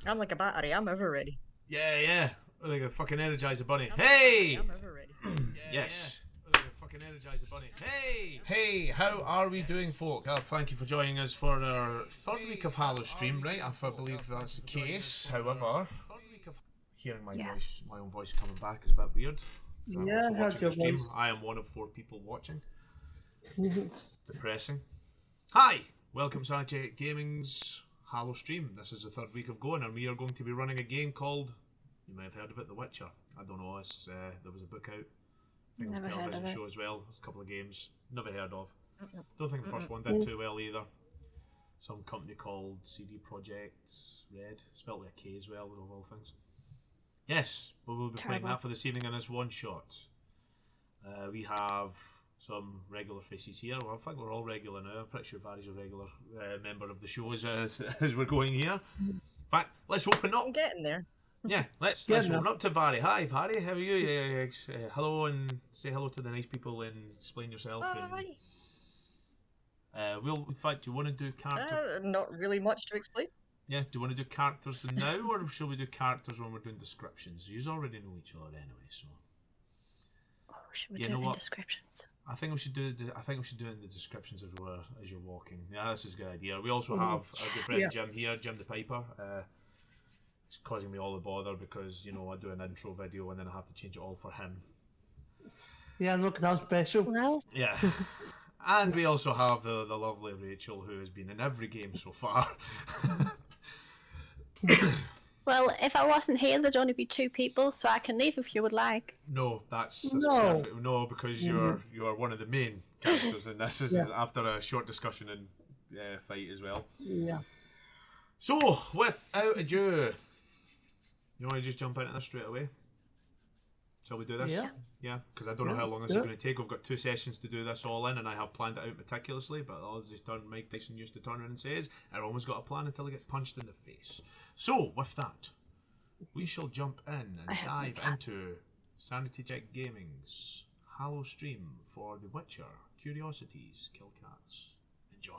I'm like a battery. I'm ever ready. Yeah, yeah. Like a fucking Energizer Bunny. I'm like a battery. Hey! I'm ever ready. Yes. Like a fucking Energizer Bunny. Hey! Hey, how are we doing, folk? Thank you for joining us for our third week of Halo stream, right? I believe that's the case. However, hearing my Yes. voice, my own voice coming back is a bit weird. So I'm Yeah, also I heard watching your the stream. voice. I am one of 4 people watching. It's depressing. Hi! Welcome to Sanchez Gaming's Halo stream. This is the third week of going, and we are going to be running a game called, you may have heard of it, The Witcher. I don't know, there was a book out. I think Never it was a heard of television it. show as well. There's a couple of games. Never heard of. Don't think the first one did too well either. Some company called CD Projekt Red, spelled with a K as well, of all things. Yes, but we'll be playing Terrible. that for this evening in this one shot. We have some regular faces here. Well, I think we're all regular now. I'm pretty sure Varry's a regular member of the show as we're going here. In fact, let's open up. I'm getting there. Yeah, let's Getting open up to Varry. Hi, Varry. How are you? Hello, and say hello to the nice people and explain yourself. Hi. In fact, do you want to do character? Not really much to explain. Yeah, do you want to do characters now, or shall we do characters when we're doing descriptions? You already know each other anyway, so. Oh, should we You do know it in what? descriptions? I think we should do. I think we should do it in the descriptions as you're walking. Yeah, this is a good idea. We also have our good friend Yeah. Jim here, Jim the Piper. It's causing me all the bother because I do an intro video and then I have to change it all for him. Yeah, look, that's special. Well, Yeah. And we also have the lovely Rachel, who has been in every game so far. if I wasn't here, there'd only be 2 people, so I can leave if you would like. No, that's No. perfect. No, because you are one of the main characters in this. This is after a short discussion and fight as well. Yeah. So, without ado, you want to just jump into this straight away? Shall we do this? Yeah. Yeah, because I don't know how long this is going to take. We've got 2 sessions to do this all in, and I have planned it out meticulously. But as this turn, Mike Tyson used to turn around and says, "Everyone's got a plan until they get punched in the face." So, with that, we shall jump in and I have no dive plan. into Sanity Check Gaming's Halo stream for The Witcher: Curiosities Kill Cats. Enjoy.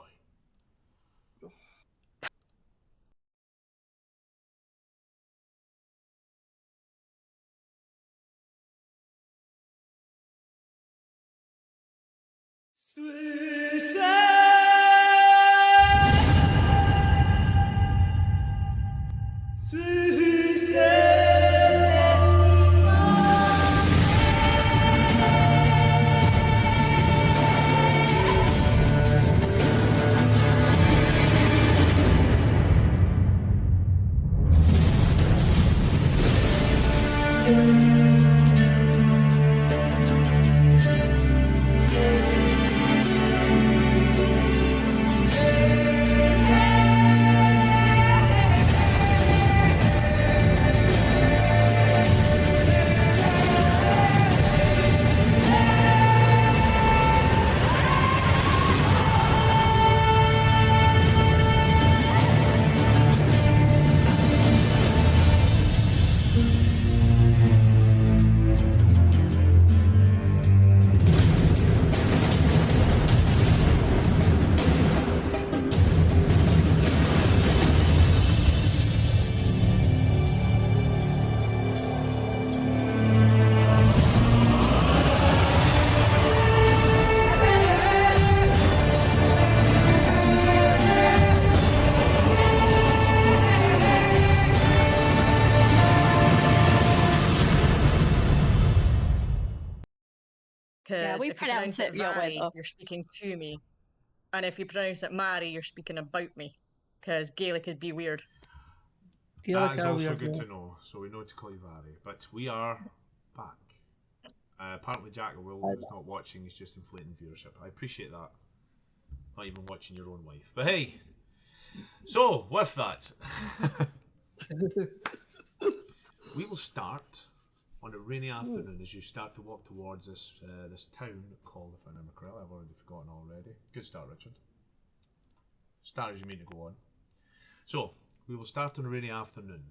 Because we if you pronounce it your way, Mary, though. you're speaking to me. And if you pronounce it Mary, you're speaking about me. Because Gaelic could be weird. That is also good to know, so we know to call you Varry. But we are back. Apparently Jack Wolf is not watching, he's just inflating viewership. I appreciate that. Not even watching your own wife. But hey! So, with that, we will start on a rainy afternoon as you start to walk towards this town called, if I remember correctly, I've already forgotten already. Good start, Richard. Start as you mean to go on. So, we will start on a rainy afternoon.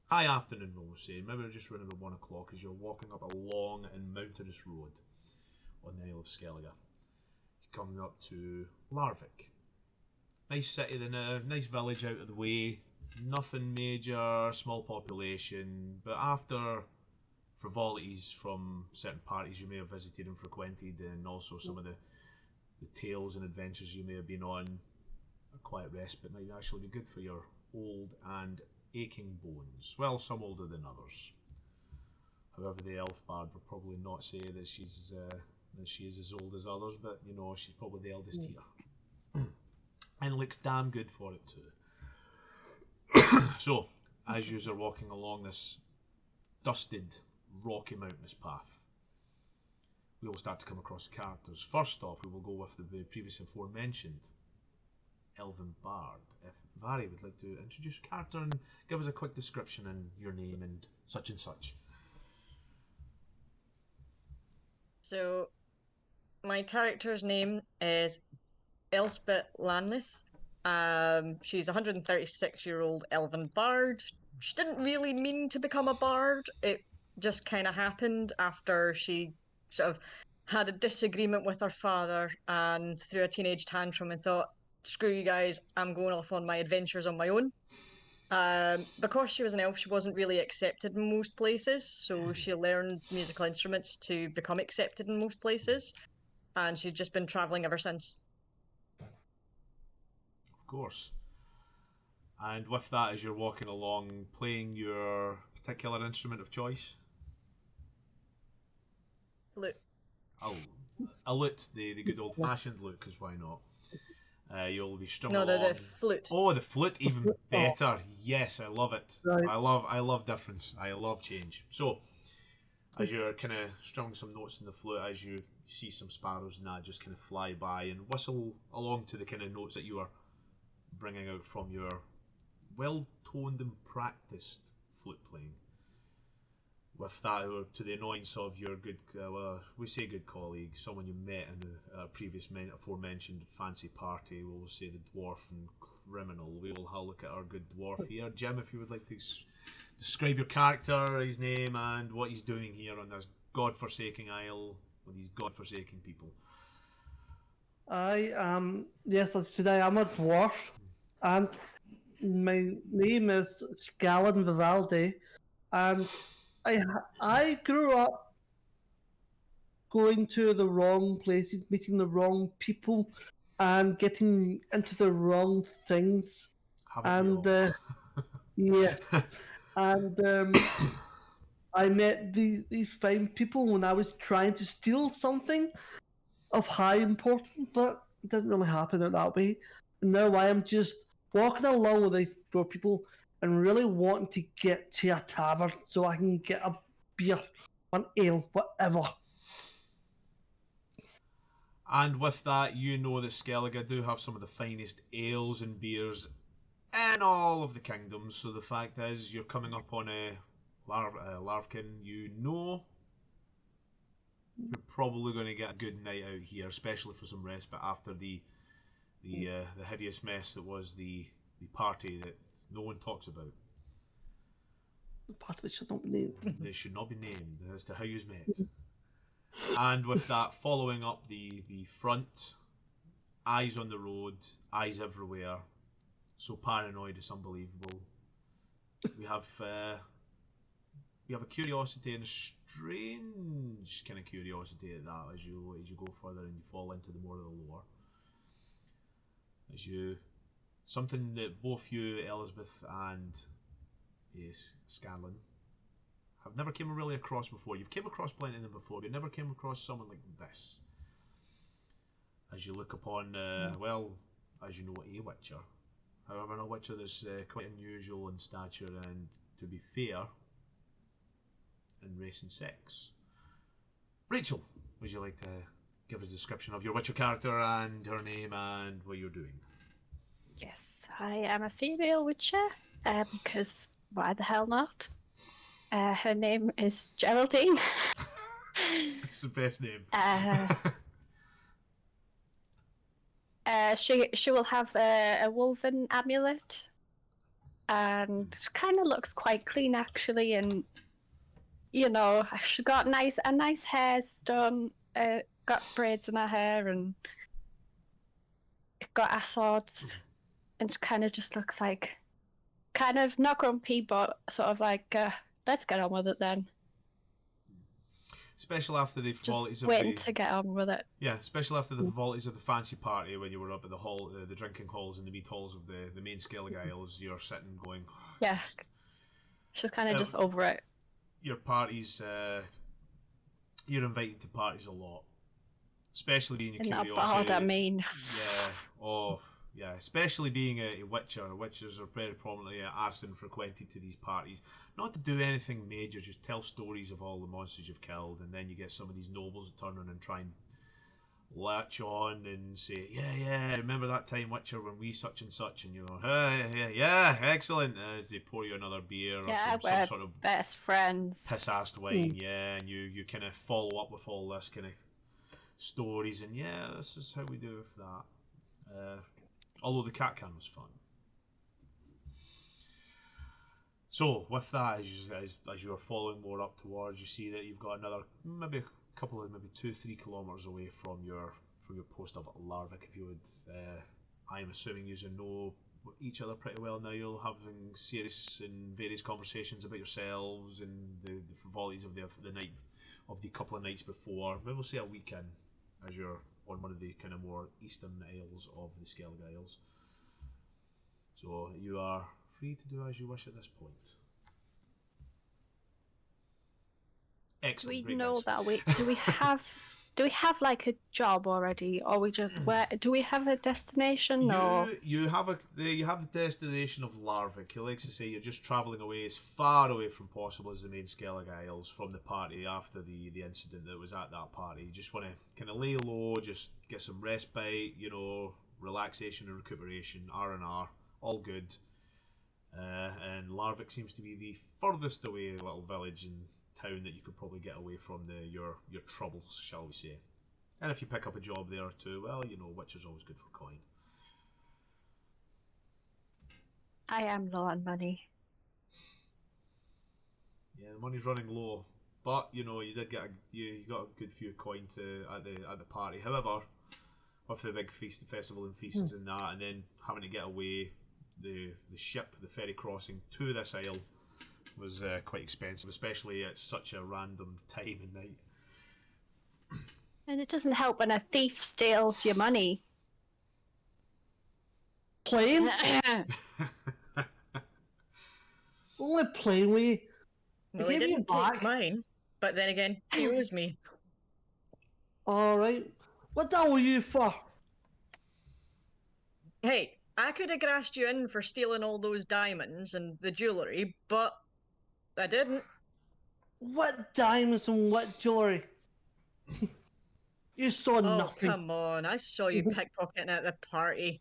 High afternoon, we'll say. Maybe we're just running about 1 o'clock as you're walking up a long and mountainous road on the Isle of Skellige. You're coming up to Larvik. Nice city, then a nice village out of the way. Nothing major, small population, but after frivolities from certain parties you may have visited and frequented, and also some of the tales and adventures you may have been on, a quiet respite might actually be good for your old and aching bones. Well, some older than others. However, the elf bard would probably not say that she is as old as others, but you know, she's probably the eldest here. And looks damn good for it too. So, as you are walking along this dusted, rocky mountainous path, we will start to come across characters. First off, we will go with the previously aforementioned Elven Bard. If Vari would like to introduce your character and give us a quick description and your name and such and such. So, my character's name is Elspeth Lanlith. She's a 136-year-old elven bard. She didn't really mean to become a bard. It just kind of happened after she sort of had a disagreement with her father and threw a teenage tantrum and thought, screw you guys, I'm going off on my adventures on my own. Because she was an elf, she wasn't really accepted in most places, so she learned musical instruments to become accepted in most places, and she's just been travelling ever since. Of course. And with that, as you're walking along, playing your particular instrument of choice? Look. Oh, a lute, the good old-fashioned lute, because why not? You'll be strumming No, along. the flute. Oh, the flute, even better. Yes, I love it. Right. I love difference. I love change. So, as you're kind of strumming some notes in the flute, as you see some sparrows and that just kind of fly by and whistle along to the kind of notes that you are bringing out from your well-toned and practiced flute playing. With that, to the annoyance of your good, we say good colleague, someone you met in a previous aforementioned fancy party, we'll say the dwarf and criminal. We will have a look at our good dwarf here. Jim, if you would like to describe your character, his name, and what he's doing here on this godforsaken isle with these godforsaken people. I am, yes, as today I'm a dwarf, and my name is Scallon Vivaldi, and I grew up going to the wrong places, meeting the wrong people, and getting into the wrong things. Haven't we all? Yeah, and I met these fine people when I was trying to steal something of high importance, but it didn't really happen in that way. And now I am just walking along with these poor people and really wanting to get to a tavern so I can get a beer, an ale, whatever. And with that, you know that Skellige do have some of the finest ales and beers in all of the kingdoms. So the fact is, you're coming up on a Larvkin, you know you're probably going to get a good night out here, especially for some respite after the hideous mess that was the party that no one talks about. The part that should not be named. They should not be named as to how you's met. And with that, following up the front, eyes on the road, eyes everywhere, so paranoid it's unbelievable. We have a curiosity, and a strange kind of curiosity at that as you go further and you fall into the more of the lore. Something that both you, Elizabeth, and Scanlan have never came really across before. You've came across plenty of them before, but you never came across someone like this. As you look upon, as you know, a Witcher. However, a Witcher that's quite unusual in stature and, to be fair, in race and sex. Rachel, would you like to give us a description of your Witcher character and her name and what you're doing? Yes, I am a female witcher, because why the hell not? Her name is Geraldine. It's the best name. She will have a woven amulet, and kind of looks quite clean actually, and you know she got a nice hair's done, got braids in her hair, and got her swords, and she kind of just looks like kind of not grumpy, but sort of like, let's get on with it then. Especially after the frivolities Just of waiting the to get on with it. yeah, especially after the frivolities of the fancy party when you were up at the hall, the drinking halls and the mead halls of the main Skellige Isles. You're sitting going, Yeah. She's kind of just over it. your parties. You're invited to parties a lot, especially being a In that curiosity. bard, I mean. Yeah. Oh, yeah. Especially being a witcher. Witchers are very prominently asked and frequented to these parties. Not to do anything major, just tell stories of all the monsters you've killed, and then you get some of these nobles that turn in and try and latch on and say, yeah, remember that time, Witcher, when we such and such, and you go, yeah, excellent. As they pour you another beer or Yeah, some we're sort of best friends. piss-assed wine, yeah, and you kind of follow up with all this kind of stories, and yeah, this is how we do with that. Although the cat can was fun. So with that, as you are following more up towards, you see that you've got another maybe a couple of maybe 2-3 kilometers away from your post of Larvik. If you would, I am assuming you know each other pretty well now. You're having serious and various conversations about yourselves and the frivolities of the night of the couple of nights before. Maybe we'll say a weekend as you're on one of the kind of more eastern isles of the Skellige Isles. So you are free to do as you wish at this point. Excellent. We great know guys. that do we have like a job already, or we just do we have a destination? Or You have the destination of Larvik. Like to say, you're just travelling away as far away from possible as the main Skellige Isles from the party after the incident that was at that party. You just want to kind of lay low, just get some respite, relaxation and recuperation, R&R, all good. And Larvik seems to be the furthest away little village and town that you could probably get away from your troubles, shall we say. And if you pick up a job there too, well, Witcher's always good for coin. I am low on money. Yeah, the money's running low, but you did get you got a good few coin at the party. However, with the big festival and feasts and that, and then having to get away, the ship, the ferry crossing to this isle was quite expensive, especially at such a random time of night. And it doesn't help when a thief steals your money. Playing? Only playing with you. Well, I he gave you didn't back. take mine, but then again, he owes me. Alright. What the hell were you for? Hey, I could have grassed you in for stealing all those diamonds and the jewellery, but I didn't. What diamonds and what jewellery? You saw Oh, nothing. come on. I saw you pickpocketing at the party.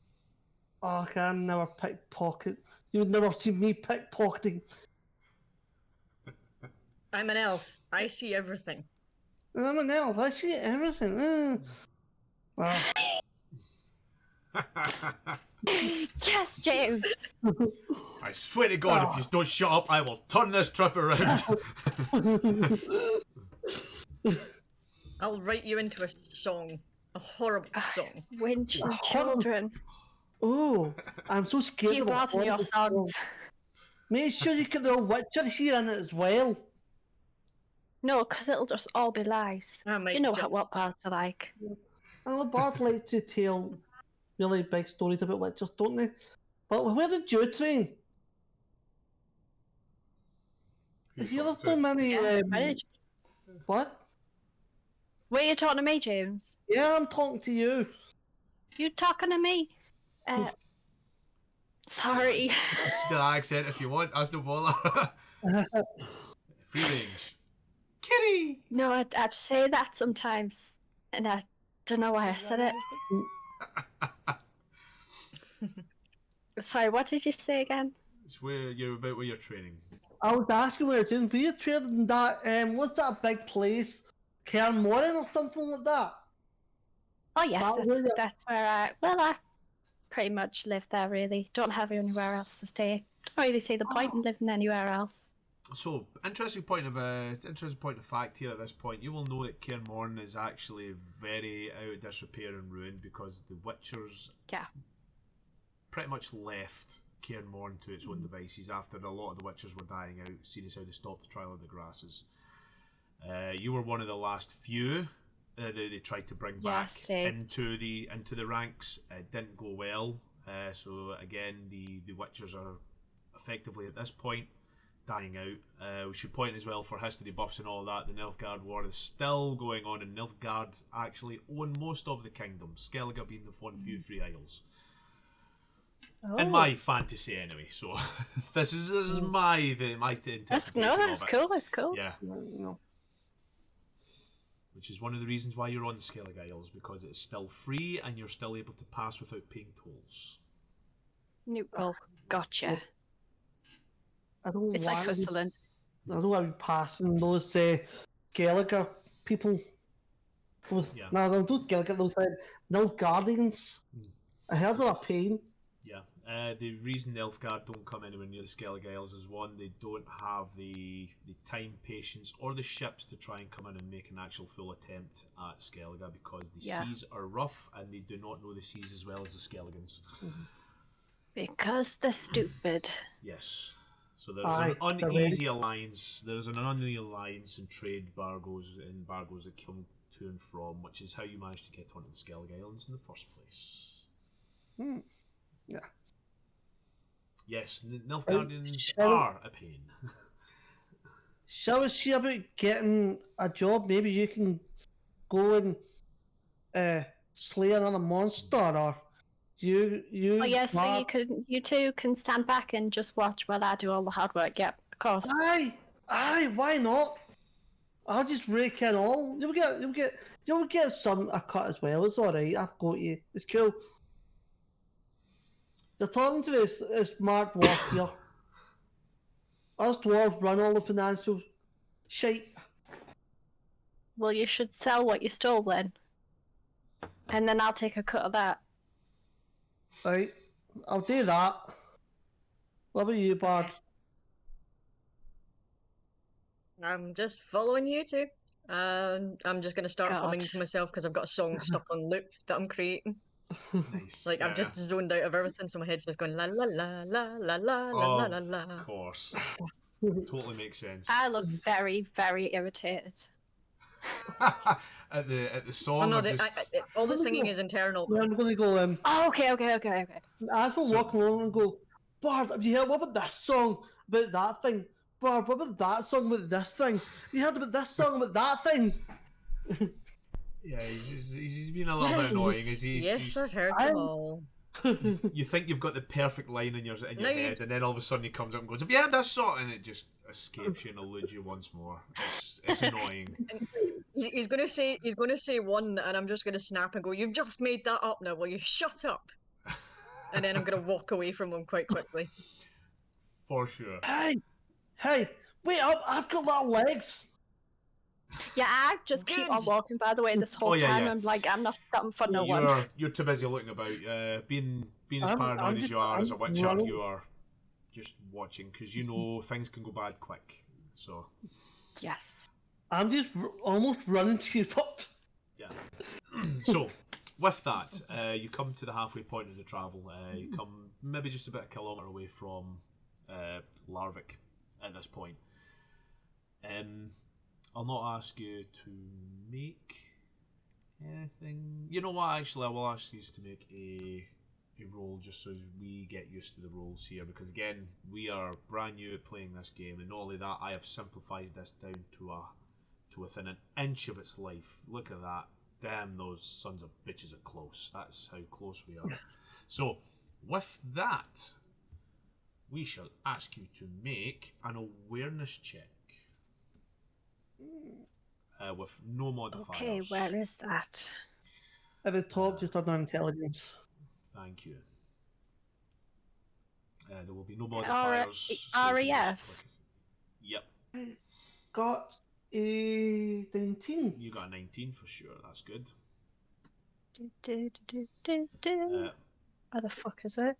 Oh, I can never pickpocket. You would never see me pickpocketing. I'm an elf. I see everything. And I'm an elf. I see everything. Well, Yes, James. I swear to God, if you don't shut up, I will turn this trip around. I'll write you into a song. A horrible song. Winch and children. oh, I'm so scared Keep of out in your songs. Make sure you get the Witcher here in it as well. No, because it'll just all be lies. I might You know just... what parts are like. And the bard like to tell really big stories about Witchers, don't they? But where did you train? If you have so many... Why did What? Were you talking to me, James? Yeah, I'm talking to you. You talking to me? Sorry. The accent if you want, that's no bother. Free range. Kitty! No, I'd say that sometimes. And I don't know why I said it. Sorry, what did you say again? It's where you're training. I was asking where you're doing. Were you training in that, what's that big place? Cairn Morin or something like that? Oh yes, That was it. that's where I pretty much live there really. Don't have anywhere else to stay. Don't really see the point in living anywhere else. So, interesting point of fact here at this point. You will know that Cairn Morn is actually very out of disrepair and ruined because the Witchers Yeah. pretty much left caring more into its own devices after a lot of the Witchers were dying out, seeing as how they stopped the Trial of the Grasses. You were one of the last few they tried to bring back into the ranks. It didn't go well. So again, the Witchers are effectively at this point dying out. We should point as well, for history buffs and all that, the Nilfgaard War is still going on, and Nilfgaard actually own most of the kingdom, Skellige being the one few free isles. In my fantasy, anyway. So this is my interpretation. That's cool. That's cool. Yeah. No. Which is one of the reasons why you're on the Skellige Isles, because it's still free and you're still able to pass without paying tolls. Neutral. Gotcha. I don't It's want like Switzerland. I don't want to be passing those Gallagher people. No, those Gallagher, those Nilfgaardians. I heard they're a pain. Yeah. The reason the Nilfgaard don't come anywhere near the Skellige Isles is, one, they don't have the time, patience, or the ships to try and come in and make an actual full attempt at Skellige, because the seas are rough and they do not know the seas as well as the Skelligans. Because they're stupid. Yes. So there's an uneasy alliance. There's an uneasy alliance and trade embargoes that come to and from, which is how you manage to get onto the Skellige Islands in the first place. Yeah. Yes, Nilfgaardians are a pain. Shall we see about getting a job? Maybe you can go and slay another monster, or you. Oh yeah, so you two can stand back and just watch while I do all the hard work. Yep, of course. Aye, why not? I'll just rake in all. You'll get a cut as well. It's alright. I've got you. It's cool. You're talking to this smart dwarf here. Us dwarves run all the financial shite. Well, you should sell what you stole then. And then I'll take a cut of that. Right, I'll do that. What about you, Bard? I'm just following you two. I'm just going to start humming to myself because I've got a song stuck on loop that I'm creating. Nice. Like, I've just zoned out of everything, so my head's just going la la la la la la la la la. Of course. Totally makes sense. I look very, very irritated. at the song. Oh, no, all the singing is internal. Yeah, I'm gonna go. Oh, okay. I just walk along and go, Bard, have you heard what about this song about that thing? Bard, what about that song about this thing? Have you heard about this song about that thing? Yeah, he's been a little bit annoying. Yes, I've heard them all. You think you've got the perfect line in your head, and then all of a sudden he comes up and goes, "Have you heard this song?" And it just escapes you and eludes you once more. It's annoying. He's gonna say one, and I'm just gonna snap and go, "You've just made that up now. Will you shut up?" And then I'm gonna walk away from him quite quickly. For sure. Hey, wait up! I've got little legs. Yeah, I just keep on walking, by the way, this whole time. Yeah. I'm like, I'm not stopping for no one. You're too busy looking about. Being as paranoid as you are as a witcher, you are just watching, because you know things can go bad quick. So. Yes. I'm just almost running to you. Yeah. So, with that, you come to the halfway point of the travel. You come maybe just about a kilometre away from Larvik at this point. I'll not ask you to make anything. You know what? Actually, I will ask you to make a roll just so we get used to the rolls here, because again, we are brand new at playing this game, and not only that, I have simplified this down to within an inch of its life. Look at that! Damn, those sons of bitches are close. That's how close we are. So, with that, we shall ask you to make an awareness check. With no modifiers. Okay, where is that? At the top, just under intelligence. Thank you. There will be no modifiers. REF. Yep. I got a 19. You got a 19 for sure. That's good. Where the fuck is it?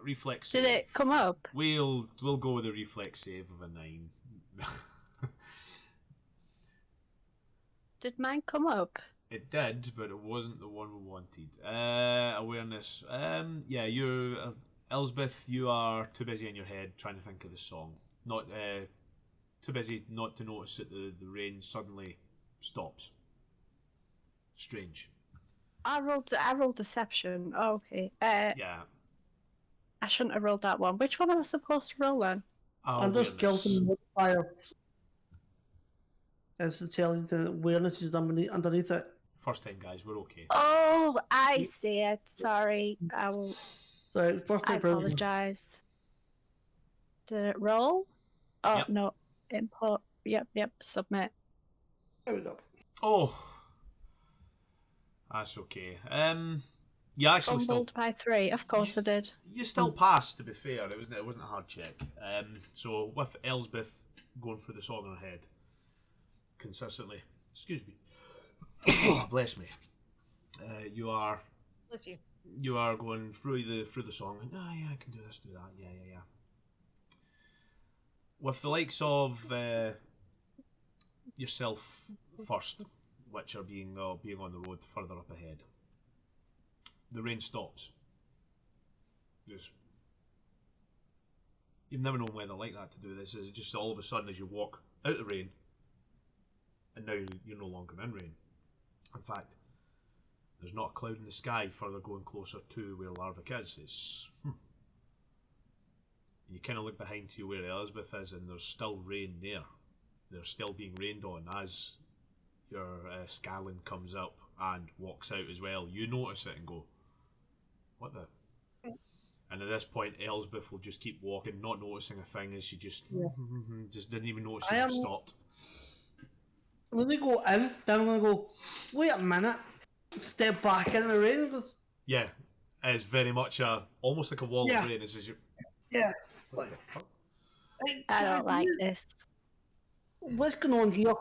Reflex save. Did it come up? We'll go with a reflex save of a 9. Did mine come up? It did, but it wasn't the one we wanted. Awareness. Yeah, you're Elsbeth, you are too busy in your head trying to think of the song. Not too busy not to notice that the rain suddenly stops. Strange. I rolled deception. Oh, okay. Yeah. I shouldn't have rolled that one. Which one am I supposed to roll then? And there's skills Awareness. and modifier. As it tells you the awareness is underneath it. First time, guys, we're okay. Oh, I see it. Sorry. So first I time for everyone. apologize. Did it roll? Oh, Yep. no. Import. Yep. Submit. There we go. Oh, that's okay. You actually still Fumbled by 3. Of course I did. you still passed. To be fair, it wasn't a hard check. So with Elsbeth going through the song in her head consistently, excuse me, bless me. You are Bless you. going through the song. And, yeah, I can do this, do that. Yeah. With the likes of yourself first, which are being on the road further up ahead. The rain stops. You've never known weather like that to do this. Is just all of a sudden as you walk out the rain, and now you're no longer in rain. In fact, there's not a cloud in the sky further going closer to where Larvik is. It's you kind of look behind to you where Elizabeth is, and there's still rain there. They're still being rained on as your Scanlan comes up and walks out as well. You notice it and go, what the? And at this point, Elsbeth will just keep walking, not noticing a thing, as she just didn't even notice she stopped. When they go in, then I'm going to go, wait a minute, step back in the rain. Because, Yeah, it's very much almost like a wall of rain. It's just yeah. what the fuck? I don't like this. What's going on here?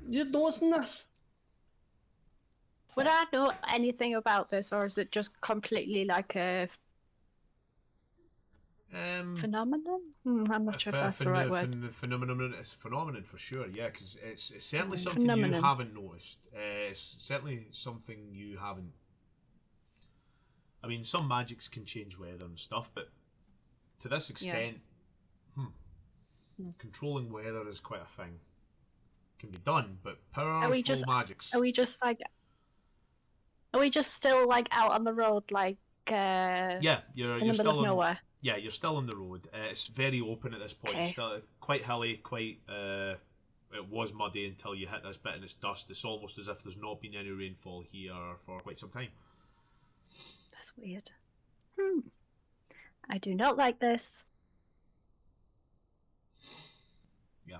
You're noticing this? Would I know anything about this, or is it just completely like a phenomenon? I'm not sure if that's the right word. Phenomenon. It's a phenomenon for sure. Yeah, because it's certainly something Phenomenon. you haven't noticed. It's certainly something you haven't. I mean, some magics can change weather and stuff, but to this extent, controlling weather is quite a thing. Can be done, but powerful magics. Are we just still like out on the road, like Yeah, you're in the still middle of nowhere? Yeah, you're still on the road. It's very open at this point. Okay. It's still quite hilly, quite. It was muddy until you hit this bit and it's dust. It's almost as if there's not been any rainfall here for quite some time. That's weird. I do not like this. Yeah.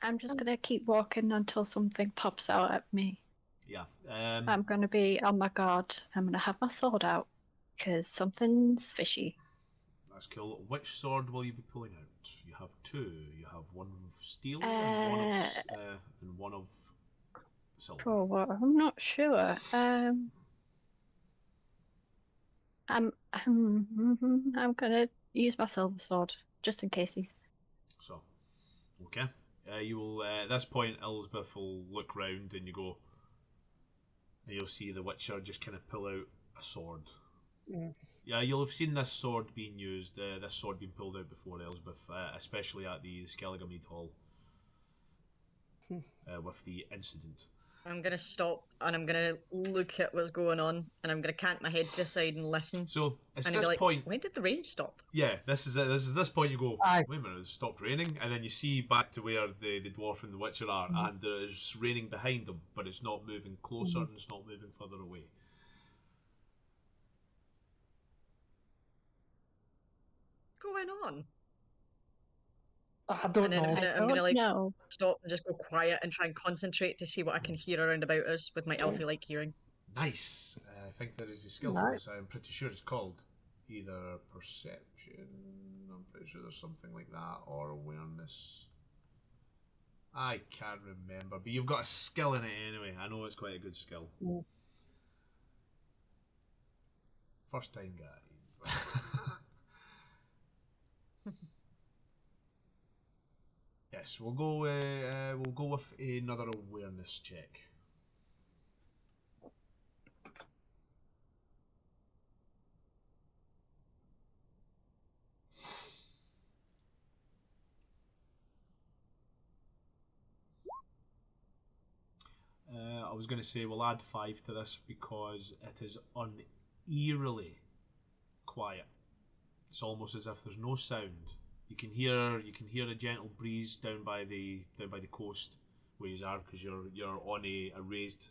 I'm just gonna keep walking until something pops out at me. Yeah. I'm gonna be on my guard. I'm gonna have my sword out because something's fishy. That's cool. Which sword will you be pulling out? You have two. You have one of steel and one of silver. For what? I'm not sure. I'm gonna use my silver sword just in case he's. So, okay. You will at this point, Elsbeth will look round and you'll see the Witcher just kind of pull out a sword. Yeah, you'll have seen this sword being used, this sword being pulled out before, Elsbeth, especially at the Skellige Mead Hall with the incident. I'm going to stop and I'm going to look at what's going on and I'm going to cant my head to the side and listen. So, it's and this like, point... when did the rain stop? Yeah, this is it. This is this point you go, Aye. wait a minute, it stopped raining, and then you see back to where the dwarf and the Witcher are, and there's raining behind them, but it's not moving closer and it's not moving further away. What's going on? I don't And then know. I'm gonna like know. stop and just go quiet and try and concentrate to see what I can hear around about us with my elfie-like hearing. Nice. I think there is a skill for this. I'm pretty sure it's called either perception. I'm pretty sure there's something like that, or awareness. I can't remember, but you've got a skill in it anyway. I know it's quite a good skill. First time, guys. Yes, we'll go with another awareness check. was going to say we'll add 5 to this because it is uneerily quiet. It's almost as if there's no sound. You can hear a gentle breeze down by the coast where you are, because you're on a raised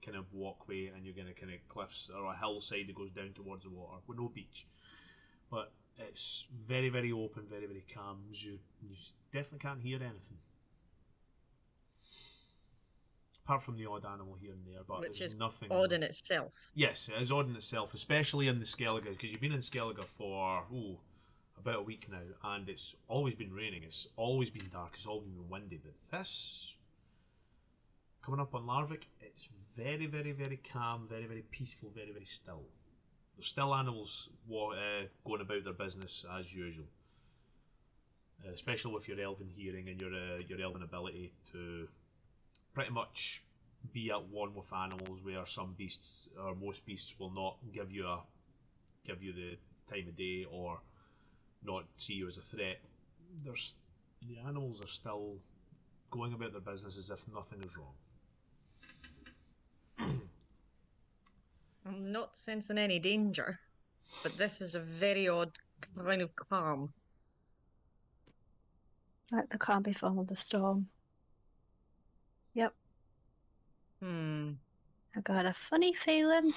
kind of walkway, and you're going to kind of cliffs or a hillside that goes down towards the water with no beach. But it's very, very open, very, very calm. You definitely can't hear anything. Apart from the odd animal here and there, but Which there's is nothing odd in itself. Yes, it is odd in itself, especially in the Skellige, because you've been in Skellige for about a week now, and it's always been raining, it's always been dark, it's always been windy, but this, coming up on Larvik, it's very, very, very calm, very, very peaceful, very, very still. There's still animals going about their business as usual, especially with your elven hearing and your elven ability to pretty much be at one with animals, where some beasts or most beasts will not give you the time of day or not see you as a threat. The animals are still going about their business as if nothing is wrong. I'm not sensing any danger, but this is a very odd kind of calm. Like the calm before the storm. Yep. Hmm. I got a funny feeling,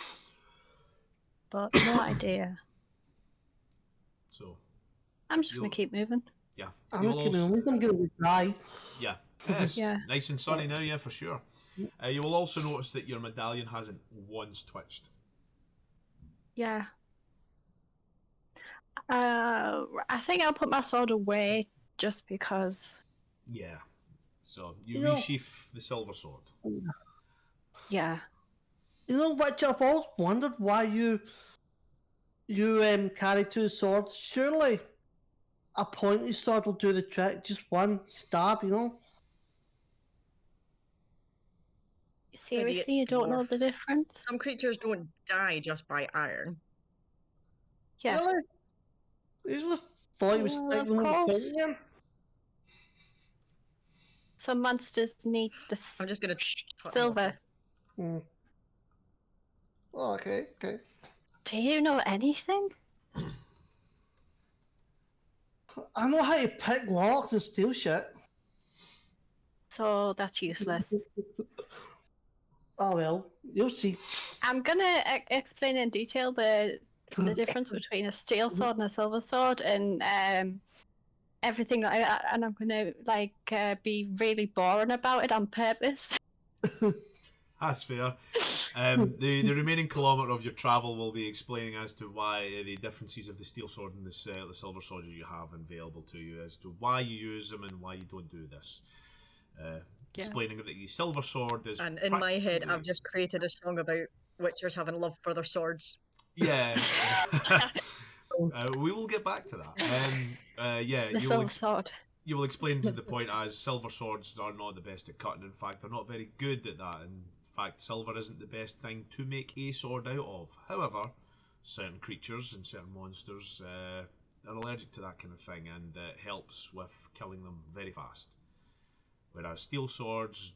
but no idea. So I'm just going to keep moving. yeah, I'm you not will kidding. also, I'm going to die. yeah, it's Yeah. nice and sunny now, yeah, for sure. You will also notice that your medallion hasn't once twitched. Yeah. I think I'll put my sword away just because. Yeah. So you You know- resheath the silver sword. Yeah. You know what? I've always wondered why you carry 2 swords. Surely a pointy sword will do the trick. Just one stab, you know. Seriously, you don't know dwarf. the difference? Some creatures don't die just by iron. Yeah. Really? These was thought he was Well, sticking of with the course. pointy end. Some monsters need the I'm just gonna silver. Hmm. Oh, okay, okay. Do you know anything? I know how to pick locks and steal shit. So that's useless. Oh well, you'll see. I'm gonna explain in detail the difference between a steel sword and a silver sword, and everything like that. And I'm gonna be really boring about it on purpose. That's fair. The remaining kilometre of your travel will be explaining as to why the differences of the steel sword and the silver sword that you have available to you, as to why you use them and why you don't do this. Explaining that the silver sword is. And in my head, practically- I've just created a song about witchers having love for their swords. Yeah. We will get back to that. Yeah, The silver sword. you will explain to the point as silver swords are not the best at cutting. In fact, they're not very good at that. In fact, silver isn't the best thing to make a sword out of. However, certain creatures and certain monsters are allergic to that kind of thing, and it helps with killing them very fast. Whereas steel swords,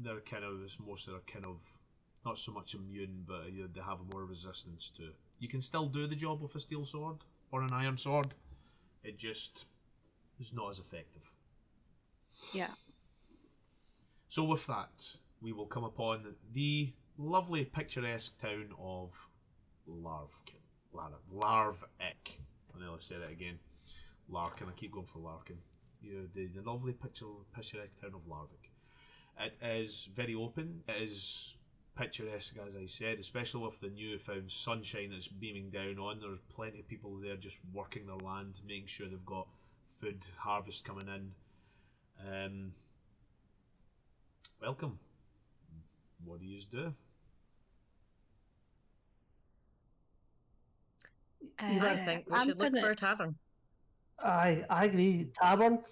they're kind of, most of them are kind of not so much immune, but they have more resistance to. You can still do the job with a steel sword or an iron sword. It just is not as effective. Yeah. So with that, we will come upon the lovely picturesque town of Larvik. I nearly said it again. Larkin. I keep going for Larkin. The lovely picturesque town of Larvik. It is very open. It is picturesque, as I said, especially with the newfound sunshine that's beaming down on. There are plenty of people there just working their land, making sure they've got food harvest coming in. Welcome. What do you do? I think we I'm should look gonna- for a tavern. I agree. Tavern.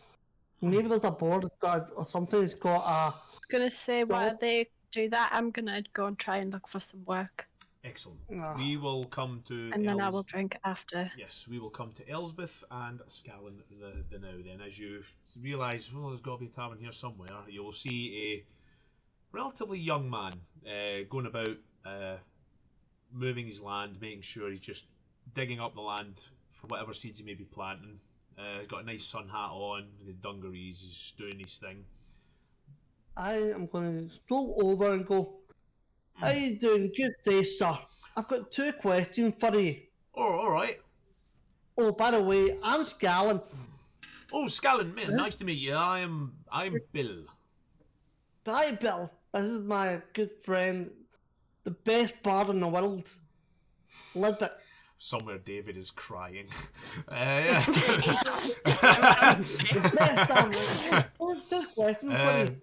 Maybe there's a board that's got or something that's got I was gonna say while Well- they do that, I'm gonna go and try and look for some work, Excellent. Ah. We will come to and then I will drink after. Yes, we will come to Elsbeth and Scallon the now then. As you realise, well, there's got to be a tavern here somewhere, you will see relatively young man, going about moving his land, making sure he's just digging up the land for whatever seeds he may be planting. He's got a nice sun hat on, the dungarees, he's doing his thing. I am going to stroll over and go, how you doing? Good day, sir. I've got 2 questions for you. Oh, alright. Oh, by the way, I'm Scallon. Oh, Scallon, man, nice to meet you. I'm Bill. Hi, Bill. This is my good friend, the best bard in the world, Lidbit. Somewhere David is crying. Yeah. This question for you.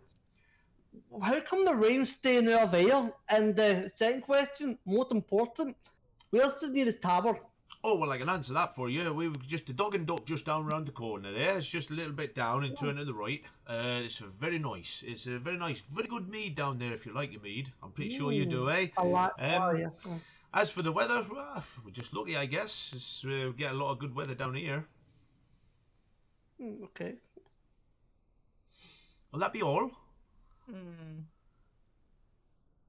How come the rain's staying out there? And the second question, most important, where's the nearest tavern? Oh, well, I can answer that for you. We've just the Dog and Duck just down around the corner there. It's just a little bit down and turn to the right. It's very nice. It's a very nice, very good mead down there if you like your mead. I'm pretty sure you do, eh? A lot. Yeah. As for the weather, well, we're just lucky, I guess. We get a lot of good weather down here. Okay. Will that be all?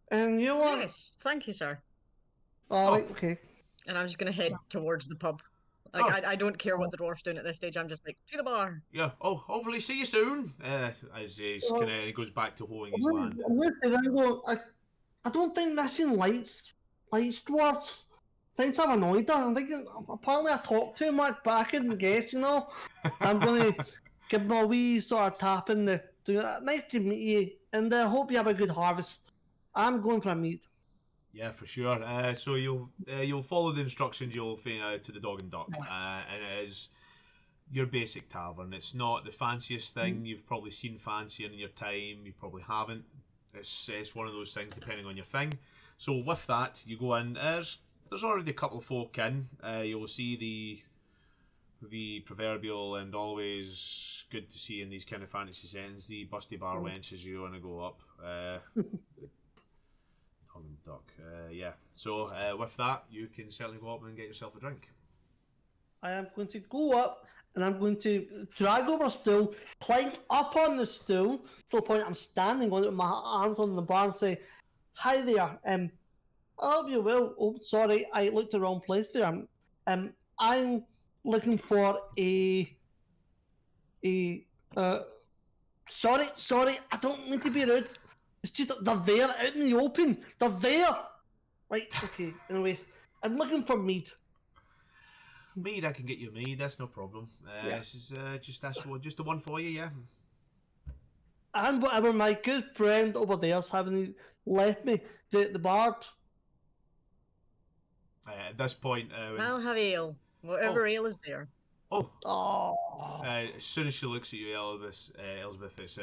And you are? Yes, thank you, sir. Alright, okay. And I'm just going to head towards the pub. Like, I don't care what the dwarf's doing at this stage. I'm just like, to the bar. Yeah. Oh, hopefully see you soon. As he's he goes back to hoeing his land. I don't think missing lights dwarfs. Things I've annoyed her. I'm thinking, apparently I talk too much, but I couldn't guess, you know. I'm going to give them a wee sort of tap in the. Nice to meet you, and hope you have a good harvest. I'm going for a meet. Yeah, for sure. So you'll follow the instructions. You'll feign out to the Dog and Duck, and it is your basic tavern. It's not the fanciest thing. You've probably seen fancier in your time. You probably haven't. It's one of those things depending on your thing. So with that, you go in. There's already a couple of folk in. You'll see the proverbial and always good to see in these kind of fantasy settings, the busty bar wench as you want to go up. Dog and Duck. Yeah. So with that, you can certainly go up and get yourself a drink. I am going to go up and I'm going to drag over a stool, climb up on the stool to the point I'm standing on it with my arms on the bar and say, "Hi there. I hope you will. Oh, sorry, I looked the wrong place there. I'm looking for sorry, I don't mean to be rude. It's just they're there out in the open. They're there. Right, okay. Anyways, I'm looking for meat. Mead, I can get you mead. That's no problem. This is just the one for you, yeah. And whatever my good friend over there's having left me, the bard. At this point, I'll have ale. Whatever ale is there. As soon as she looks at you, Elizabeth is,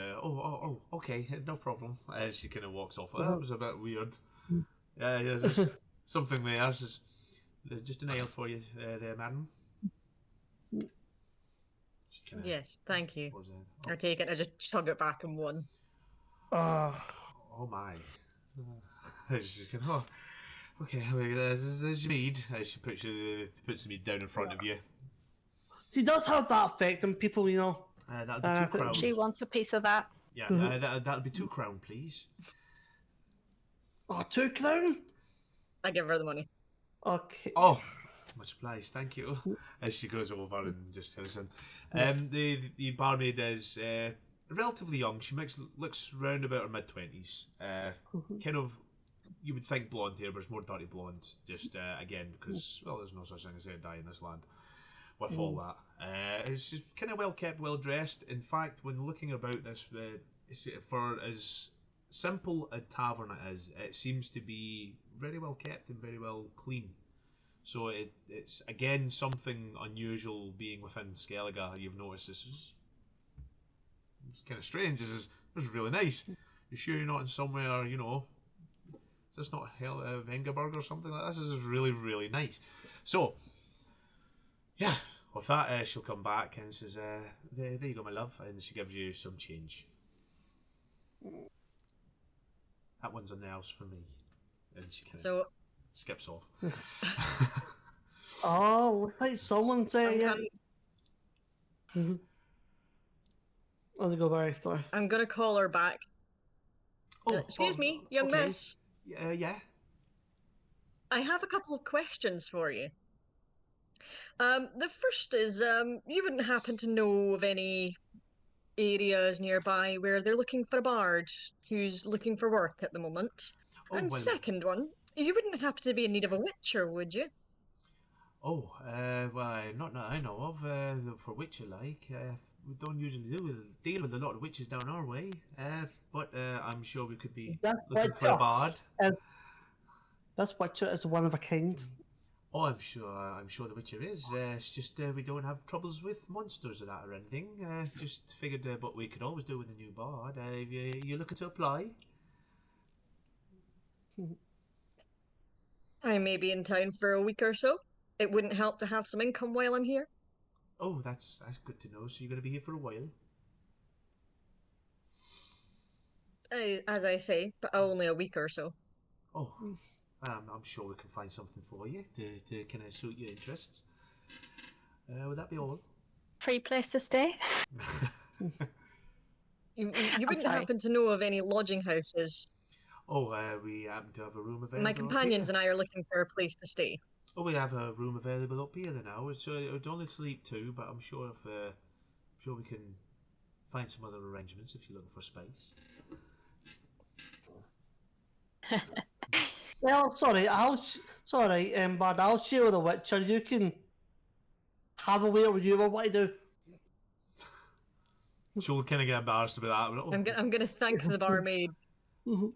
okay, no problem. As she kind of walks off. That was a bit weird. Yeah, there's something there. There's just an ale for you there, madam. Yes, thank you. I take it, I just chug it back in one. Oh my. She's going, okay, this is mead. She puts the mead down in front of you. She does have that effect on people, you know. That'll be 2 crown. She wants a piece of that. Yeah, that'll be 2 crown, please. Oh, 2 crown? I give her the money. Okay. Oh, much obliged, thank you. As she goes over and just listen. The barmaid is relatively young. She looks round about her mid-20s. Kind of, you would think blonde hair, but it's more dirty blonde. Just again, because there's no such thing as hair dye in this land. With all that, she's kind of well kept, well dressed. In fact, when looking about this, for as simple a tavern it is, it seems to be very well kept and very well clean. So it's again something unusual being within Skellige. You've noticed it's kind of strange. This is really nice. You sure you're not in somewhere, you know? Is this not Vengerberg or something like this? This is really, really nice. So, yeah, with that, she'll come back and says, there you go, my love. And she gives you some change. That one's on the house for me. And she kind of skips off. Oh, looks like someone said I'll go very sorry. I'm gonna call her back. Excuse me, young okay. miss. Yeah. I have a couple of questions for you. The first is, you wouldn't happen to know of any areas nearby where they're looking for a bard who's looking for work at the moment? Oh, And well. second one, you wouldn't happen to be in need of a witcher, would you? Oh, well, not that I know of. For witcher like, we don't usually deal with a lot of witches down our way. But I'm sure we could be That's looking for a Witcher. bard. This Witcher is one of a kind. Oh, I'm sure the Witcher is. It's just we don't have troubles with monsters or that or anything. Just figured what we could always do with a new bard. If you looking to apply? I may be in town for a week or so. It wouldn't help to have some income while I'm here. Oh, that's good to know. So you're going to be here for a while. As I say, but only a week or so. Oh, I'm sure we can find something for you to kind of suit your interests. Would that be all? Free place to stay. You wouldn't sorry. happen to know of any lodging houses? Oh, we happen to have a room available. My up companions here. and I are looking for a place to stay. Oh, we have a room available up here now. So it would only sleep two, but I'm sure we can find some other arrangements if you're looking for space. Well, sorry, but I'll share with the Witcher. You can have a way where you want to do. She'll kind of get embarrassed about that. But, I'm gonna thank the barmaid, Mhm.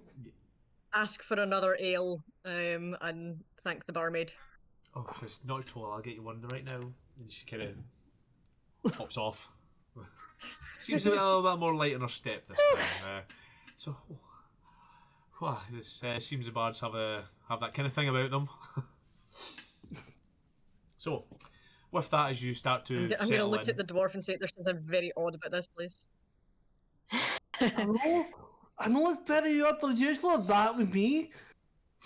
ask for another ale, and thank the barmaid. oh, it's not at all. I'll get you one right now. And she kind of pops off. Seems a little bit more light on her step this time. This seems the bards have that kind of thing about them. So, with that, as you start to I'm gonna settle look in, at the dwarf and say there's something very odd about this place. I know it's very unusual of that with me,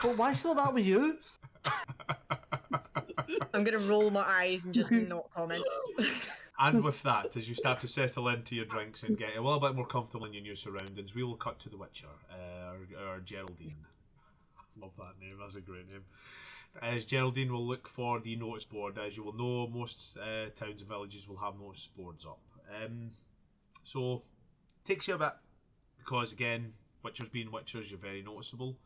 but why should that with you? I'm gonna roll my eyes and just not comment. and with that, as you start to settle into your drinks and get a little bit more comfortable in your new surroundings, we will cut to the Witcher, or Geraldine. Love that name, that's a great name. As Geraldine will look for the notice board. As you will know, most towns and villages will have notice boards up. So, takes you a bit, because again, Witchers being Witchers, you're very noticeable,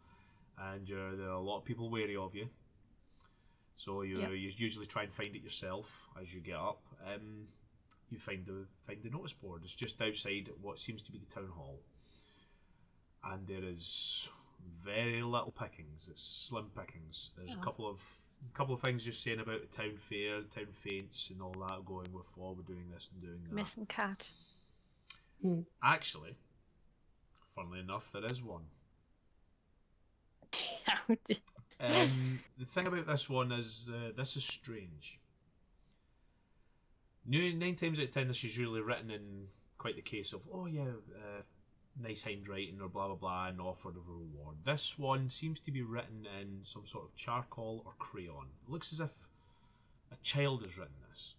and there are a lot of people wary of you. So you usually try and find it yourself as you get up. You find the notice board. It's just outside what seems to be the town hall, and there is very little pickings. It's slim pickings. There's a couple of things just saying about the town fair, town feints, and all that going with. Oh, we're doing this and doing that. Missing cat. Actually, funnily enough, there is one. The thing about this one is this is strange. 9 times out of 10, this is usually written in quite the case of, nice handwriting or blah blah blah, and offered of a reward. This one seems to be written in some sort of charcoal or crayon. It looks as if a child has written this,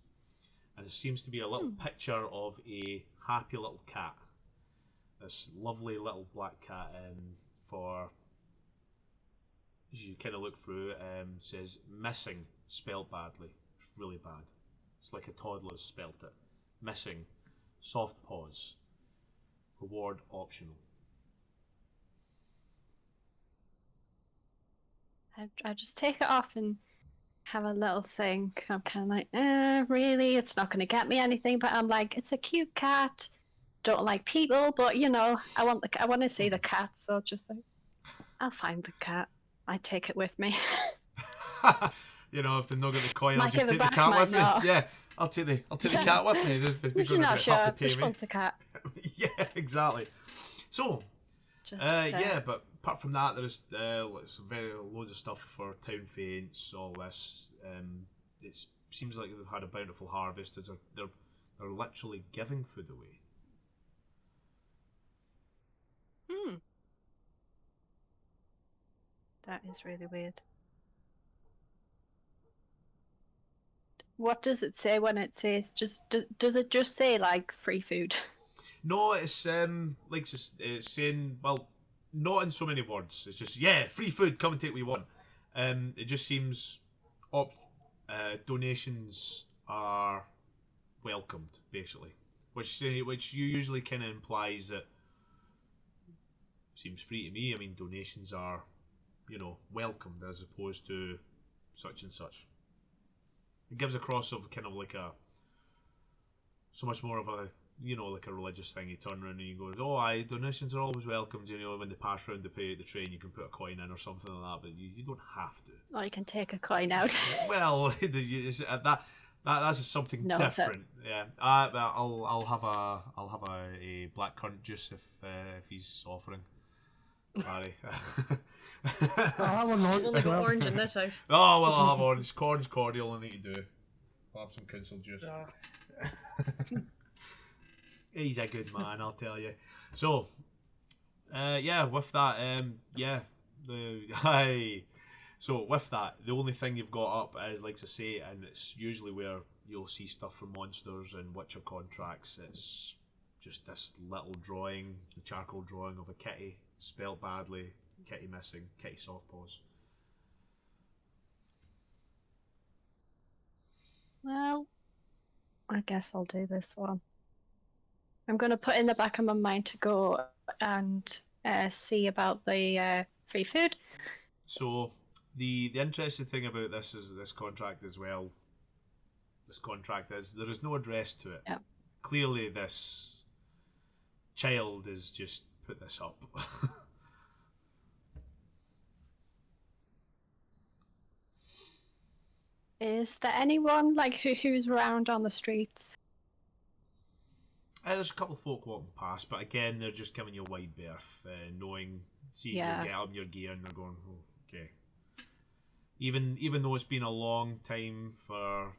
and it seems to be a little picture of a happy little cat. This lovely little black cat. For as you kind of look through, says missing, spelled badly. It's really bad. It's like a toddler's spelt it. Missing, soft pause. Reward optional. I just take it off and have a little think. I'm kind of like, really? It's not going to get me anything. But I'm like, it's a cute cat. Don't like people, but I want to see the cat. So just like, I'll find the cat. I take it with me. If they've not got the coin, I'll Might just give it take the back, cat might with me. not. Yeah, I'll take the cat with me. They're You're not sure. have to pay Which me. one's the cat? Yeah, exactly. So, Just, but apart from that, there's loads of stuff for town feints, all this. It seems like they've had a bountiful harvest. They're literally giving food away. That is really weird. What does it say when it says does it just say like free food? No, it's it's saying, well, not in so many words. It's just, yeah, free food, come and take what you want. It just seems donations are welcomed, basically, which usually kind of implies that seems free to me. I mean, donations are, welcomed as opposed to such and such. It gives across of kind of like so much more of a, like a religious thing. You turn around and you go, oh, donations are always welcomed. When they pass around the train, you can put a coin in or something like that, but you don't have to. Or you can take a coin out. Well, that's something No, different. Yeah, I'll have a blackcurrant juice if he's offering. Barry. I'll have an I've only got well. orange in this house. Oh well, I'll have orange. Corn's cordial. I need to do. I'll have some council juice. He's a good man, I'll tell you. So, with that, So with that, the only thing you've got up is, like to say, and it's usually where you'll see stuff from monsters and Witcher contracts. It's just this little drawing, the charcoal drawing of a kitty, spelt badly, kitty missing, kitty soft paws. Well, I guess I'll do this one. I'm going to put in the back of my mind to go and see about the free food. So the interesting thing about this is this contract as well. This contract is there is no address to it. Yep. Clearly, this child has just put this up. Is there anyone like who's around on the streets? There's a couple of folk walking past, but again, they're just giving you a wide berth, seeing Yeah. you get up your gear, and they're going, oh, okay. Even though it's been a long time for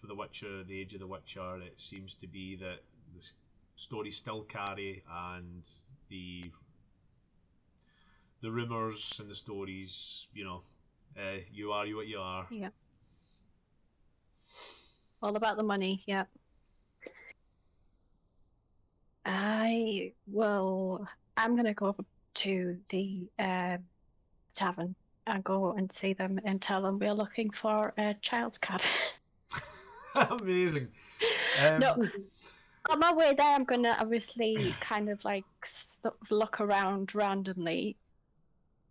the Witcher, the Age of the Witcher, it seems to be that the stories still carry, and the rumours and the stories, you are what you are. Yeah. All about the money, yeah. I'm gonna go up to the tavern and go and see them and tell them we're looking for a child's cat. Amazing. No, on my way there, I'm gonna obviously kind of like look around randomly,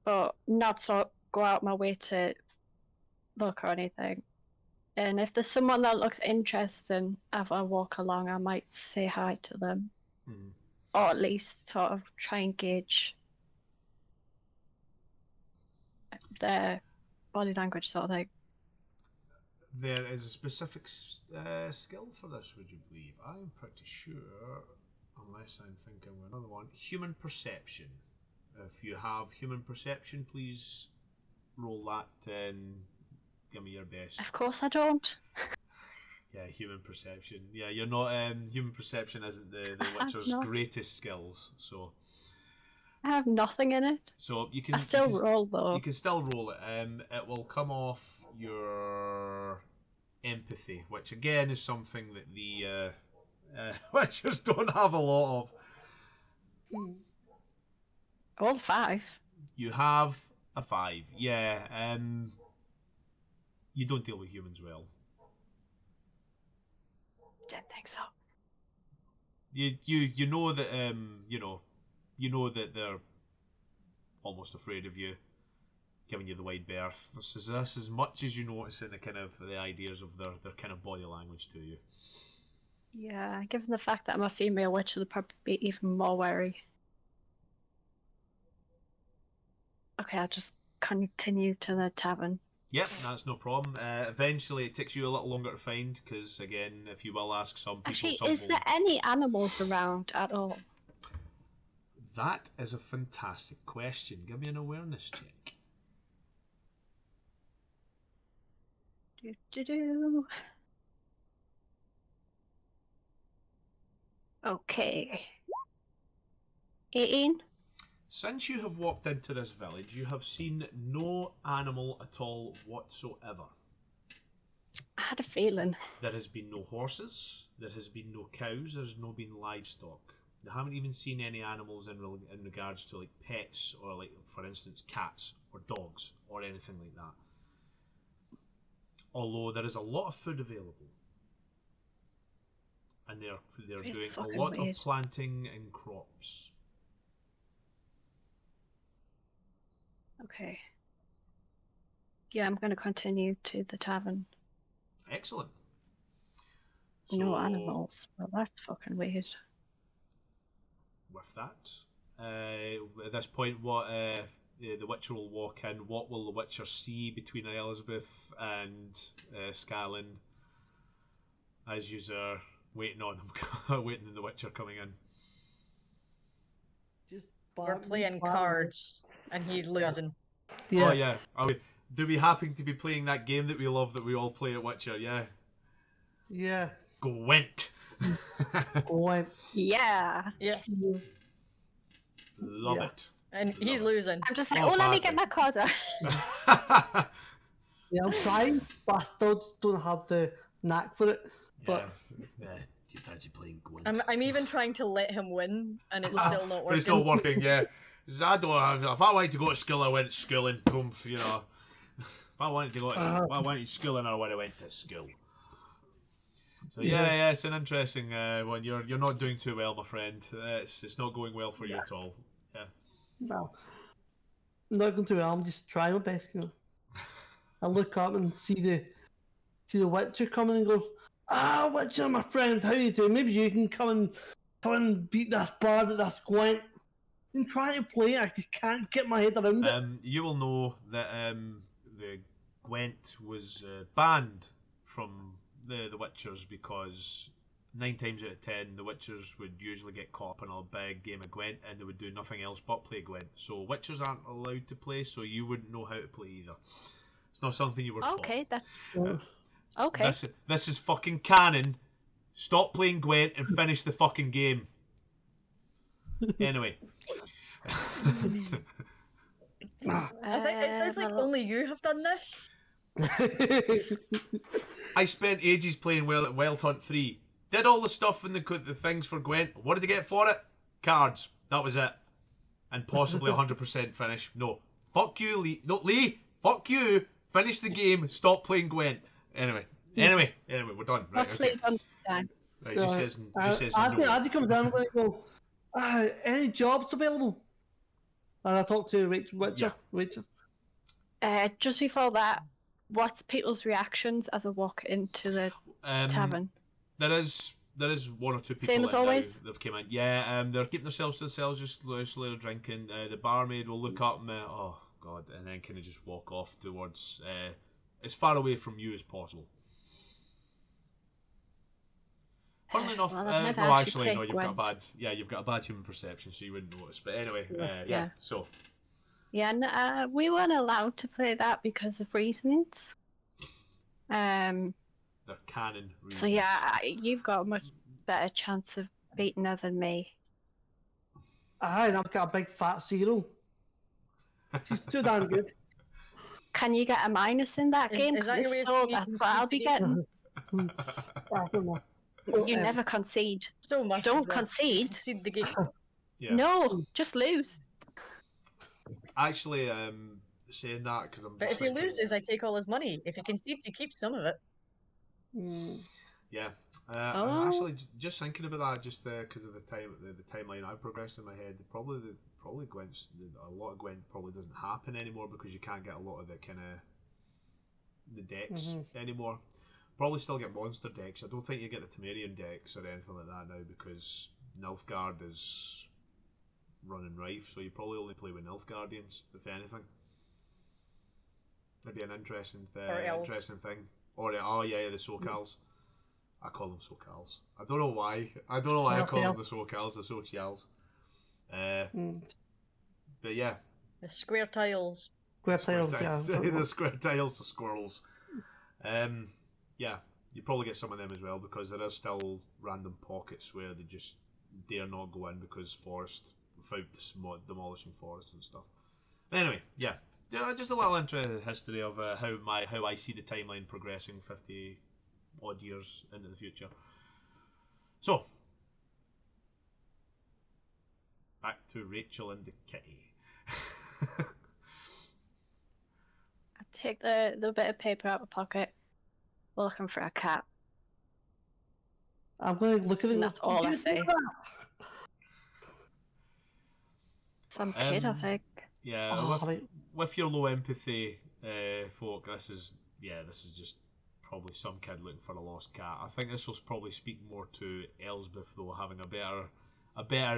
but not go out my way to look or anything. And if there's someone that looks interesting, as I walk along, I might say hi to them. Mhm. Or at least sort of try and gauge their body language sort of thing. There is a specific skill for this, would you believe? I'm pretty sure, unless I'm thinking of another one, human perception. If you have human perception, please roll that and give me your best. Of course I don't. Yeah, human perception. Yeah, you're not. Human perception isn't the Witcher's not. greatest skills, so. I have nothing in it. So you can. I still you can, roll though. You can still roll it. It will come off your empathy, which again is something that the Witchers don't have a lot of. I rolled 5. You have a 5, yeah. You don't deal with humans well. Didn't think so. You know that you know that they're almost afraid of you, giving you the wide berth. This is as much as you notice in the kind of the ideas of their kind of body language to you. Yeah, given the fact that I'm a female witch, they'll probably be even more wary. Okay, I'll just continue to the tavern. Yep, that's no problem. Eventually, it takes you a little longer to find because, again, if you will ask some people, Actually, some is will... there any animals around at all? That is a fantastic question. Give me an awareness check. Do. Okay. 18. Since you have walked into this village, you have seen no animal at all whatsoever. I had a feeling. There has been no horses, there has been no cows, there's no been livestock. They haven't even seen any animals in regards to like pets or like, for instance, cats or dogs or anything like that. Although there is a lot of food available, and they're Real doing a fucking lot weird. of planting and crops. Okay. Yeah, I'm going to continue to the tavern. Excellent. No So, animals. Well, that's fucking weird. with that, at this point, what the Witcher will walk in. What will the Witcher see between Elizabeth and Scallon as you are waiting on him, waiting on the Witcher coming in? Just We're back- playing back- cards, and he's losing. Yeah. Oh yeah. Do we happen to be playing that game that we love that we all play at Witcher? Yeah. Yeah. Gwent. Went. Yeah. Yeah, Love Yeah. it. and he's Love it. losing. I'm just like, Oh, oh, let me badly. get my card out. Yeah, I'm trying, but I still just don't have the knack for it. But Do you fancy playing Gwent? I'm even trying to let him win, and it's still not But working. it's not working, yeah. 'Cause I don't have, if I wanted to go to school, I went to school and boom, you know. If I wanted to go to, if I wanted to school, and I would have went to school. So yeah, it's an interesting one. You're not doing too well, my friend. It's not going well for you at all. Yeah. no, I'm not going to. I'm just trying my best. You know, I look up and see the Witcher coming and goes, "Ah, Witcher, my friend, how you doing? Maybe you can come and beat this bard at this Gwent." I'm trying to play, I just can't get my head around it. You will know that the Gwent was banned from the Witchers because 9 times out of 10 the Witchers would usually get caught up in a big game of Gwent and they would do nothing else but play Gwent. So Witchers aren't allowed to play, so you wouldn't know how to play either. It's not something you were taught. Okay, that's okay. This is fucking canon. Stop playing Gwent and finish the fucking game. Anyway. I think it sounds like well, only you have done this. I spent ages playing Wild Hunt 3. Did all the stuff and the things for Gwent. What did I get for it? Cards. That was it. And possibly 100% finish. No. Fuck you, Lee. No, Lee. Fuck you. Finish the game. Stop playing Gwent. Anyway, we're done. Right, what's okay. late on time? Right, just says I no. think comes down and go, any jobs available? And I talked to Witcher. Just before that, what's people's reactions as I walk into the tavern? There is one or two people Same as in now always? that've come in. Yeah, they're keeping themselves to themselves, just slowly drinking. The barmaid will look up and oh god, and then kind of just walk off towards as far away from you as possible. Funnily enough, well, I've never no, actually actually, no, played you've got a bad human perception, so you wouldn't notice. But anyway, Yeah. so Yeah, we weren't allowed to play that because of reasons. they're canon reasons. So yeah, you've got a much better chance of beating her than me. And I've got a big fat zero. She's too damn good. Can you get a minus in that Is- game? is Because that your if way of so, saying you that's can what I'll be concede? getting. I don't know. You never concede. So much. Don't as well. concede. Concede the game. yeah. No, just lose. Actually, saying that because I'm. But just if he thinking- loses, I take all his money. If he concedes, he keeps some of it. Yeah, Oh. I'm actually just thinking about that just because of the timeline I've progressed in my head. Probably Gwent's a lot of Gwent probably doesn't happen anymore because you can't get a lot of the kind of the decks anymore. Probably still get monster decks. I don't think you get the Temerian decks or anything like that now because Nilfgaard is running rife, so you probably only play with Nilfgaardians if anything. That'd be an interesting Or elves. thing. Or the SoCals. I call them SoCals. I don't know why. I call them the SoCals, the Socials. But yeah. The square tiles. Square tiles, yeah. The square tiles, the squirrels. Yeah, you probably get some of them as well because there is still random pockets where they just dare not go in because forest, without demolishing forest and stuff. Anyway, yeah, just a little interesting history of how I see the timeline progressing 50 odd years into the future. So, back to Rachel and the kitty. I take the bit of paper out of my pocket. We're looking for a cat. I'm going to look at it. And that's all I "You say. do that?" Some kid, I think. Yeah, Oh, right. with your low empathy, folk, this is just probably some kid looking for a lost cat. I think this will probably speak more to Elsbeth though, having a better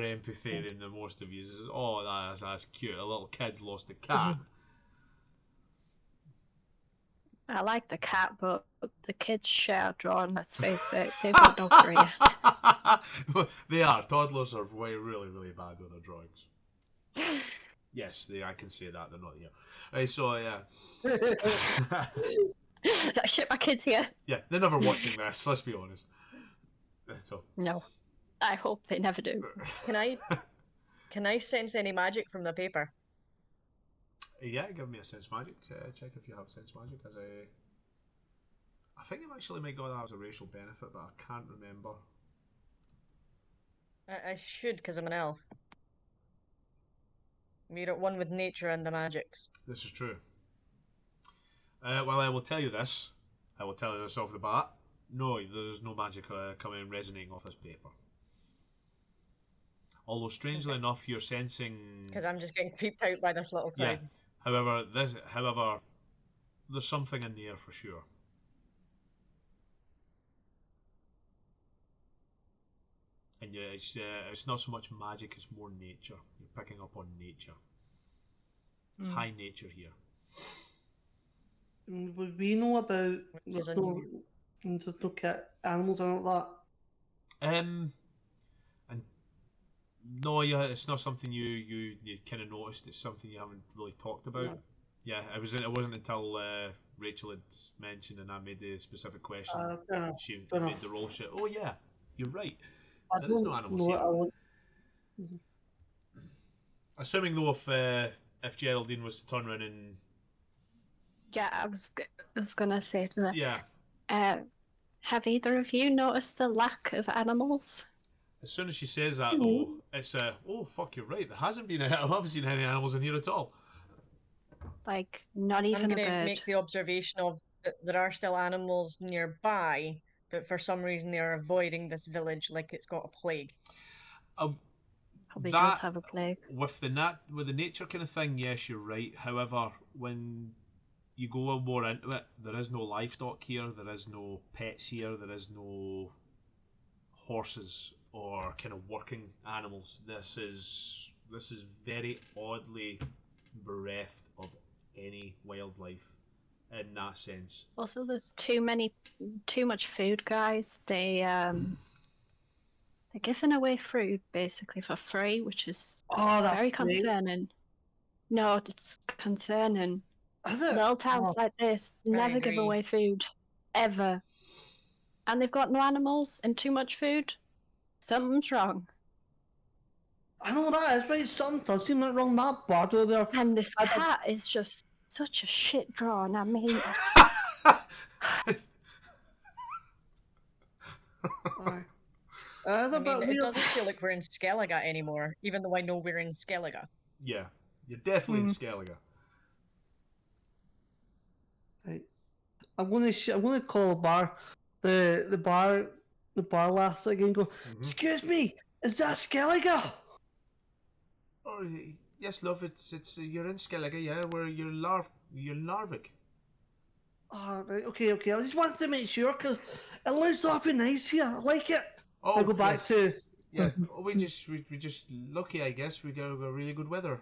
empathy than the most of you. Oh, that's cute. A little kid's lost a cat. I like the cat, but the kids share drawn, let's face it. They've got no career. They are. Toddlers are really, really bad with their drawings. Yes, I can say that. They're not here. Right, so, yeah. I ship my kids here. Yeah, they're never watching this, let's be honest. So. No. I hope they never do. Can I sense any magic from the paper? Yeah, give me a sense magic. Check if you have sense magic. I think you actually might go that as a racial benefit, but I can't remember. I should, because I'm an elf. We're at one with nature and the magics. This is true. Well, I will tell you this. I will tell you this off the bat. No, there's no magic coming and resonating off this paper. Although, strangely enough, you're sensing... Because I'm just getting creeped out by this little Yeah. thing. However, there's something in the air for sure. And yeah, it's not so much magic; it's more nature. You're picking up on nature. It's high nature here. Would we know about Which is there's no cat animals and all that? And no, yeah, it's not something you kind of noticed. It's something you haven't really talked about. No. Yeah, it wasn't until Rachel had mentioned and I made the specific question. Fair enough, She fair made enough. the roll shit. Oh yeah, you're right. I There is no don't animals know here. what I want. Assuming though, if Geraldine was to turn around and Yeah, I was gonna say to them. yeah, Have either of you noticed the lack of animals? as soon as she says that though, it's oh fuck, you're right. There hasn't been I haven't seen any animals in here at all. Like, not even I'm a going to bird. make the observation of that there are still animals nearby, but for some reason they are avoiding this village like it's got a plague. Probably that- does have a plague. With the nature kind of thing, yes, you're right. However, when you go more into it, there is no livestock here. There is no pets here. There is no horses or kind of working animals. This is very oddly bereft of any wildlife in that sense. Also, there's too much food, guys. They're giving away food basically for free, which is Oh, that's very great. concerning. No, it's concerning. Is it? Little towns Oh, like this I never give agree. away food, ever. And they've got no animals and too much food. Something's wrong. I know that is right. Something does seem like wrong that bad over there. And this I don't- cat is just such a shit drawn. I mean, Aye. I It's a mean, bit it weird. doesn't feel like we're in Skellige anymore, even though I know we're in Skellige. Yeah, you're definitely in Skellige. Right. I'm gonna call a bar, the bar lass again. And go. Excuse me, is that Skellige? Oh yes, love. It's you're in Skellige. Yeah, where you're Larvik. Ah, right, okay. I just wanted to make sure because it looks awfully nice here. I like it. Oh, I go back yes. to. Yeah, we just lucky, I guess. We got really good weather.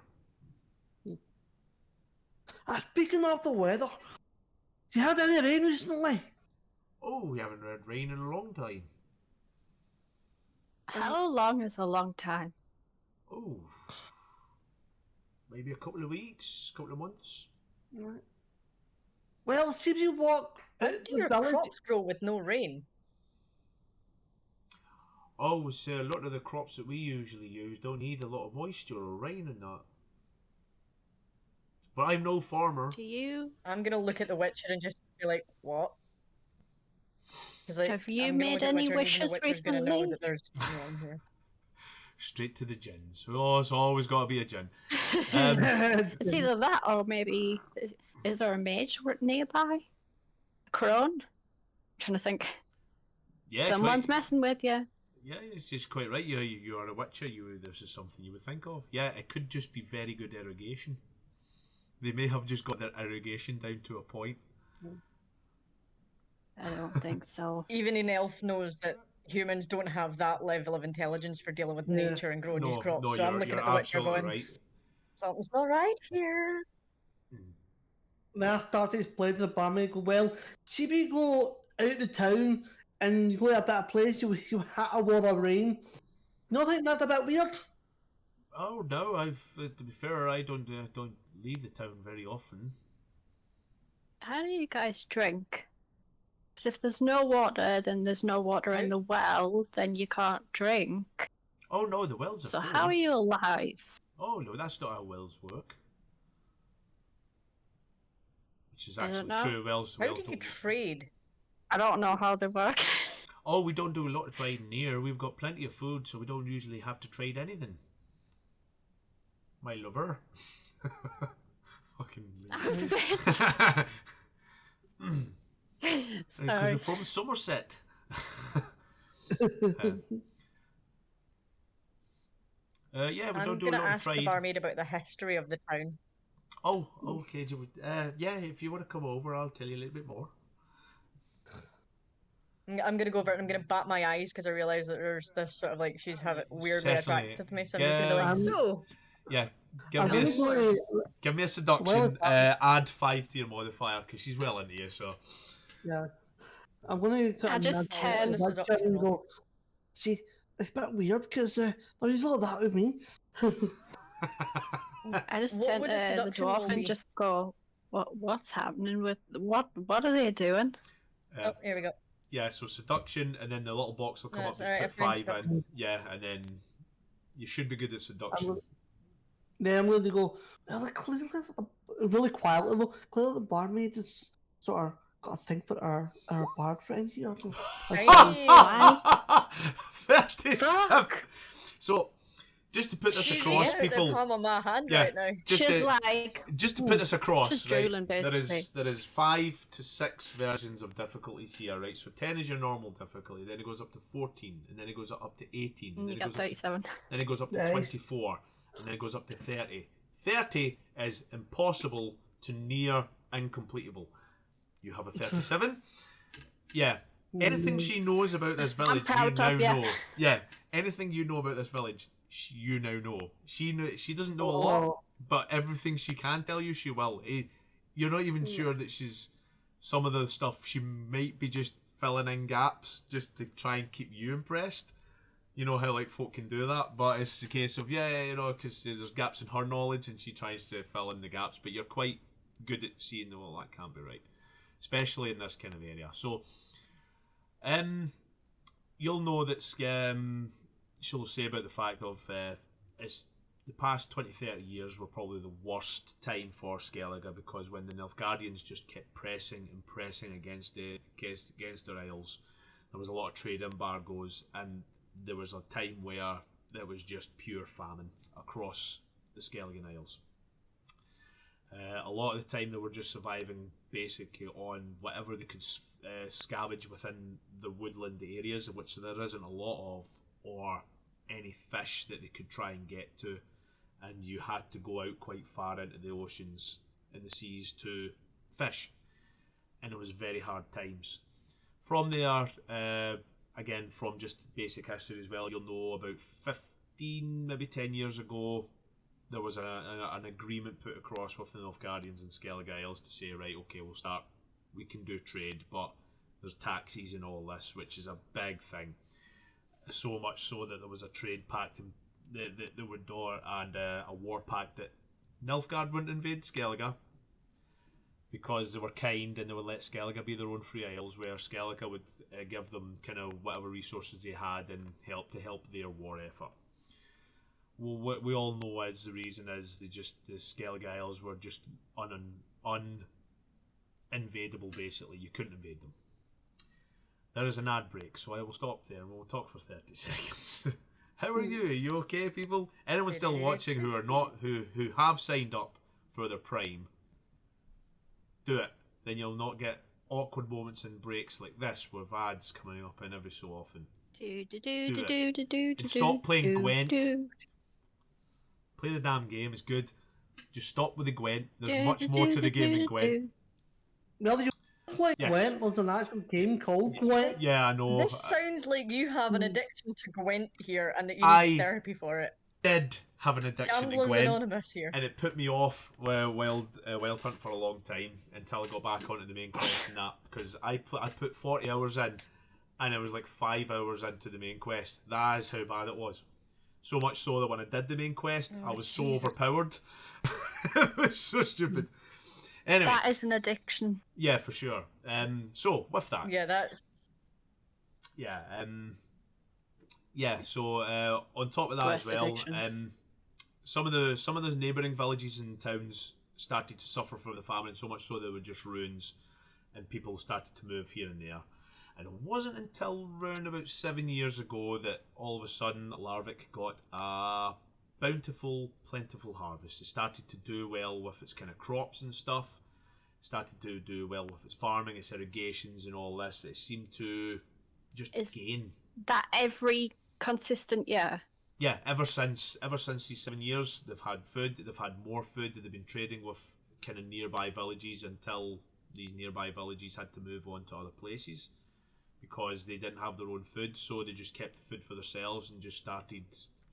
Speaking of the weather, you had any rain recently? Oh, we haven't had rain in a long time. how long is a long time? Oh, maybe a couple of weeks, couple of months. Right. Well, it seems you walk. How do your crops grow with no rain? Oh, so a lot of the crops that we usually use don't need a lot of moisture or rain and that. But I'm no farmer. Do you I'm gonna look at the Witcher and just be like, what? Because Have you made any wishes Gonna know recently? that there's no one here. Straight to the gins. Oh, it's always got to be a gin. It's either that or maybe is there a mage nearby? A crone? I'm trying to think. Yeah, Someone's quite, messing with you. yeah, it's just quite right. You are a witcher. This is something you would think of. Yeah, it could just be very good irrigation. They may have just got their irrigation down to a point. I don't think so. Even an elf knows that humans don't have that level of intelligence for dealing with Yeah. nature and growing these No, crops. no, So I'm looking you're at the Witcher absolutely going, right. something's not right here. When I started explaining to the barmaid, go, well, see if you go out the town and you go to a better place, you hit a wall of rain. You don't think that's a bit weird? Oh no, to be fair, I don't leave the town very often. How do you guys drink? Because if there's no water, then there's no water in the well, then you can't drink. Oh no, the wells are So full. how are you alive? Oh no, that's not how wells work. Which is I don't actually know. true. Wells How wells do you don't work. trade? I don't know how they work. Oh, we don't do a lot of trading here. We've got plenty of food, so we don't usually have to trade anything. My lover. Fucking. I was a bit. Because Sorry. we're from Somerset. Yeah, we I'm don't do a going to lot of ask the trade. barmaid about the history of the town. Oh, okay. Yeah, if you want to come over, I'll tell you a little bit more. I'm going to go over it and I'm going to bat my eyes because I realise that there's this sort of like she's weirdly Certainly. attracted to me. So I'm just going to be like, so. Yeah, I'm gonna go give me a seduction. Add 5 to your modifier because she's well into you. So yeah. I'm gonna I just turn- and go. See, it's a bit weird because there's a lot of that with me. I just What turn would a to the seduction roll dwarf and be? just go, what's happening with what are they doing? Oh, here we go. yeah, so seduction, and then the little box will come That's up. Just alright, put I've found 5 in. seduction. Yeah, and then you should be good at seduction. Then I'm going to go. Well, clearly, really quietly, though. Clearly, the barmaid has sort of got a thing for our bard friends here. So, Hey! 37. So, just to put this She's across, eating out the people. palm of my hand Yeah. right now. Just She's to, like, just to put this across, Just right? drooling, basically. There is 5 to 6 versions of difficulties here, right? So 10 is your normal difficulty, then it goes up to 14, and then it goes up to 18, and then you it got goes up to 37. then it goes up to Nice. 24, and then it goes up to 30. 30 is impossible to near incompletable. You have a 37. Yeah. Anything she knows about this village, you proud now of ya. know. Yeah. Anything you know about this village, you now know. She doesn't know a lot, but everything she can tell you, she will. You're not even sure that she's some of the stuff she might be just filling in gaps just to try and keep you impressed. You know how like folk can do that, but it's a case of because there's gaps in her knowledge and she tries to fill in the gaps. But you're quite good at seeing, well, that can't be right, especially in this kind of area. So, you'll know that she'll say about the fact of it's the past 20-30 years were probably the worst time for Skellige, because when the Nilfgaardians just kept pressing and pressing against their isles, there was a lot of trade embargoes, and there was a time where there was just pure famine across the Skellige Isles. A lot of the time they were just surviving basically on whatever they could scavenge within the woodland areas, of which there isn't a lot of, or any fish that they could try and get to, and you had to go out quite far into the oceans and the seas to fish, and it was very hard times. From there, again, from just basic history as well, you'll know about 15, maybe 10 years ago, there was an agreement put across with the Nilfgaardians and Skellige Isles to say, right, okay, we can do trade, but there's taxes and all this, which is a big thing. So much so that there was a trade pact that would do, and a war pact that Nilfgaard wouldn't invade Skellige, because they were kind and they would let Skellige be their own free isles, where Skellige would give them kind of whatever resources they had and help their war effort. Well, what we all know is the reason is the Skellige Isles were just uninvadable. Basically, you couldn't invade them. There is an ad break, so I will stop there and we'll talk for 30 seconds. How are you? Are you okay, people? Anyone still watching who are not who have signed up for their Prime, do it. Then you'll not get awkward moments and breaks like this with ads coming up in every so often. And stop playing Gwent. Play the damn game. It's good. Just stop with the Gwent. There's much more to the game than Gwent. Now that you play Yes. Gwent, there's an actual game called Gwent. Yeah, I know. This sounds like you have an addiction to Gwent here, and that you I need therapy for it. Did have an addiction to Gamblers Gwent, Anonymous here. and it put me off Wild Hunt for a long time until I got back onto the main quest and that, because I put 40 hours in, and it was like 5 hours into the main quest. That is how bad it was. So much so that when I did the main quest, I was so overpowered. It was so stupid. Anyway, That is an addiction. yeah, for sure. So with that, Yeah, that's yeah, yeah. So on top of that Worst as well, addictions. some of the neighbouring villages and towns started to suffer from the famine, so much so they were just ruins, and people started to move here and there. And it wasn't until around about 7 years ago that all of a sudden Larvik got a bountiful, plentiful harvest. It started to do well with its kind of crops and stuff. Started to do well with its farming, its irrigations and all this. It seemed to just gain. That every consistent year. Yeah, ever since these 7 years, they've had food. They've had more food that they've been trading with kind of nearby villages until these nearby villages had to move on to other places because they didn't have their own food. So they just kept the food for themselves and just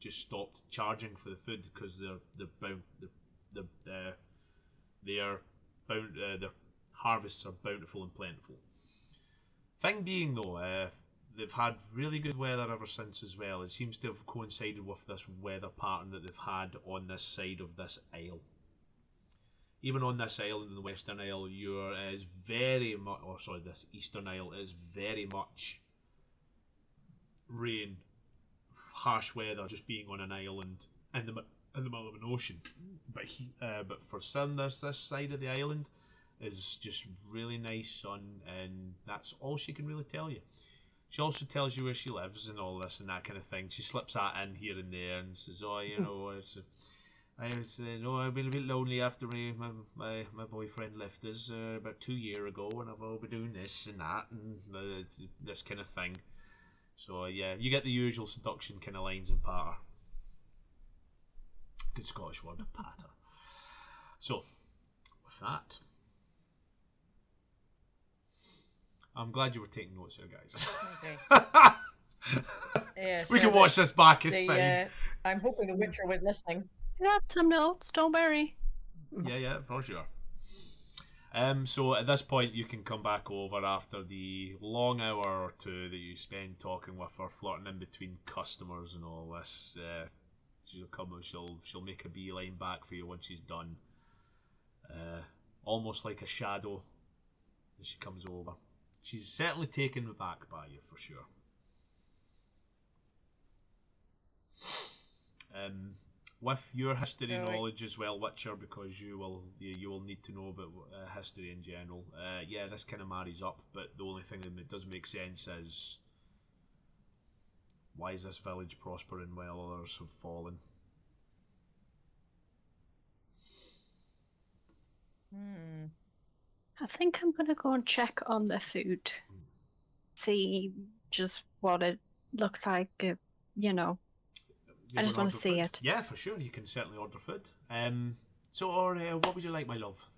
stopped charging for the food because their harvests are bountiful and plentiful. Thing being though, they've had really good weather ever since as well. It seems to have coincided with this weather pattern that they've had on this side of this isle. Even on this island in the Western Isle, this Eastern Isle is very much rain, harsh weather, just being on an island in the middle of an ocean. But for some, this side of the island is just really nice sun, and that's all she can really tell you. She also tells you where she lives and all this and that kind of thing. She slips that in here and there and says, "Oh, you know, I've been a bit lonely after my boyfriend left us about 2 years ago, and I've all been doing this and that and this kind of thing." So yeah, you get the usual seduction kind of lines in patter. Good Scottish word, patter. So with that, I'm glad you were taking notes there, guys. Okay. Yeah, We so can watch this back, it's fine. I'm hoping The Witcher was listening. Yeah, some notes, don't worry. Yeah, for sure. So at this point, you can come back over after the long hour or two that you spend talking with her, flirting in between customers and all this. She'll make a beeline back for you once she's done. Almost like a shadow as she comes over. She's certainly taken aback by you for sure. With your history knowledge as well, Witcher, because you will need to know about history in general. Yeah, this kind of marries up, but the only thing that doesn't make sense is why is this village prospering while others have fallen? I think I'm gonna go and check on the food. See just what it looks like, you know. I just want to see it. Yeah, for sure. You can certainly order food. What would you like, my love?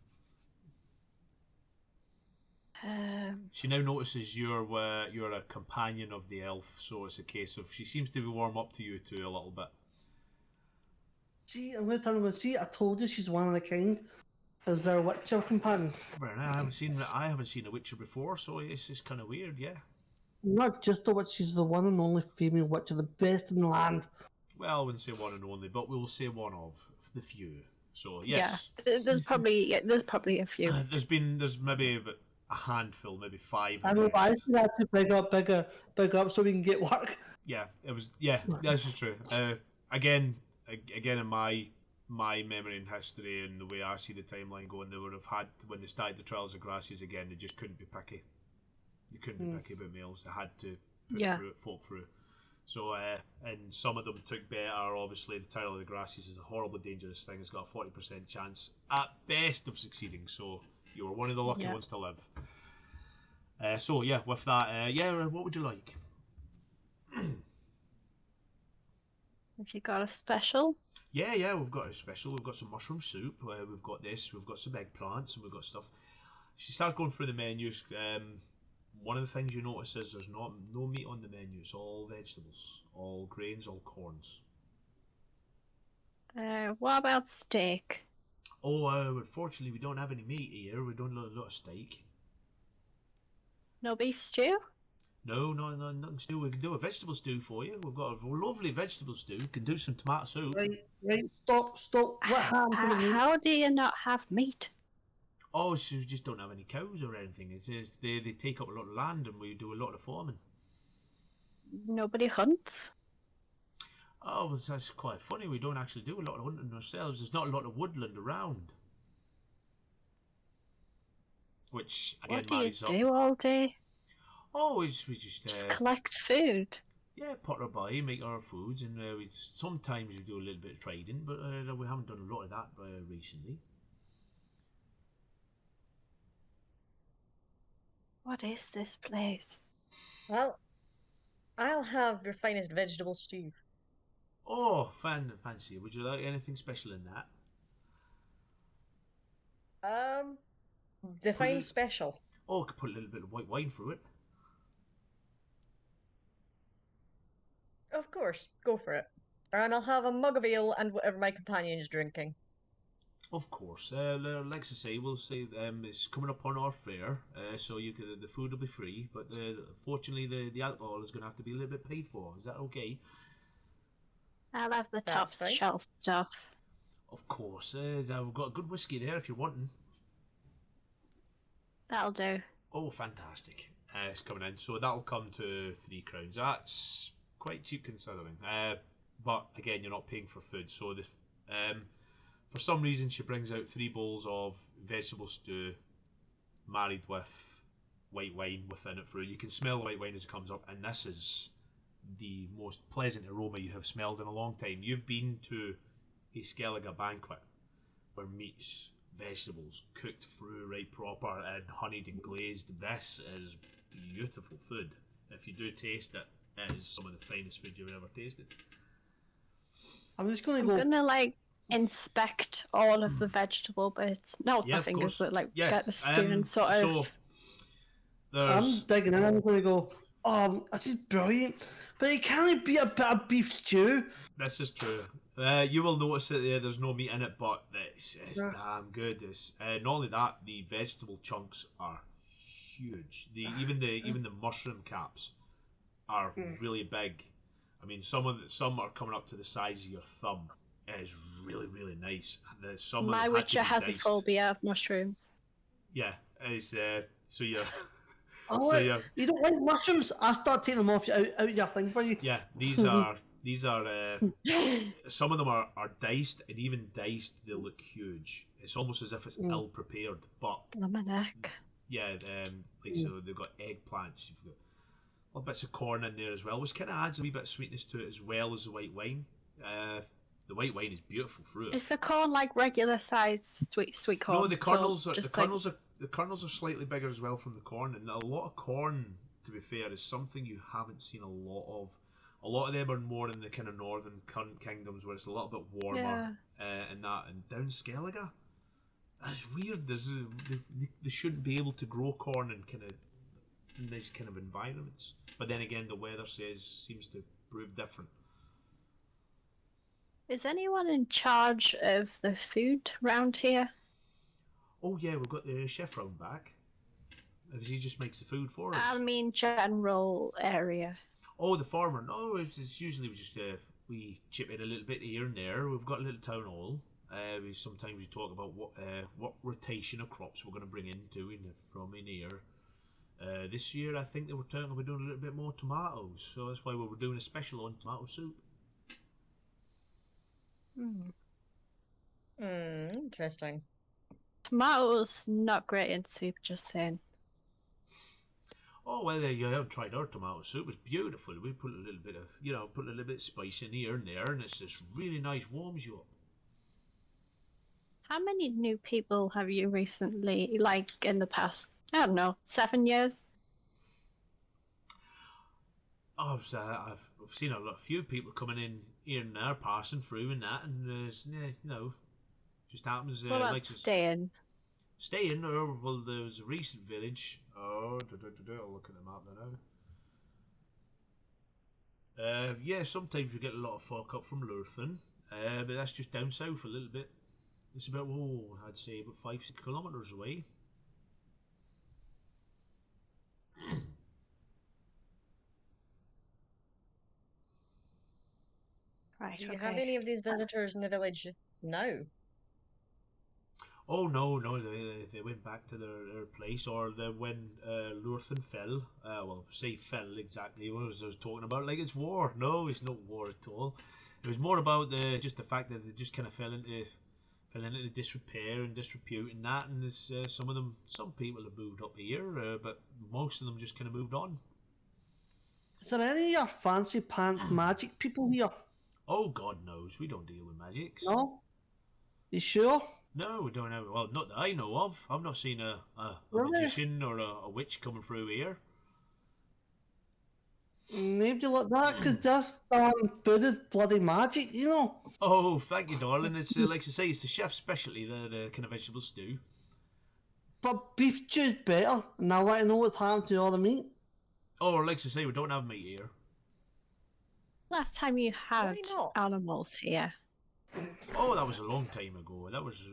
She now notices you're a companion of the elf, so it's a case of she seems to be warm up to you too a little bit. See, I'm going to tell her, see, I told you she's one of a kind. Is there a Witcher companion? I haven't seen a Witcher before, so it's just kind of weird, yeah. Not just a witch, she's the one and only female Witcher, the best in the land. Well, I wouldn't say one and only, but we'll say one of the few. So yes, yeah, there's probably a few. There's maybe about a handful, maybe 5. I know, but I just had to big up so we can get work. Yeah, it was. Yeah, this is true. Again, in my memory and history and the way I see the timeline going, they would have had when they started the Trials of Grasses again. They just couldn't be picky. You couldn't be picky about males. They had to put folk through. So, and some of them took better. Obviously, the Tower of the Grasses is a horribly dangerous thing. It's got a 40% chance at best of succeeding. So, you were one of the lucky Yeah. ones to live. So, yeah, with that, what would you like? Have you got a special? Yeah, we've got a special. We've got some mushroom soup. We've got this. We've got some eggplants, and we've got stuff. She starts going through the menus. One of the things you notice is there's no meat on the menu. It's all vegetables, all grains, all corns. What about steak? Oh, unfortunately, we don't have any meat here. We don't have a lot of steak. No beef stew? No, nothing stew. We can do a vegetable stew for you. We've got a lovely vegetable stew. We can do some tomato soup. Right, stop. What happened to the meat? How do you not have meat? Oh, so we just don't have any cows or anything. It's just they take up a lot of land and we do a lot of farming. Nobody hunts? Oh, well, that's quite funny. We don't actually do a lot of hunting ourselves. There's not a lot of woodland around. Which, again, What do you marries up. do all day? Oh, we just Just collect food. yeah, potter by, make our foods, and sometimes we do a little bit of trading, but we haven't done a lot of that recently. What is this place? Well, I'll have your finest vegetable stew. Oh, fancy. Would you like anything special in that? Define it- special. Oh, I could put a little bit of white wine through it. Of course, go for it. And I'll have a mug of ale and whatever my companion's drinking. Of course. Like I say, we'll say it's coming up on our fair, so the food will be free, but fortunately the alcohol is going to have to be a little bit paid for. Is that okay? I'll have the top That's fine. shelf stuff. Of course. We've got good whiskey there if you're wanting. That'll do. Oh, fantastic. It's coming in. So that'll come to £3. That's quite cheap considering. But again, you're not paying for food. So for some reason, she brings out 3 bowls of vegetable stew married with white wine within it. You can smell the white wine as it comes up, and this is the most pleasant aroma you have smelled in a long time. You've been to a Skellige banquet where meats, vegetables cooked through right proper and honeyed and glazed. This is beautiful food. If you do taste it, it is some of the finest food you've ever tasted. I'm just gonna I'm go. gonna inspect all of the vegetable bits. Not with Yeah, my of fingers, course. but Yeah, get the spoon and sort so of. I'm there's digging in. I'm gonna go. This is brilliant, but it can't be a bit of beef stew. this is true. You will notice that there's no meat in it, but it's Yeah. damn good. Not only that, the vegetable chunks are huge. Even the mushroom caps are really big. I mean, some are coming up to the size of your thumb. It is really nice. Some My of them had to Witcher be has a diced. phobia of mushrooms. Yeah, it's so you're Oh, so you're you don't like mushrooms? I start taking them off out your thing for you. yeah. These are some of them are diced, and even diced they look huge. It's almost as if it's ill prepared, but My neck. yeah, so they've got eggplants. You've got little bits of corn in there as well, which kind of adds a wee bit of sweetness to it as well as the white wine. The white wine is beautiful fruit. Is the corn regular sized sweet corn? No, the kernels So are just the kernels are slightly bigger as well from the corn, and a lot of corn, to be fair, is something you haven't seen a lot of. A lot of them are more in the kind of northern kingdoms where it's a little bit warmer, and down Skellige, that's weird. They shouldn't be able to grow corn in these kind of environments, but then again, the weather seems to prove different. Is anyone in charge of the food round here? Oh yeah, we've got the chef round back. He just makes the food for us. I mean, general area. Oh, the farmer. No, it's usually we chip in a little bit here and there. We've got a little town hall. Sometimes we talk about what rotation of crops we're going to bring from in here. This year, I think they were talking about doing a little bit more tomatoes, so that's why we were doing a special on tomato soup. Oh well, you haven't tried our tomato soup. It's beautiful. We put a little bit of, put a little bit of spice in here and there, and it's just really nice. Warms you up. How many new people have you recently, like in the past, I don't know, 7 years? I've seen a few people coming in here and there, passing through and that, and just happens What about like staying? staying. Or well, there was a recent village. Oh, I'll look at the map now. Yeah, sometimes we get a lot of folk up from Lurthen, but that's just down south a little bit. It's about, I'd say about 5-6 kilometres away. Right, Do you okay. have any of these visitors in the village now? Oh no, they went back to their place, or when Lurthen fell. Well, say fell exactly. What was I was talking about? Like it's war? No, it's not war at all. It was more about just the fact that they just kind of fell into disrepair and disrepute and that. And there's some people have moved up here, but most of them just kind of moved on. Is there any fancy pants magic people here? Oh God knows, we don't deal with magics. No? You sure? No, we don't have. Well, not that I know of. I've not seen a Really? magician or a witch coming through here. Maybe like that, because that's booted bloody magic, you know? Oh, thank you, darling. It's like I say, it's the chef's specialty, the kind of vegetable stew. But beef stew's better, and I want to know what's happened to all the meat. Oh, like I say, we don't have meat here. Last time you had not? animals here? Oh, that was a long time ago. That was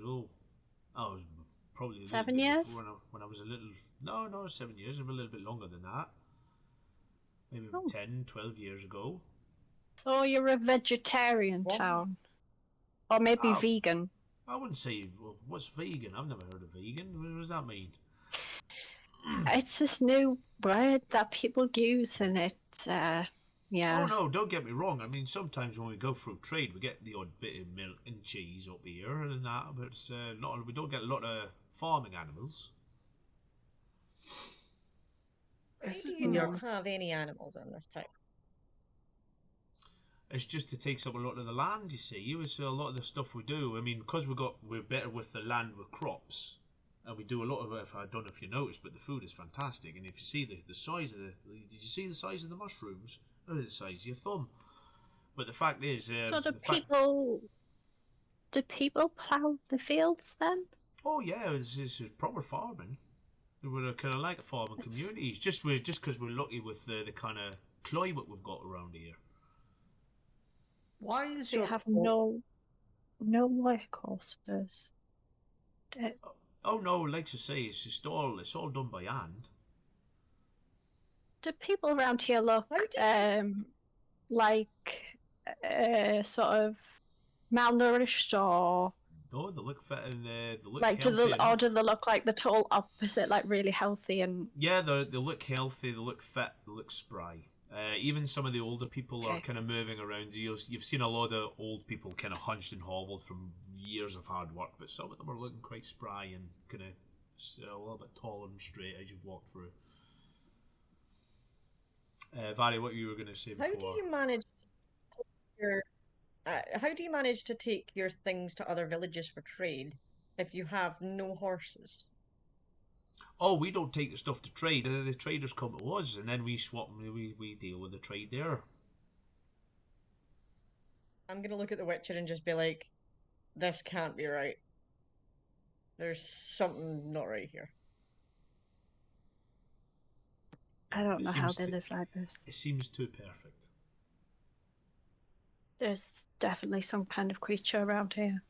probably a little 7 bit years? before when I was a little. No, 7 years. A little bit longer than that. Maybe Oh. 10, 12 years ago. So you're a vegetarian What? town? Or maybe Oh. vegan? I wouldn't say. Well, what's vegan? I've never heard of vegan. What does that mean? It's this new word that people use, and yeah. Oh no, don't get me wrong. I mean, sometimes when we go through trade, we get the odd bit of milk and cheese up here and that, but it's we don't get a lot of farming animals. Why do you not have any animals in this town? It's just to take up a lot of the land. You see, it's a lot of the stuff we do. I mean, because we're better with the land with crops, and we do a lot of it. I don't know if you noticed, but the food is fantastic. And if you see the size of did you see the size of the mushrooms? Oh, the size of your thumb. But the fact is, So do people plough the fields then? oh yeah, it's proper farming. We're kind of like a farming community. It's just because we're lucky with the kind of climate we've got around here. Why is So you your have no workhorses. Oh no, like I say, it's all done by hand. Do people around here look How do like sort of malnourished, or No, they look fit and they look like healthy enough. do they look like the total opposite, like really healthy and? Yeah, they look healthy, they look fit, they look spry. Even some of the older people are Okay. kind of moving around. You've seen a lot of old people kind of hunched and hobbled from years of hard work, but some of them are looking quite spry and kind of a little bit taller and straight as you've walked through. Vary, what you were going to say before? How do you manage how do you manage to take your things to other villages for trade if you have no horses? Oh, we don't take the stuff to trade. The traders come to us, and then we swap. We deal with the trade there. I'm gonna look at the Witcher and just be like, this can't be right. There's something not right here. I don't It know how seems they to- live like this. It seems too perfect. There's definitely some kind of creature around here.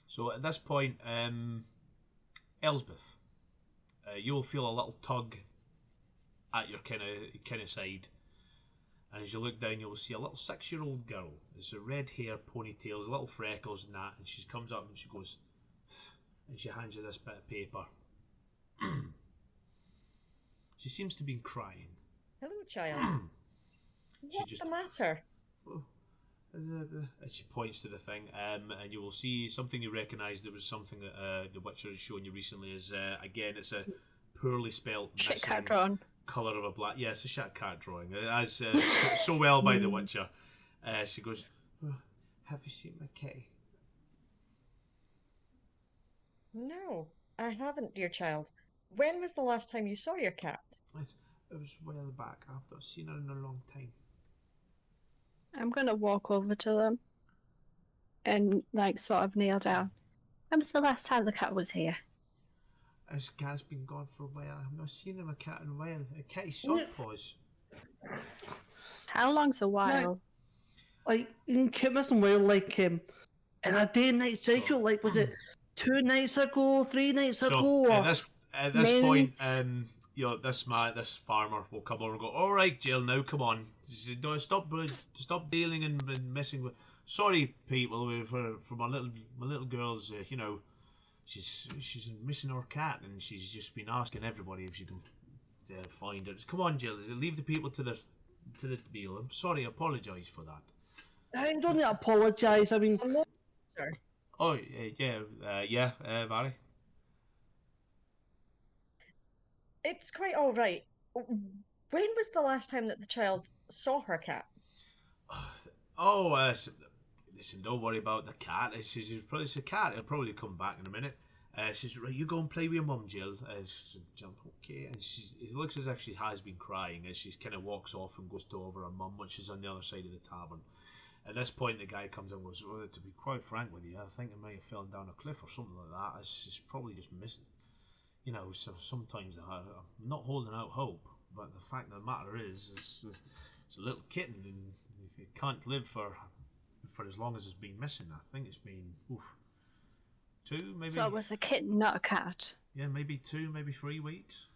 So at this point, Elsbeth, you'll feel a little tug at your kind of side, and as you look down, you'll see a little 6-year-old girl. It's a red hair, ponytails, little freckles, and that. And she comes up and she goes, and she hands you this bit of paper. She seems to be crying. Hello, child. What's just- the matter? As she points to the thing, and you will see something you recognise. There was something that the Witcher has shown you recently. Is again, it's a poorly spelt, Shit missing cat drawn. colour of a black. Yeah, it's a shit cat drawing, as put so well by the Witcher. She goes, "Oh, have you seen my kitty?" No, I haven't, dear child. When was the last time you saw your cat? It was a while back. I've not seen her in a long time. I'm gonna walk over to them and like sort of kneel down. When was the last time the cat was here? His cat's been gone for a while. I've not seen him a cat in a while. A kitty soft paws. How long's a while? Like in Christmas and we're like in a day and night cycle. Like was it 2 nights ago, 3 nights ago? So Or... at this point, Minutes. you know, this farmer will come over and go, "All right, Jill, now come on, don't stop dealing and messing with. Sorry, people, for my little girl's, you know, she's missing her cat, and she's just been asking everybody if she can find her. Come on, Jill, leave the people to the meal. I'm sorry, I apologise for that." I don't need to apologise. I mean, Hello, sir. Oh yeah, Vary. It's quite all right. When was the last time that the child saw her cat? Oh, listen, don't worry about the cat. It's a cat. It'll probably come back in a minute. She says, "Right, you go and play with your mum, Jill." Jump, okay. And it looks as if she has been crying as she kind of walks off and goes to over her mum, which is on the other side of the tavern. At this point, the guy comes in and goes, "Well, to be quite frank with you, I think it might have fallen down a cliff or something like that. It's probably just missing." You know, so sometimes I'm not holding out hope, but the fact of the matter is, it's a little kitten, and if it can't live for as long as it's been missing, I think it's been 2, maybe. So it was a kitten, not a cat. Yeah, maybe 2, maybe 3 weeks.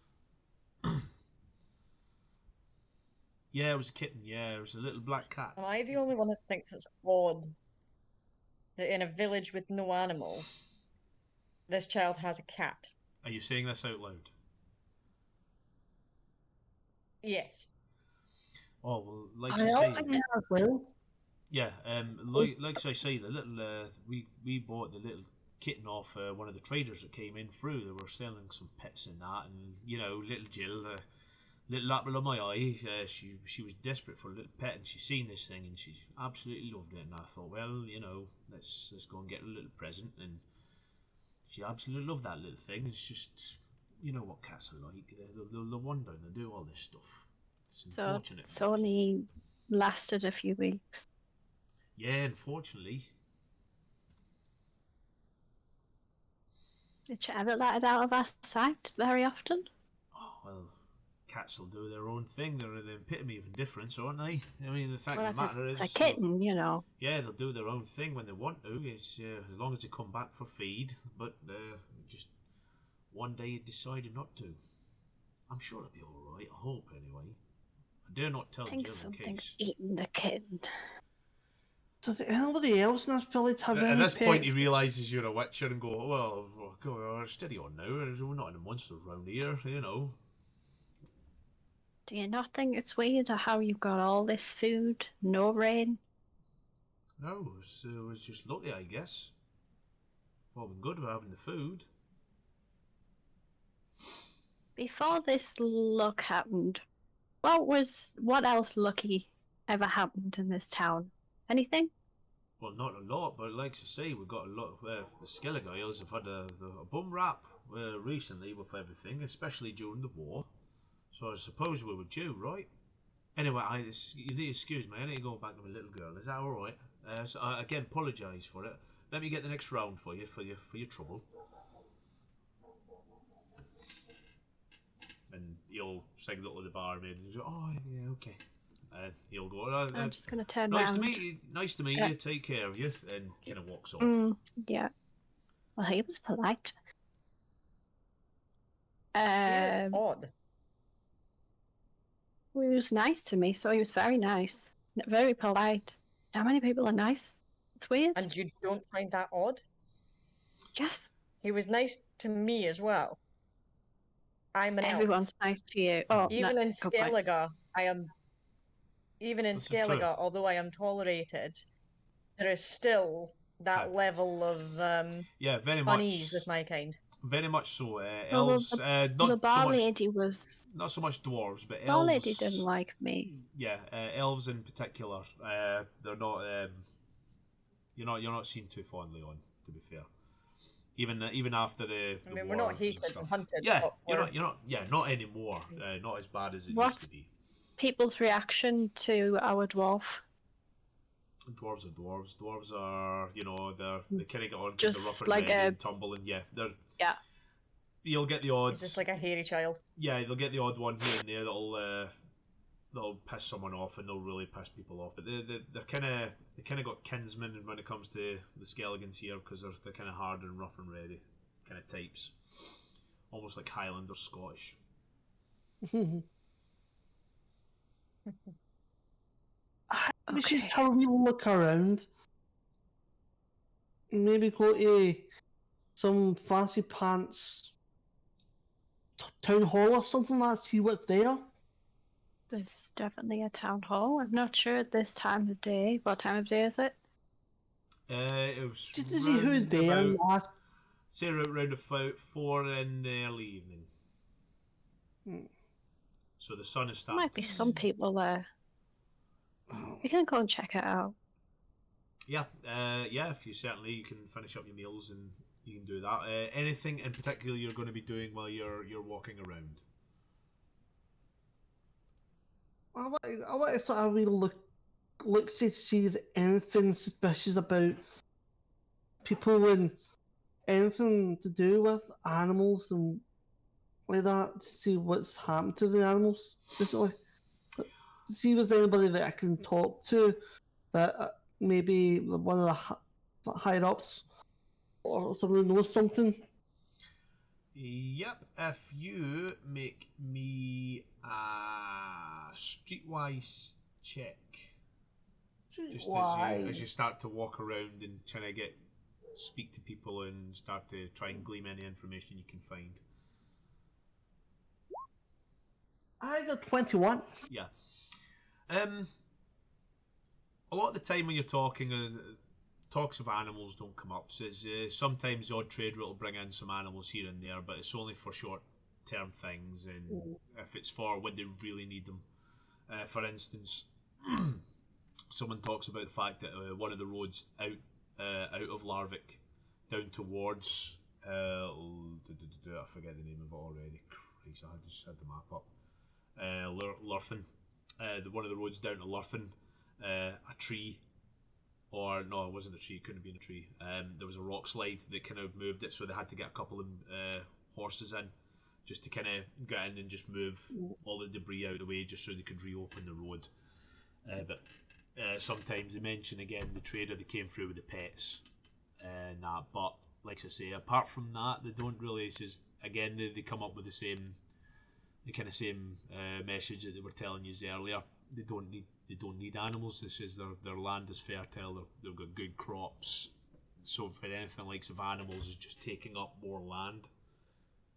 Yeah, it was a kitten. Yeah, it was a little black cat. Am I the only one that thinks it's odd that in a village with no animals, this child has a cat? Are you saying this out loud? Yes. Oh well, like I I also say, think that as well. yeah. Like I say, the little we bought the little kitten off one of the traders that came in through. They were selling some pets and that, and you know, little Jill, little apple of my eye. She was desperate for a little pet, and she seen this thing, and she absolutely loved it. And I thought, well, you know, let's go and get a little present. And she absolutely loved that little thing. It's just, you know what cats are like. They'll wander and they do all this stuff. It's So unfortunate. it's only lasted a few weeks. Yeah, unfortunately. Did you ever let it out of our sight very often? Oh, well, cats will do their own thing. They're the epitome of indifference, aren't they? I mean, the fact Well, of the matter is, it's a kitten, you know. yeah, they'll do their own thing when they want to. It's as long as they come back for feed. But just one day it decided not to. I'm sure it'll be all right. I hope anyway. I dare not tell I think Jill in something's case. eaten the kitten. Does anybody else in this village have any At this point, pets? he realises you're a witcher and go, "Well, go steady on now. We're not in a monster around here, you know." Do you not think it's weird how you've got all this food, no rain? No, it was just lucky, I guess. Well, been good about having the food. Before this luck happened, what else lucky ever happened in this town? Anything? Well, not a lot, but like I say, we've got a lot of the Skelligiles have had a bum rap recently with everything, especially during the war. So I suppose we were due, right? Anyway, you need to excuse me. I need to go back to my little girl. Is that all right? So I again apologise for it. Let me get the next round for your trouble. And he'll say look at the barmaid and go, "Oh yeah, okay." He'll go, I'm just gonna turn nice round. to meet you. Nice to meet Yeah. you. Take care of you." And kind of walks off. Yeah. Well, he was polite. Yeah, it's odd. He was nice to me, so he was very nice. Very polite. How many people are nice? It's weird. And you don't find that odd? Yes, He was nice to me as well. I'm an elf. everyone's nice to you. Oh, Even no, in good point. Skellige, This is true. Skellige, although I am tolerated, there is still that Hi. level of Yeah, very unease much. with my kind. Very much so. Well, Elves, the not so bar much, lady was. not so much dwarves, but Bar elves. lady didn't like me. Yeah, elves in particular. They're not. You're not seen too fondly on. To be fair, even after the I mean, wars we're not and hated stuff. and hunted. Yeah, but you're not. Yeah, not anymore. Not as bad as it used What's to be. people's reaction to our dwarf? Dwarves are dwarves. Dwarves are, they kind of get on because they're rough Just and like ready a and tumbling. Yeah, yeah. you'll get the odds. It's just like a hairy child. Yeah, they'll get the odd one here and there that'll piss someone off, and they'll really piss people off. But they're kind of got kinsmen when it comes to the Skelligans here, because they're kind of hard and rough and ready kind of types, almost like Highland or Scottish. We should Okay. have a wee look around. Maybe go to some fancy pants town hall or something like that, see what's there. There's definitely a town hall. I'm not sure at this time of day. What time of day is it? It was Just to see who's there and about, ask. say around about 4 in the early evening. So the sun is There starting. might be some people there. We can go and check it out. Yeah, if you can finish up your meals and you can do that. Anything in particular you're going to be doing while you're walking around? I want to sort of really look to see if there's anything suspicious about people and anything to do with animals and like that, to see what's happened to the animals, basically. To see if there's anybody that I can talk to that maybe one of the higher ups or somebody knows something. Yep, if you make me a streetwise check, just as you start to walk around and try to speak to people and start to try and glean any information you can find. I got 21. Yeah. A lot of the time when you're talking, talks of animals don't come up. Says sometimes the odd trade route will bring in some animals here and there, but it's only for short-term things, and if it's for when they really need them. For instance, someone talks about the fact that one of the roads out of Larvik down towards I forget the name of it already. Christ, I just had the map up. Lurthen. One of the roads down to Lurthen. A tree, or no, it wasn't a tree. It couldn't have been a tree. There was a rock slide that kind of moved it, so they had to get a couple of horses in, just to kind of get in and just move all the debris out of the way, just so they could reopen the road. But sometimes they mention again the trader that came through with the pets and that. But like I say, apart from that, they don't really. It's just, again, they come up with the same message that they were telling you earlier. They don't need animals. This is their land is fertile. They've got good crops. So for anything like of animals is just taking up more land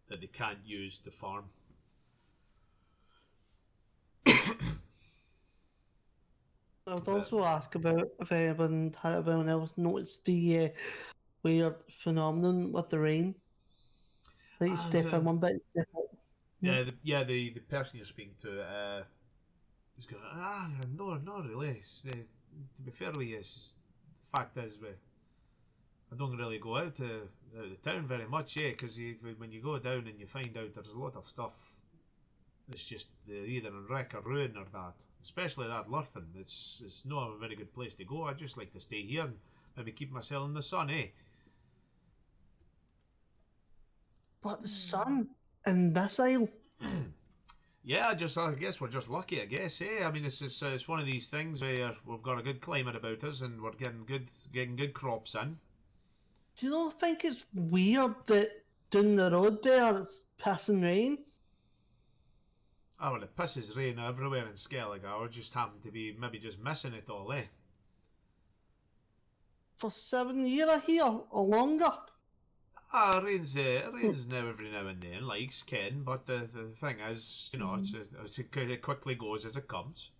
that they can't use to farm. I would also ask about if anyone else noticed the weird phenomenon with the rain. Like step in one bit, step out. The person you're speaking to is going, no, not really. To be fair with you, the fact is, I don't really go out to the town very much, because when you go down and you find out there's a lot of stuff that's just either in wreck or ruin or that, especially that Lurthen. It's not a very good place to go. I just like to stay here and maybe keep myself in the sun, But the sun in this isle. Yeah, I guess we're just lucky. I guess, I mean, it's one of these things where we've got a good climate about us, and we're getting good crops in. Do you not think it's weird that down the road there it's pissing rain? Oh, well, it pisses rain everywhere in Skellige. I just happen to be maybe just missing it all, For 7 years here or longer. Rain's now every now and then, likes Ken, but the thing is, it quickly goes as it comes.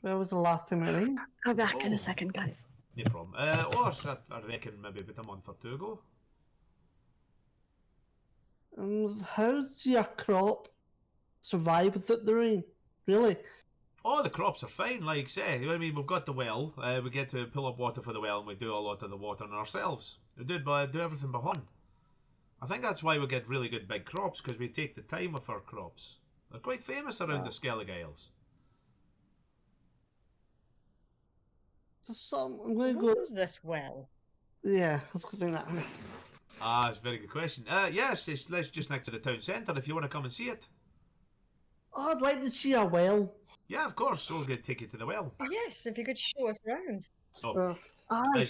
Where was the last time it rained? I'll be back in a second, guys. No problem. Or I reckon maybe about a month or two ago. And how's your crop survive without the rain? Really? Oh, the crops are fine, like I say. I mean, we've got the well. We get to pull up water for the well, and we do a lot of the watering ourselves. We do everything by hand. I think that's why we get really good big crops, because we take the time with our crops. They're quite famous around the Skellig Isles. So I'm going to What go. is this well? Yeah, let's go do that. Ah, it's a very good question. Yes, it's just next to the town centre if you want to come and see it. Oh, I'd like to see a well. Yeah, of course. We'll take you to the well. Yes, if you could show us around. So, Aye.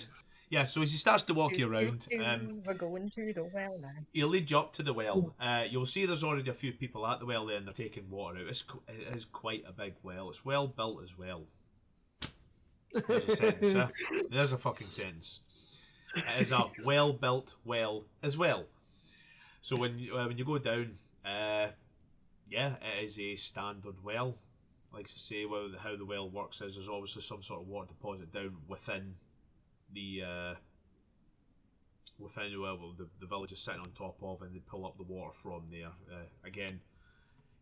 so as he starts to walk you around, We're going to the well now. he'll lead you up to the well. You'll see there's already a few people at the well there, and they're taking water out. It is quite a big well. It's well built as well. There's a sentence, huh? There's a fucking sentence. It is a well-built well as well. So when you go down, yeah, it is a standard well. Like to say, well, how the well works is there's obviously some sort of water deposit down within the the village is sitting on top of, and they pull up the water from there. Again,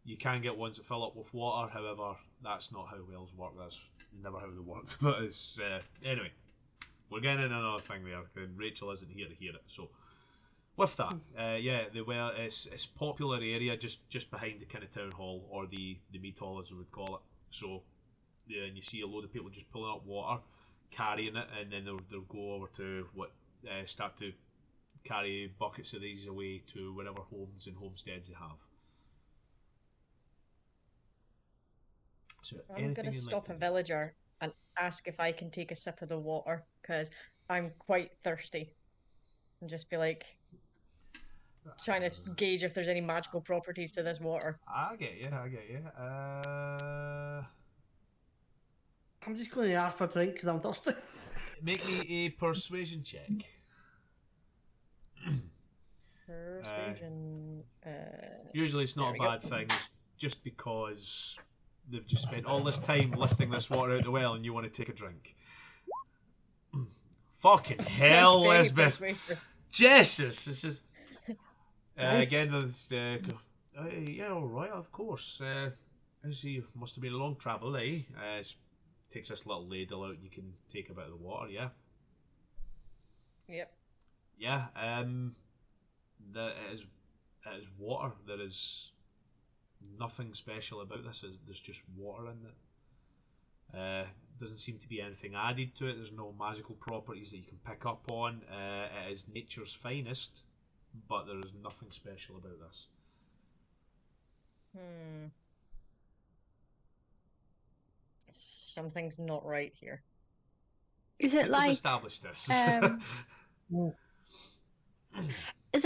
you can get ones that fill up with water. However, that's not how wells work. That's never how they worked. But it's anyway. We're getting in another thing there, and Rachel isn't here to hear it. So, with that, yeah, the well, it's a popular area just behind the kind of town hall, or the meat hall as we would call it. So, yeah, and you see a load of people just pulling up water, carrying it, and then they'll go over to start to carry buckets of these away to whatever homes and homesteads they have. So I'm going to stop a villager and ask if I can take a sip of the water, because I'm quite thirsty. And just be like, trying to gauge if there's any magical properties to this water. I get you. I'm just going to ask for a drink because I'm thirsty. Make me a persuasion check. Persuasion. Usually it's not a bad thing, it's just because they've just spent all this time lifting this water out the well and you want to take a drink. Fucking hell, Lisbeth. Jesus, this is... again, yeah, alright, of course. I see, must have been a long travel, eh? Takes this little ladle out and you can take a bit of the water, yeah? Yep. Yeah, it is water. There is nothing special about this. There's just water in it. Doesn't seem to be anything added to it. There's no magical properties that you can pick up on. It is nature's finest, but there is nothing special about this. Something's not right here. Is it like... established this. Is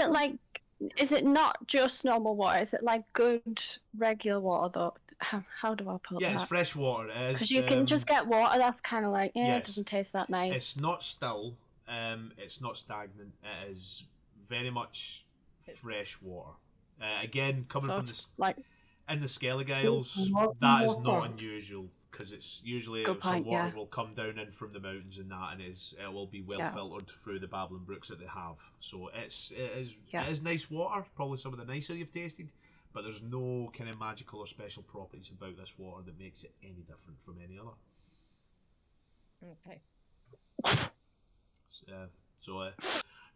it not just normal water? Is it like good regular water though? How do I put that? Yeah, it's fresh water. Because you can just get water that's kind of like, yes. It doesn't taste that nice. It's not still. It's not stagnant. It is very much fresh water. Again, coming from in the Skellig Isles, that is not unusual, because it's usually some water will come down in from the mountains and that, and it will be well filtered through the babbling brooks that they have. So it is nice water, probably some of the nicer you've tasted, but there's no kind of magical or special properties about this water that makes it any different from any other. Okay.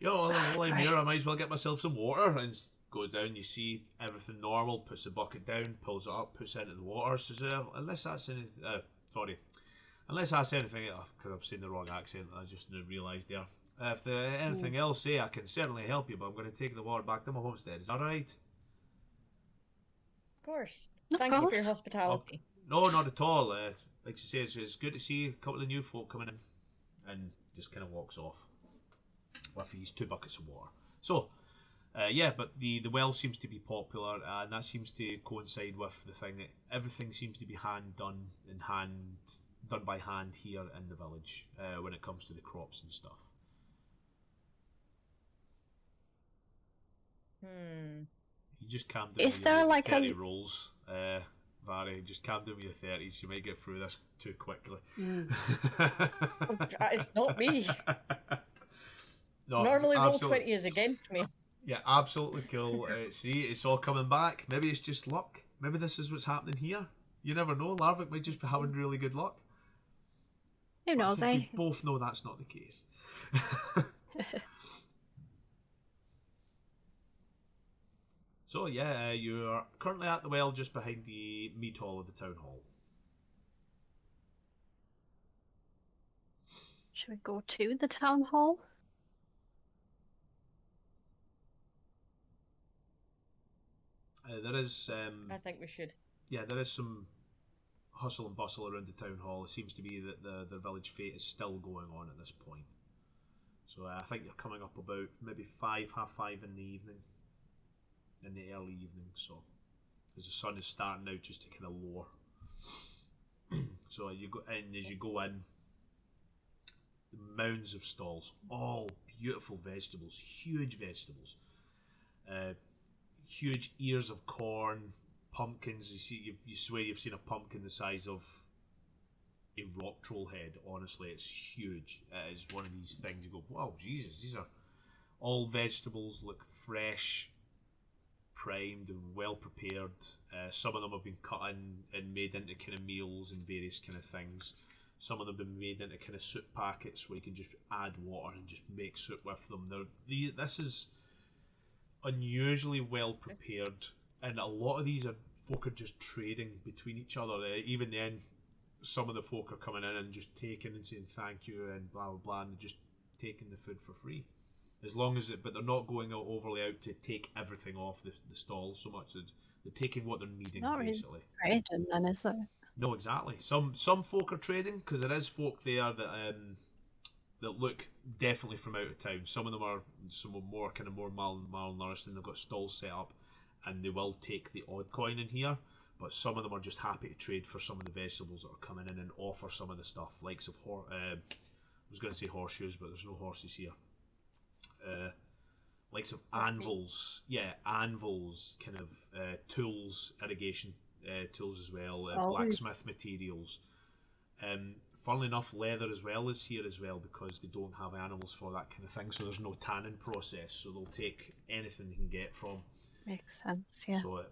While I'm here, I might as well get myself some water, and go down. You see everything normal. Puts the bucket down, pulls it up, puts it into the water. Says, unless that's anything, because I've seen the wrong accent. I just realised there. If there's anything else, I can certainly help you, but I'm going to take the water back to my homestead. Is that right? Of course. Thank you for your hospitality. No, not at all. Like you say, it's good to see a couple of new folk coming in, and just kind of walks off with these 2 buckets of water. So. But the well seems to be popular, and that seems to coincide with the thing that everything seems to be done by hand here in the village when it comes to the crops and stuff. You just calm down with your 30 rolls, Vary. Just calm down with your 30s. You might get through this too quickly. It's not me. No, normally absolutely. Roll20 is against me. Yeah, absolutely cool. See, it's all coming back. Maybe it's just luck. Maybe this is what's happening here. You never know. Larvick might just be having really good luck. Who But I knows, think eh? we both know that's not the case. So yeah, you're currently at the well just behind the mead hall of the town hall. Should we go to the town hall? There is, I think we should. yeah, there is some hustle and bustle around the town hall. It seems to be that the village fete is still going on at this point. So I think you're coming up about maybe 5:30 in the evening, in the early evening. So as the sun is starting now just to kind of lower. So you go in as you go in, mounds of stalls, all beautiful vegetables, huge vegetables, uh, huge ears of corn, pumpkins. You swear you've seen a pumpkin the size of a rock troll head. Honestly, it's huge. It is one of these things you go, wow, Jesus, these are all vegetables, look fresh, primed and well prepared. Some of them have been cut in and made into kind of meals and various kind of things. Some of them have been made into kind of soup packets where you can just add water and just make soup with them. This is unusually well prepared, and a lot of these are folk are just trading between each other. Even then, some of the folk are coming in and just taking and saying thank you and blah blah blah, and they're just taking the food for free. As long as but they're not going out overly out to take everything off the stall so much as they're taking what they're needing Not really basically. trading, then, is it? No, exactly. Some folk are trading because there is folk there that look definitely from out of town. Some of them are some more kind of more malnourished, and they've got stalls set up, and they will take the odd coin in here. But some of them are just happy to trade for some of the vegetables that are coming in and offer some of the stuff, likes of I was going to say horseshoes, but there's no horses here. Likes of anvils, anvils, kind of tools, irrigation tools as well, blacksmith materials. Funnily enough, leather as well is here as well because they don't have animals for that kind of thing, so there's no tanning process, so they'll take anything they can get from. Makes sense, yeah. So,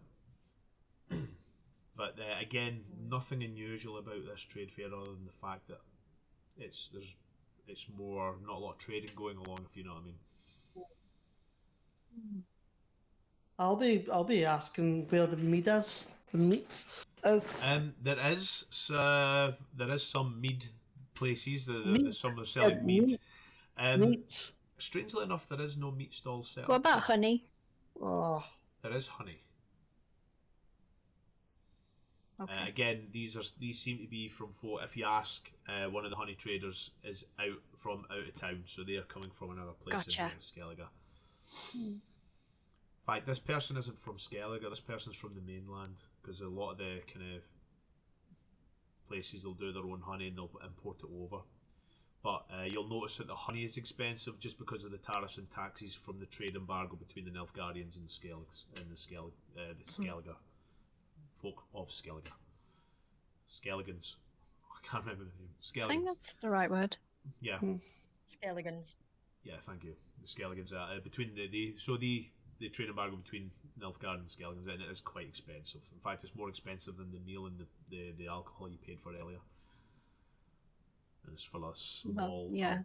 but again, nothing unusual about this trade fair other than the fact that it's more not a lot of trading going along, if you know what I mean. I'll be asking where the meat is. The meat is. There is some mead places that some are selling mead. Meat. Strangely enough, there is no meat stalls set What up about here. honey? Oh, There is honey. Okay. Again, these seem to be from folk. If you ask, one of the honey traders is out of town, so they are coming from another place Gotcha. in Skellige. In fact, this person isn't from Skellige. This person's from the mainland because a lot of the kind of places they'll do their own honey and they'll import it over. But you'll notice that the honey is expensive just because of the tariffs and taxes from the trade embargo between the Nilfgaardians and the Skellige folk of Skellige. Skelligans. I can't remember the name. Skelligans. I think that's the right word. Yeah. Skelligans. Yeah, thank you. The Skelligans between the trade embargo between Nilfgaard and Skelligans, and it is quite expensive. In fact, it's more expensive than the meal and the alcohol you paid for earlier. And it's for a small tub.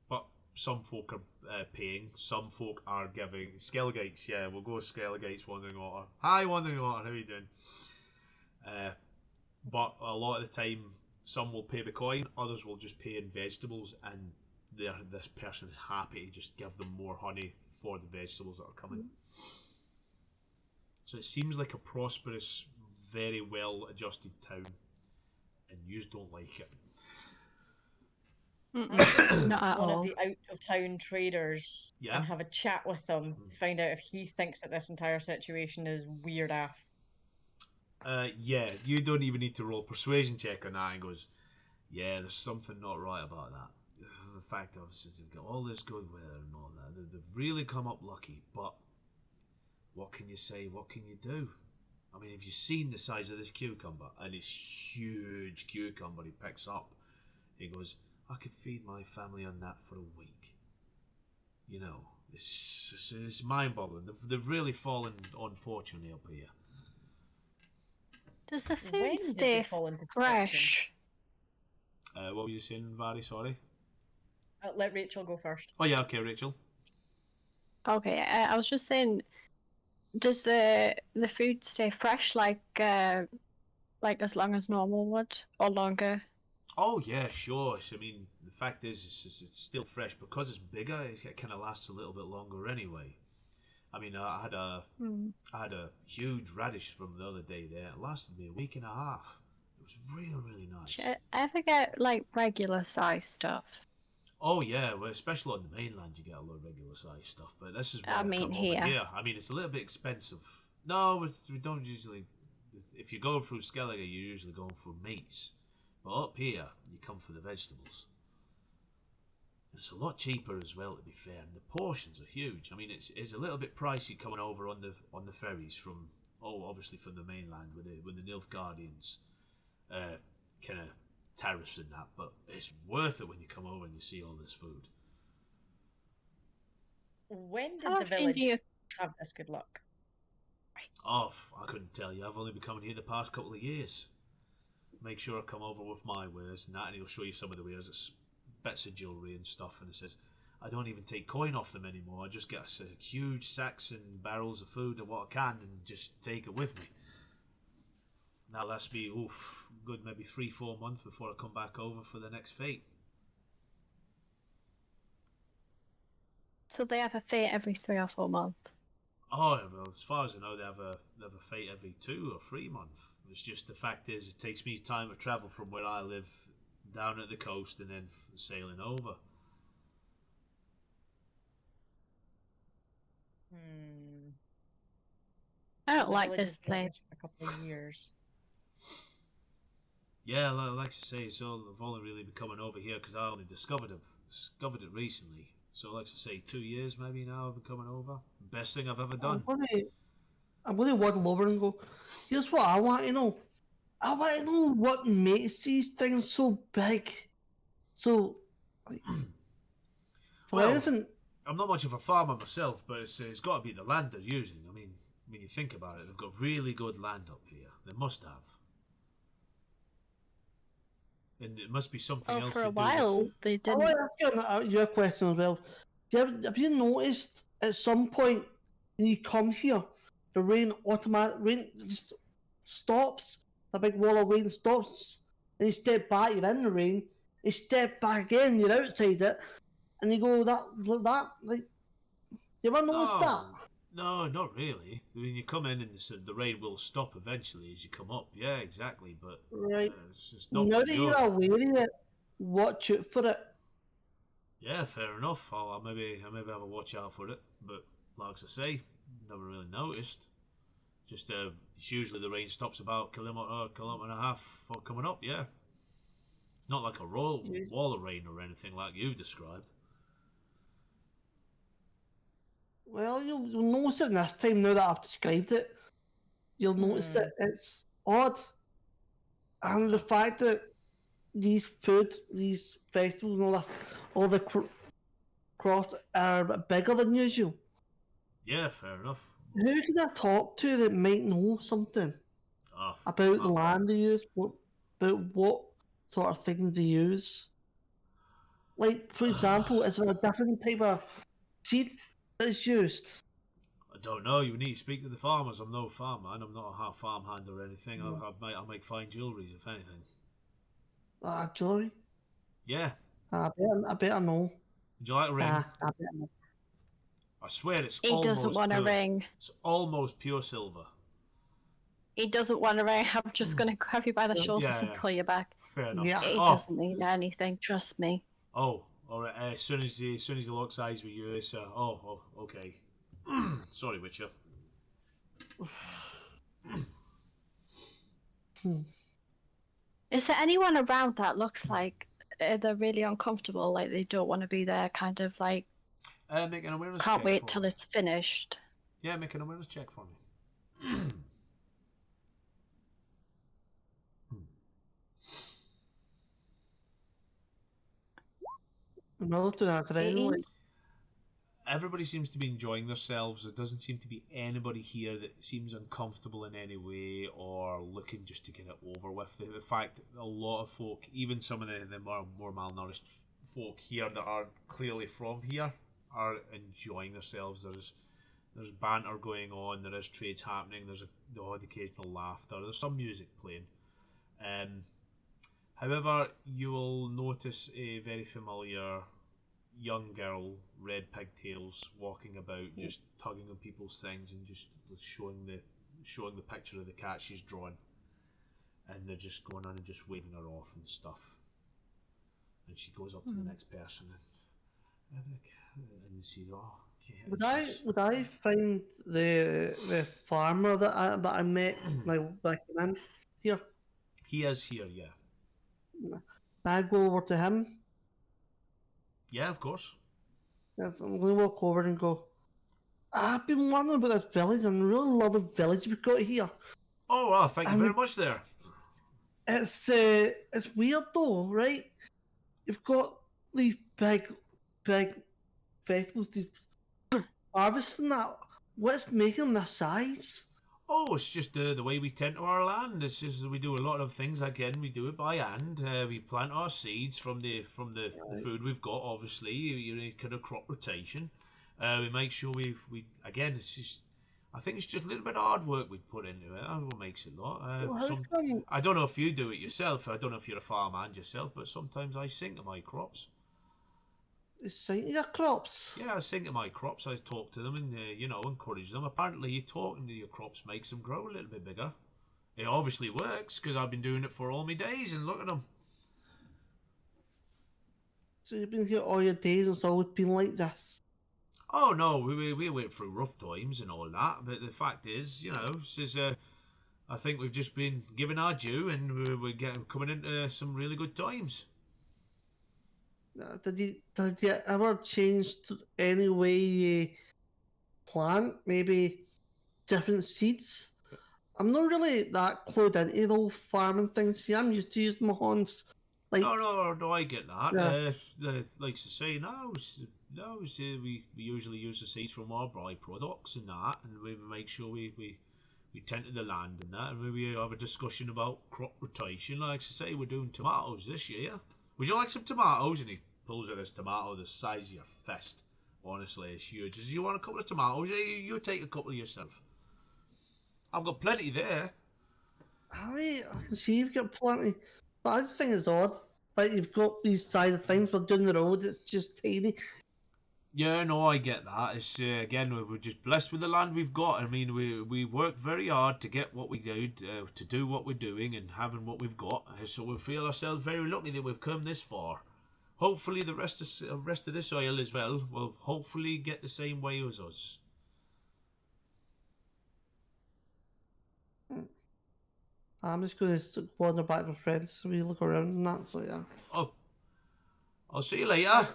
But some folk are paying. Some folk are giving. Skelligites, yeah, we'll go with Skelligites. Wandering Water. Hi, Wandering Water. How are you doing? But a lot of the time, some will pay the coin. Others will just pay in vegetables, and this person is happy to just give them more honey for the vegetables that are coming. So it seems like a prosperous, very well adjusted town, and you don't like it. Not at One all. of the out of town traders and have a chat with them to find out if he thinks that this entire situation is weird af. Yeah, you don't even need to roll a persuasion check on that, and goes, yeah, there's something not right about that. The fact of they've got all this good weather and all that, they've really come up lucky, but what can you say, what can you do? I mean, have you seen the size of this cucumber? And it's huge cucumber he picks up. He goes, I could feed my family on that for a week. You know, It's mind-boggling. They've really fallen, unfortunately, up here. Does the When food did stay they fall into fresh? What were you saying, Vari? Sorry. Let Rachel go first. Oh yeah, okay, Rachel. Okay, I was just saying, does the food stay fresh like as long as normal would or longer? Oh yeah, sure. I mean, the fact is, it's still fresh because it's bigger. It kind of lasts a little bit longer anyway. I mean, I had a huge radish from the other day there. It lasted me a week and a half. It was really nice. I ever get like regular size stuff? Oh yeah, well, especially on the mainland, you get a lot of regular size stuff. But this is why I I mean come over here. here. I mean, it's a little bit expensive. No, we don't usually. If you're going through Skellige, you're usually going for meats. But up here, you come for the vegetables. It's a lot cheaper as well, to be fair, and the portions are huge. I mean, it's a little bit pricey coming over on the ferries from obviously from the mainland with the Nilfgaardians, kind of tariffs and that. But it's worth it when you come over and you see all this food. When How did the often do village you? have this good luck? Oh, I couldn't tell you. I've only been coming here the past couple of years. Make sure I come over with my wares and that, and he'll show you some of the wares. It's bits of jewellery and stuff, and it says, I don't even take coin off them anymore. I just get a huge sacks and barrels of food and what I can and just take it with me. Now lasts me, good maybe 3-4 months before I come back over for the next fete. So they have a fete every 3 or 4 months. Oh, well, as far as I know, they have a fete every 2 or 3 months. It's just the fact is, it takes me time to travel from where I live down at the coast and then sailing over. I don't The like village has this been like place. this for a couple of years. Yeah, like I say, so I've only really been coming over here because I only discovered it recently. So, like I say, 2 years maybe now I've been coming over. Best thing I've ever done. I'm gonna waddle over and go. Here's what I want to know. I want to know what makes these things so big. So, like, for Well, anything, I'm not much of a farmer myself, but it's got to be the land they're using. I mean, when you think about it, they've got really good land up here. They must have. And it must be something Oh, else for to a do while with... they I didn't. want to ask you a question as well. Have you noticed at some point when you come here, the rain just stops, the big wall of rain stops, and you step back, you're in the rain, you step back in, you're outside it, and you go like, you ever noticed that? No, not really. I mean, you come in and the rain will stop eventually as you come up. Yeah, exactly. But Right. it's just not Now when that you're you're there. aware of it, watch out for it. Yeah, fair enough. I'll maybe have a watch out for it. But like I say, never really noticed. Just it's usually the rain stops about kilometre and a half for coming up. Yeah, not like a wall of rain or anything like you've described. Well, you'll notice it this time now that I've described it. You'll notice that it's odd. And the fact that these festivals and all the crafts are a bit bigger than usual. Yeah, fair enough. Who can I talk to that might know something about the land they use? About what sort of things they use? Like, for example, is there a different type of seed that's used? I don't know. You need to speak to the farmers. I'm no farmer, and I'm not a farmhand or anything. I make fine jewelleries, if anything. Joy? Yeah. I bet I know. Would you like a ring? I bet I know. I swear it's He almost doesn't want pure. a ring. It's almost pure silver. He doesn't want a ring. I'm just going to grab you by the shoulders and Yeah. pull you back. Fair enough. Yeah. He doesn't need anything. Trust me. Oh, all right. As soon as he locks eyes with you, it's okay. Sorry, Witcher. Is there anyone around that looks like they're really uncomfortable, like they don't want to be there, kind of like Make an awareness can't check wait for till me. it's finished? Yeah, make an awareness check for me. Another two, that's right. 18? everybody seems to be enjoying themselves. There doesn't seem to be anybody here that seems uncomfortable in any way or looking just to get it over with. The fact that a lot of folk, even some of the more malnourished folk here that are clearly from here, are enjoying themselves. There's banter going on, there is trades happening, there's the odd occasional laughter, there's some music playing. However, you will notice a very familiar young girl, red pigtails, walking about, just tugging on people's things and just showing the picture of the cat she's drawn, and they're just going on and just waving her off and stuff. And she goes up to the next person and sees, oh, okay. Would I find the farmer that I met like back in here? He is here, yeah. Can I go over to him? Yeah, of course. Yes, I'm going to walk over and go, I've been wondering about this village and I really love the village we've got here. Oh, well, thank you very much there. It's weird though, right? You've got these big festivals, these harvests and that. What's making them this size? Oh, it's just the way we tend to our land. It's just we do a lot of things. Again, we do it by hand. We plant our seeds from the food we've got. Obviously, you kind of crop rotation. We make sure we again. It's just, I think it's just a little bit of hard work we put into it. That's what makes it a lot. I don't know if you do it yourself. I don't know if you're a farmhand yourself, but sometimes I sing to my crops. Sing your crops. Yeah, I sing to my crops. I talk to them and encourage them. Apparently, talking to your crops makes them grow a little bit bigger. It obviously works because I've been doing it for all my days, and look at them. So you've been here all your days and it's always been like this? Oh no, we went through rough times and all that, but the fact is, I think we've just been given our due, and we're coming into some really good times. Did you ever change any way you plant? Maybe different seeds? I'm not really that clued into the whole farming thing. See, I'm used to using my hands. Like, No, I get that. Yeah. Like to say, we usually use the seeds from our byproducts and that, and we make sure we tend to the land and that, and we have a discussion about crop rotation. Like to say, we're doing tomatoes this year. Would you like some tomatoes? And he pulls out this tomato the size of your fist. Honestly, it's huge. Does you want a couple of tomatoes? You take a couple yourself. I've got plenty there. I can see you've got plenty. But I just think it's odd. Like, you've got these side of things, but down the road, it's just tiny. Yeah, no, I get that. It's again, we're just blessed with the land we've got. I mean, we work very hard to get what we do, to do what we're doing, and having what we've got. So we feel ourselves very lucky that we've come this far. Hopefully, the rest of this soil as well will hopefully get the same way as us. I'm just going to wander back with friends so we look around and that, so yeah. Oh, I'll see you later.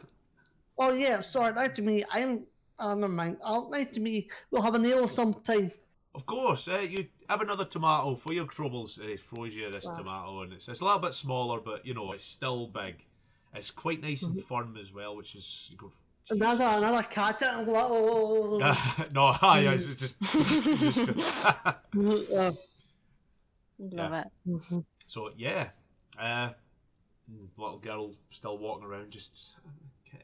Oh yeah, sorry, nice to meet you. Never mind. Nice to meet you. We'll have a meal sometime. Of course, you have another tomato for your troubles. He throws you this tomato, and it's a little bit smaller, but it's still big. It's quite nice and firm as well, which is good. Another cat. Oh. No, it's just. Love it. So yeah, little girl still walking around, just okay,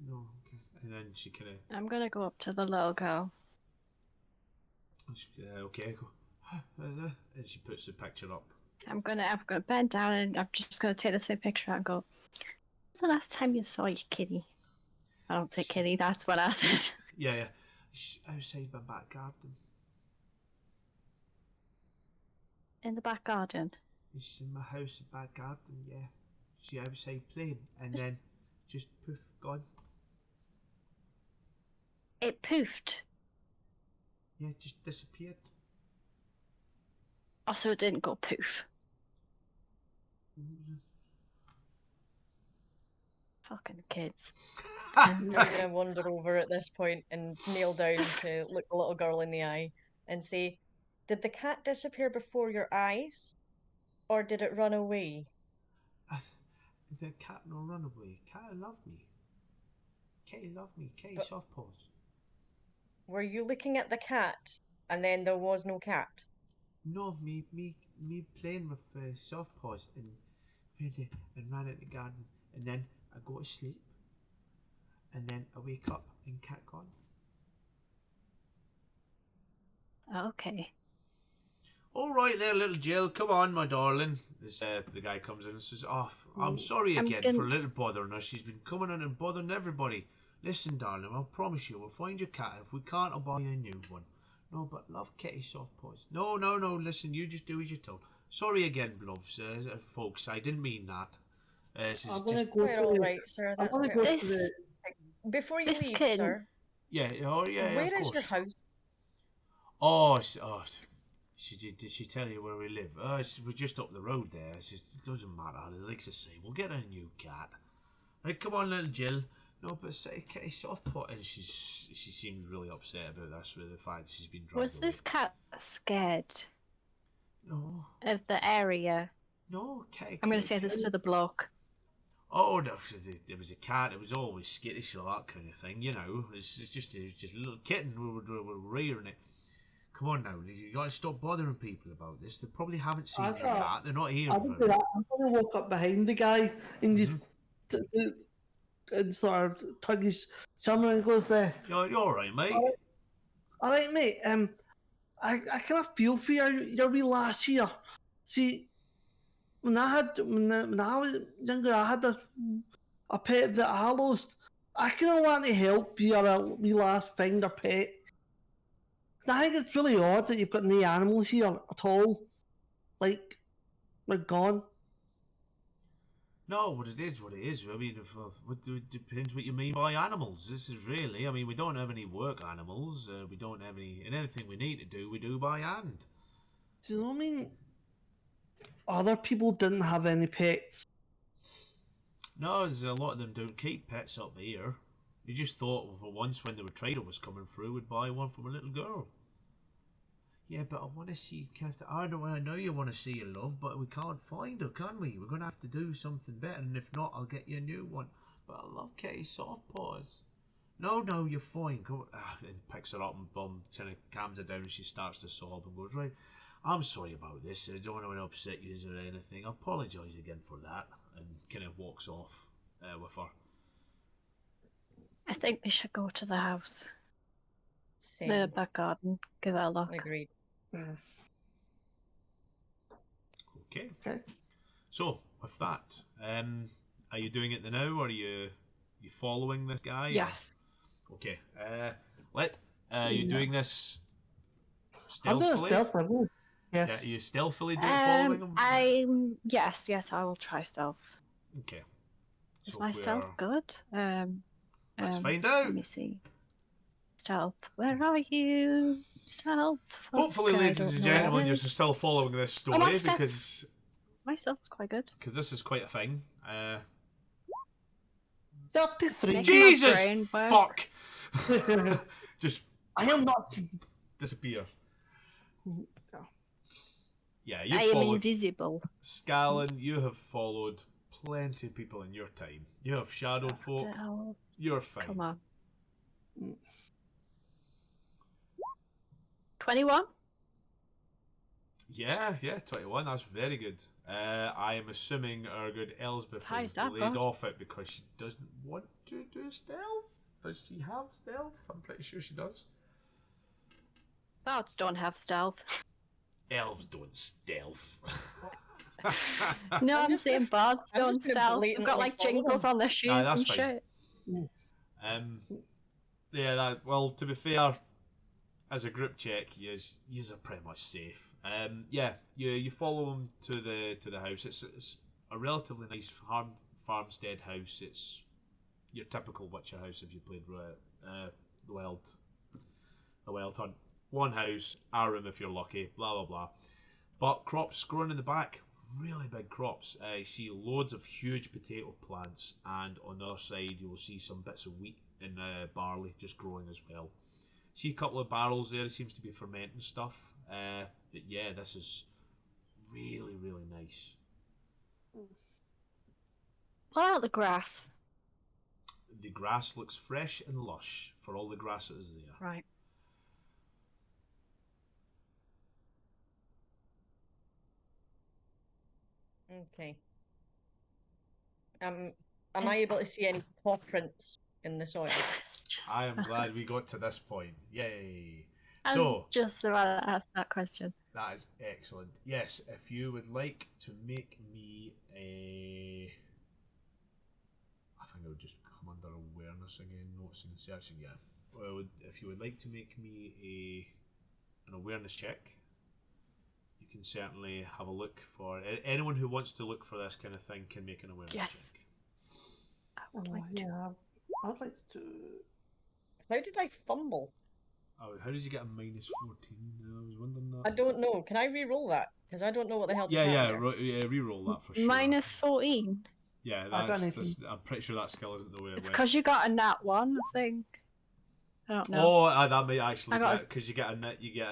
no, okay, and then she kind of. I'm gonna go up to the little girl. Okay, and she puts the picture up. I'm gonna bend down and I'm just gonna take the same picture out and go. When's the last time you saw your kitty? I don't say kitty. That's what I said. Yeah. She's outside my back garden. In the back garden. It's in my house, back garden. Yeah, she outside playing, and then just poof, gone. It poofed. Yeah, just disappeared. Also, it didn't go poof. Fucking kids. I'm gonna wander over at this point and kneel down to look the little girl in the eye and say, "Did the cat disappear before your eyes, or did it run away?" The cat no run away. Cat love me. Kitty, love me. Kitty, But- soft paws. Were you looking at the cat, and then there was no cat? No, me playing with soft paws and ran out the garden, and then I go to sleep, and then I wake up and cat gone. Okay. All right there, little Jill. Come on, my darling. This the guy comes in and says, "Oh, I'm sorry I'm again gonna- for a little bothering her. She's been coming in and bothering everybody. Listen, darling, I'll promise you, we'll find your cat. If we can't, I'll buy you a new one. No, but love Kitty soft paws. No. Listen, you just do as you're told. Sorry again, loves, folks. I didn't mean that. This is I'm gonna just go Quite to all the- right, sir. I'm That's gonna quite go all to right. This- the. Before you this leave, kid- sir, yeah. Oh yeah, where of is course. your house? Oh, did she tell you where we live? We're just up the road there. It doesn't matter. Like I say, we'll get a new cat. Right, come on, little Jill. No, but say Kitty soft pot, and she seems really upset about this with the fact that she's been dragged Was away. this cat scared No, of the area? Kitty. I'm going to say this to the bloke. Oh, no, there was a cat. It was always skittish, all that kind of thing. You know, it's just a little kitten. We're rearing it. Come on now, you got to stop bothering people about this. They probably haven't seen I the thought- cat. They're not here I'm for gonna, it. I'm gonna walk up behind the guy and just Mm-hmm. and sort of tug his shoulder and goes, You're all right, mate. "All right, mate. I kind of feel for your wee lass here. See, when I was younger, I had a pet that I lost. I kind of want to help your wee lass find her pet. I think it's really odd that you've got no animals here at all. Like, they're gone. No, what it is. I mean, it depends what you mean by animals. This is really, I mean, we don't have any work animals. We don't have any, and anything we need to do, we do by hand. Do you know what I mean? Other people didn't have any pets. No, there's a lot of them don't keep pets up here. You just thought for once when the trader was coming through, we'd buy one from a little girl. Yeah, but I want to see Cat. I know you want to see your love, but we can't find her, can we? We're going to have to do something better, and if not, I'll get you a new one. But I love Kitty soft paws. No, you're fine. Go. And picks her up and kind of calms her down, and she starts to sob and goes, right, I'm sorry about this. I don't want to upset you or anything. I apologise again for that, and kind of walks off with her. I think we should go to the house. Same. The back garden. Give it a look. Agreed. Okay. Okay. So with that, are you doing it now, or are you following this guy? or- Yes. Okay. You doing this I'm doing stealthily? stealth, I will. Yeah, Yes. are you stealthily following him? Yes, I will try stealth. Okay. Is So my stealth we're- good? Let's find Let out. me see. Stealth, where are you? Stealth. Hopefully, Okay, I ladies don't and know where gentlemen, it you're is. still following this story I'm upset. because My stealth's quite good. this is quite a thing. 33. Make- Jesus brain fuck! work. Just I am not. disappear. No. Yeah, you I am followed invisible. Scallon. You have followed plenty of people in your time. You have shadowed folk. Stealth. You're fine. Come on. 21? Yeah, 21. That's very good. I am assuming our good Elsbeth How has is that laid good? off it because she doesn't want to do stealth. Does she have stealth? I'm pretty sure she does. Bards don't have stealth. Elves don't stealth. No, I'm I'm just saying gonna- bards I'm don't just gonna stealth. They've got blatantly like follow jingles them. on their shoes that's and fine. shit. Yeah, well, to be fair, as a group check, you are pretty much safe. Yeah, you follow them to the house. It's a relatively nice farmstead house. It's your typical Witcher house if you played the Wild Hunt. One house, a room if you're lucky, blah blah blah. But crops growing in the back, really big crops. You see loads of huge potato plants, and on the other side you will see some bits of wheat and barley just growing as well. See a couple of barrels there. It seems to be fermenting stuff. But yeah, this is really, really nice. What about the grass? The grass looks fresh and lush for all the grass that is there. Right. Okay. Am I able to see any paw prints in the soil? It's just- I am glad we got to this point. Yay! I So was just about to ask that question. that is excellent. Yes, if you would like to make me a, I think I would just come under awareness again, noticing and searching. Yeah. Well, if you would like to make me an awareness check, you can certainly have a look for anyone who wants to look for this kind of thing can make an awareness Yes. check. I would like to. Yeah, I'd like to. How did I fumble? Oh, how did you get a minus 14? I was wondering that. I don't know. Can I re-roll that? Because I don't know what the hell just Yeah, happened there. yeah, re-roll that for sure. Minus 14. Yeah, I don't I'm pretty sure that skill isn't the way it It's went. because you got a nat 1, I think. I don't know. Oh, that may actually I be got it, because you get a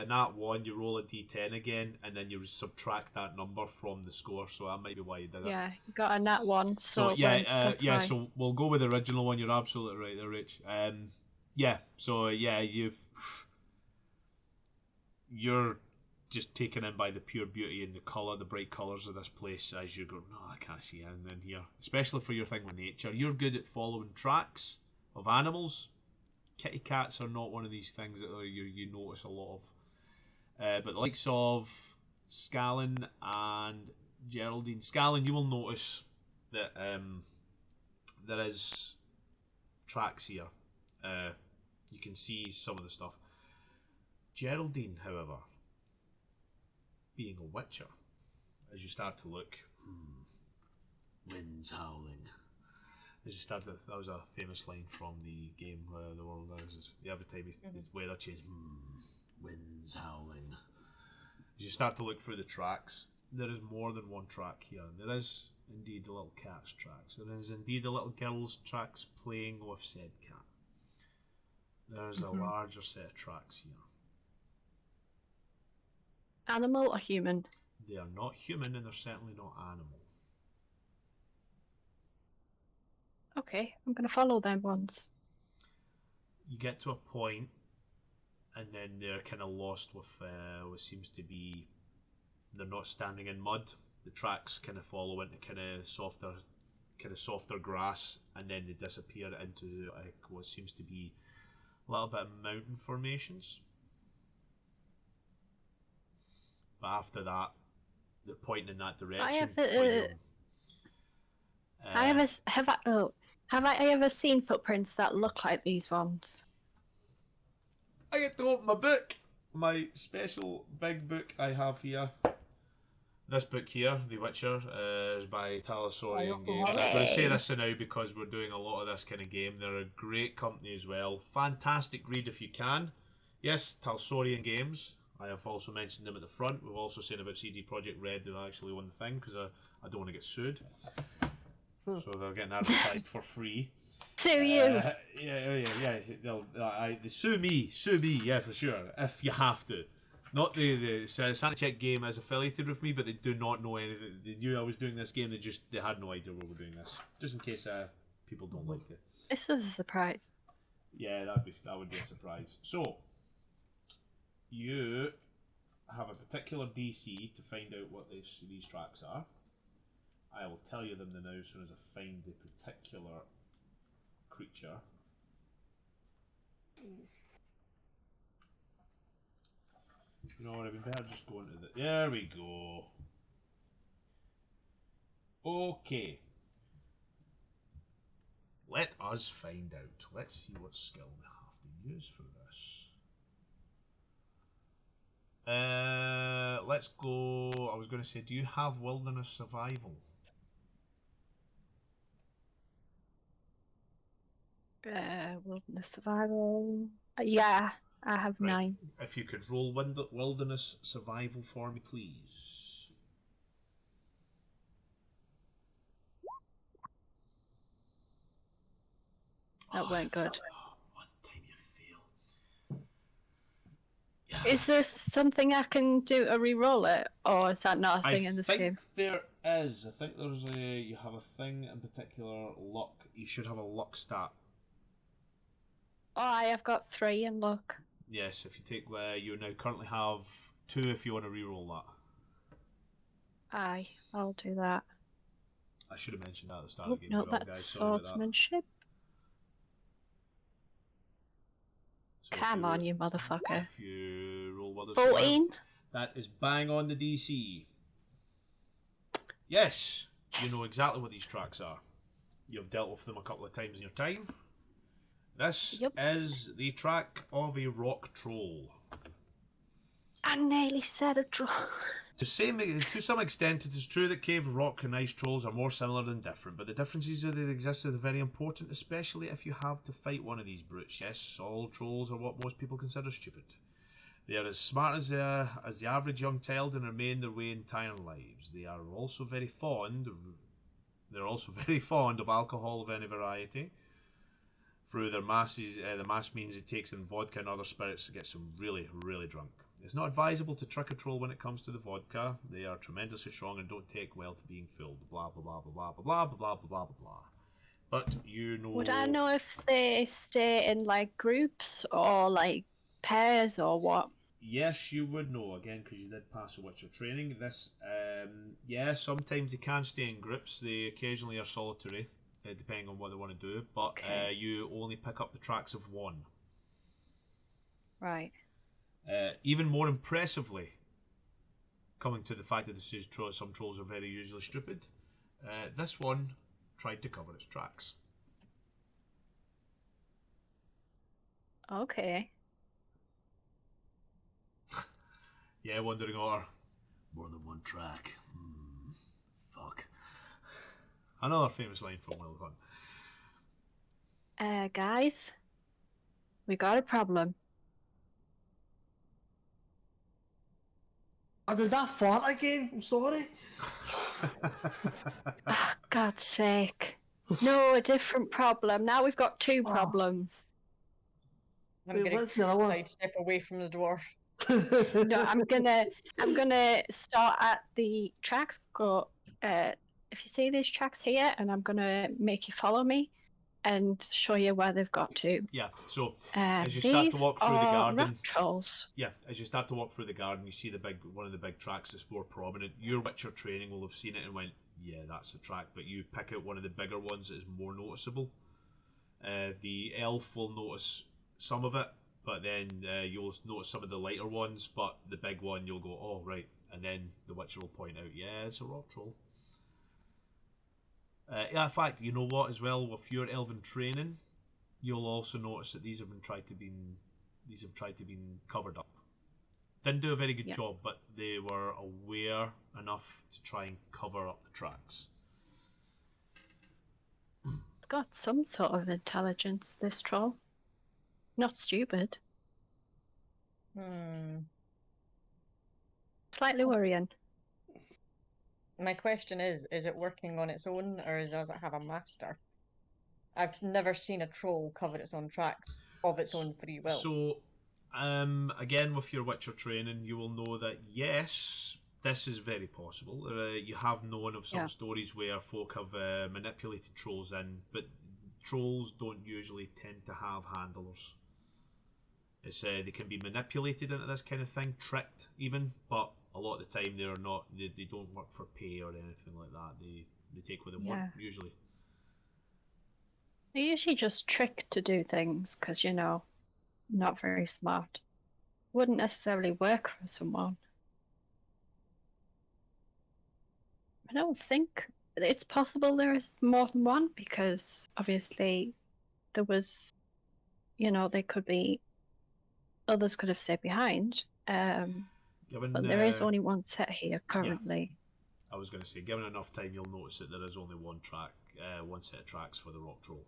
nat 1, you roll a d10 again, and then you subtract that number from the score. So that might be why you did it. Yeah, you got a nat 1. So, that's yeah. why. So we'll go with the original one. You're absolutely right there, Rich. Yeah. So yeah, you're just taken in by the pure beauty and the colour, the bright colours of this place as you go, no, I can't see anything in here. Especially for your thing with nature. You're good at following tracks of animals. Kitty cats are not one of these things that you notice a lot of. But the likes of Scallon and Geraldine. Scallon, you will notice that there is tracks here. You can see some of the stuff. Geraldine, however, being a witcher, as you start to look, winds howling. As you start to, that was a famous line from the game, The World Is. Every time his weather changes, winds howling. As you start to look through the tracks, there is more than one track here. There is indeed a little cat's tracks. There is indeed a little girl's tracks playing with said cat. There is a larger set of tracks here. Animal or human? They are not human and they're certainly not animal. Okay, I'm going to follow them ones. You get to a point and then they're kind of lost with what seems to be, they're not standing in mud. The tracks kind of follow into kind of softer grass, and then they disappear into what seems to be a little bit of mountain formations. But after that, they're pointing in that direction. Have I ever seen footprints that look like these ones? I get to open my book, my special big book I have here. This book here, The Witcher, is by Talsorian Games. I'm going to say this now because we're doing a lot of this kind of game. They're a great company as well. Fantastic read if you can. Yes, Talsorian Games. I have also mentioned them at the front. We've also seen about CD Projekt Red who actually won the thing because I don't want to get sued. So they're getting advertised for free. Sue you! Yeah. They sue me, yeah, for sure, if you have to. Not the Sanicheck game is affiliated with me, but they do not know anything. They knew I was doing this game, they had no idea we were doing this. Just in case people don't like it. This was a surprise. Yeah, that would be a surprise. So, you have a particular DC to find out what these tracks are. I will tell you them now as soon as I find the particular creature. You know what, I'd be better just going to the... There we go. Okay. Let us find out. Let's see what skill we have to use for this. Let's go... I was going to say, do you have Wilderness Survival? Wilderness survival. Yeah, I have Right. 9. If you could roll Wilderness Survival for me, please. That weren't good. One time you fail. Yeah. Is there something I can do to re-roll it, or is that not a thing in this game? There is. I think there's you have a thing in particular, luck. You should have a luck stat Oh, I have got 3 in luck. Yes, if you take you now currently have 2 if you want to re-roll that. Aye, I'll do that. I should have mentioned that at the start Oh, of the game no, as well, that's guys. Sorry about that. swordsmanship. So if Come on, you motherfucker. If you roll what 14. that is bang on the DC. Yes, you know exactly what these tracks are. You've dealt with them a couple of times in your time. This Yep. is the track of a rock troll. I nearly said a draw. To some extent, it is true that cave, rock, and ice trolls are more similar than different, but the differences that exist are very important, especially if you have to fight one of these brutes. Yes, all trolls are what most people consider stupid. They are as smart as the average young child and remain their way entire lives. They are also very fond. They're also very fond of alcohol of any variety. Through their masses, the mass means it takes in vodka and other spirits to get them really, really drunk. It's not advisable to trick a troll when it comes to the vodka. They are tremendously strong and don't take well to being filled. Blah blah blah blah blah blah blah blah blah blah blah. But you know. Would I know if they stay in like groups or like pairs or what? Yes, you would know again because you did pass a Witcher training. This, yeah, sometimes they can stay in groups. They occasionally are solitary, depending on what they want to do. But Okay. you only pick up the tracks of one. Right. Even more impressively, coming to the fact that this is some trolls are very usually stupid, this one tried to cover its tracks. Okay. Yeah, wandering over. More than one track. Fuck. Another famous line from Will Hunt. Guys, we got a problem. I did that fart again. I'm sorry. Oh, God's sake. No, a different problem. Now we've got 2 Oh. problems. I'm Wait, gonna what's the other one? sidestep away from the dwarf. No, I'm gonna start at the tracks. Go. If you see these tracks here, and I'm gonna make you follow me, and show you where they've got to. Yeah, so as you start to These walk through the are garden, rock trolls. yeah, as you start to walk through the garden, you see one of the big tracks that's more prominent. Your Witcher training will have seen it and went, yeah, that's the track. But you pick out one of the bigger ones that is more noticeable. The elf will notice some of it, but then you'll notice some of the lighter ones. But the big one, you'll go, oh right, and then the Witcher will point out, yeah, it's a rock troll. Yeah, in fact, you know what? As well, with your elven training, you'll also notice that these have tried to be covered up. Didn't do a very good job, but they were aware enough to try and cover up the tracks. It's got some sort of intelligence, this troll. Not stupid. Slightly worrying. My question is it working on its own, or does it have a master? I've never seen a troll cover its own tracks of its own free will. So, again, with your Witcher training, you will know that yes, this is very possible. You have known of some stories where folk have manipulated trolls in, but trolls don't usually tend to have handlers. It's they can be manipulated into this kind of thing, tricked even, but a lot of the time they're not. They don't work for pay or anything like that. They take what they want usually. They're usually just tricked to do things because, you know, not very smart. Wouldn't necessarily work for someone. I don't think it's possible there is more than one because obviously there was, you know, they could be, others could have stayed behind. But there is only one set here currently. I was going to say, given enough time, you'll notice that there is only one track, one set of tracks for the rock troll.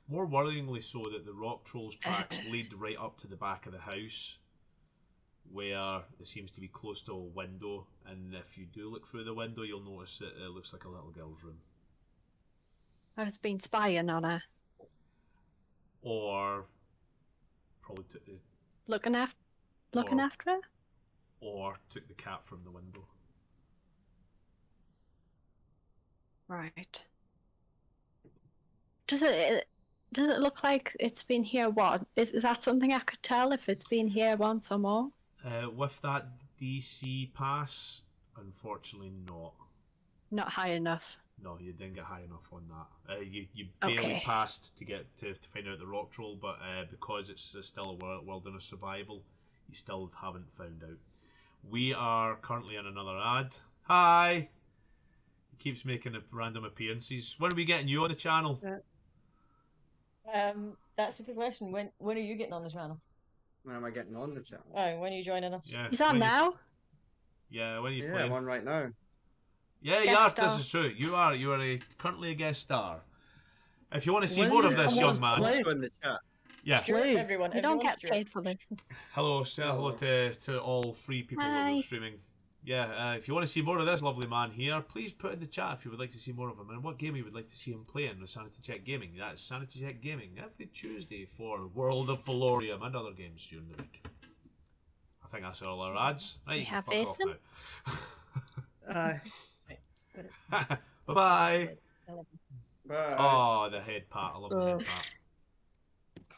More worryingly so that the rock troll's tracks lead right up to the back of the house, where it seems to be close to a window, and if you do look through the window, you'll notice that it looks like a little girl's room. I've been spying on her. Or probably took the... Looking after her? Or took the cat from the window. Right. Does it look like it's been here? What is that something I could tell if it's been here once or more? With that DC pass, unfortunately not. Not high enough. No, you didn't get high enough on that. You barely Okay. passed to get to find out the rock troll, but because it's still a wilderness survival, you still haven't found out. We are currently in another ad. Hi. He keeps making random appearances. When are we getting you on the channel? That's a good question. When are you getting on the channel? When am I getting on the channel? Oh, when are you joining us? Yeah. He's on when you- now. Yeah, when are you Yeah, playing? I'm on right now. Yeah, you Guest are. star. This is true. You are. You are currently a guest star. If you want to see When more you of this come young on man, play- Also in the chat. yeah. Stuart, Wait. everyone. You don't everyone, get Stuart. paid for this. Hello, say hello to all three people that Hi. were streaming. Yeah, if you want to see more of this lovely man here, please put in the chat if you would like to see more of him and what game you would like to see him playing with Sanity Check Gaming. That's Sanity Check Gaming every Tuesday for World of Valorium and other games during the week. I think that's all our ads. Right, We you can have fuck off Jason. now. Aye. Bye bye. But Oh, the head pat. I love the head pat.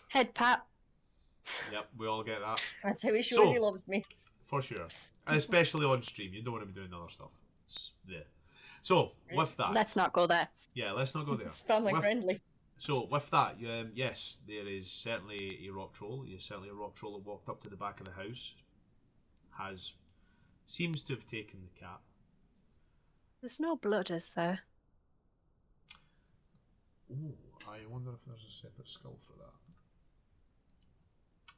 Head pat. Yep, we all get that. That's how he shows So- he loves me. For sure. Especially on stream. You don't want to be doing other stuff. Yeah. So, with that. Let's not go there. Yeah, let's not go there. It's family With- friendly. So, with that, yes, there is certainly a rock troll. There's certainly a rock troll that walked up to the back of the house. Seems to have taken the cat. There's no blood, is there? Ooh, I wonder if there's a separate skull for that.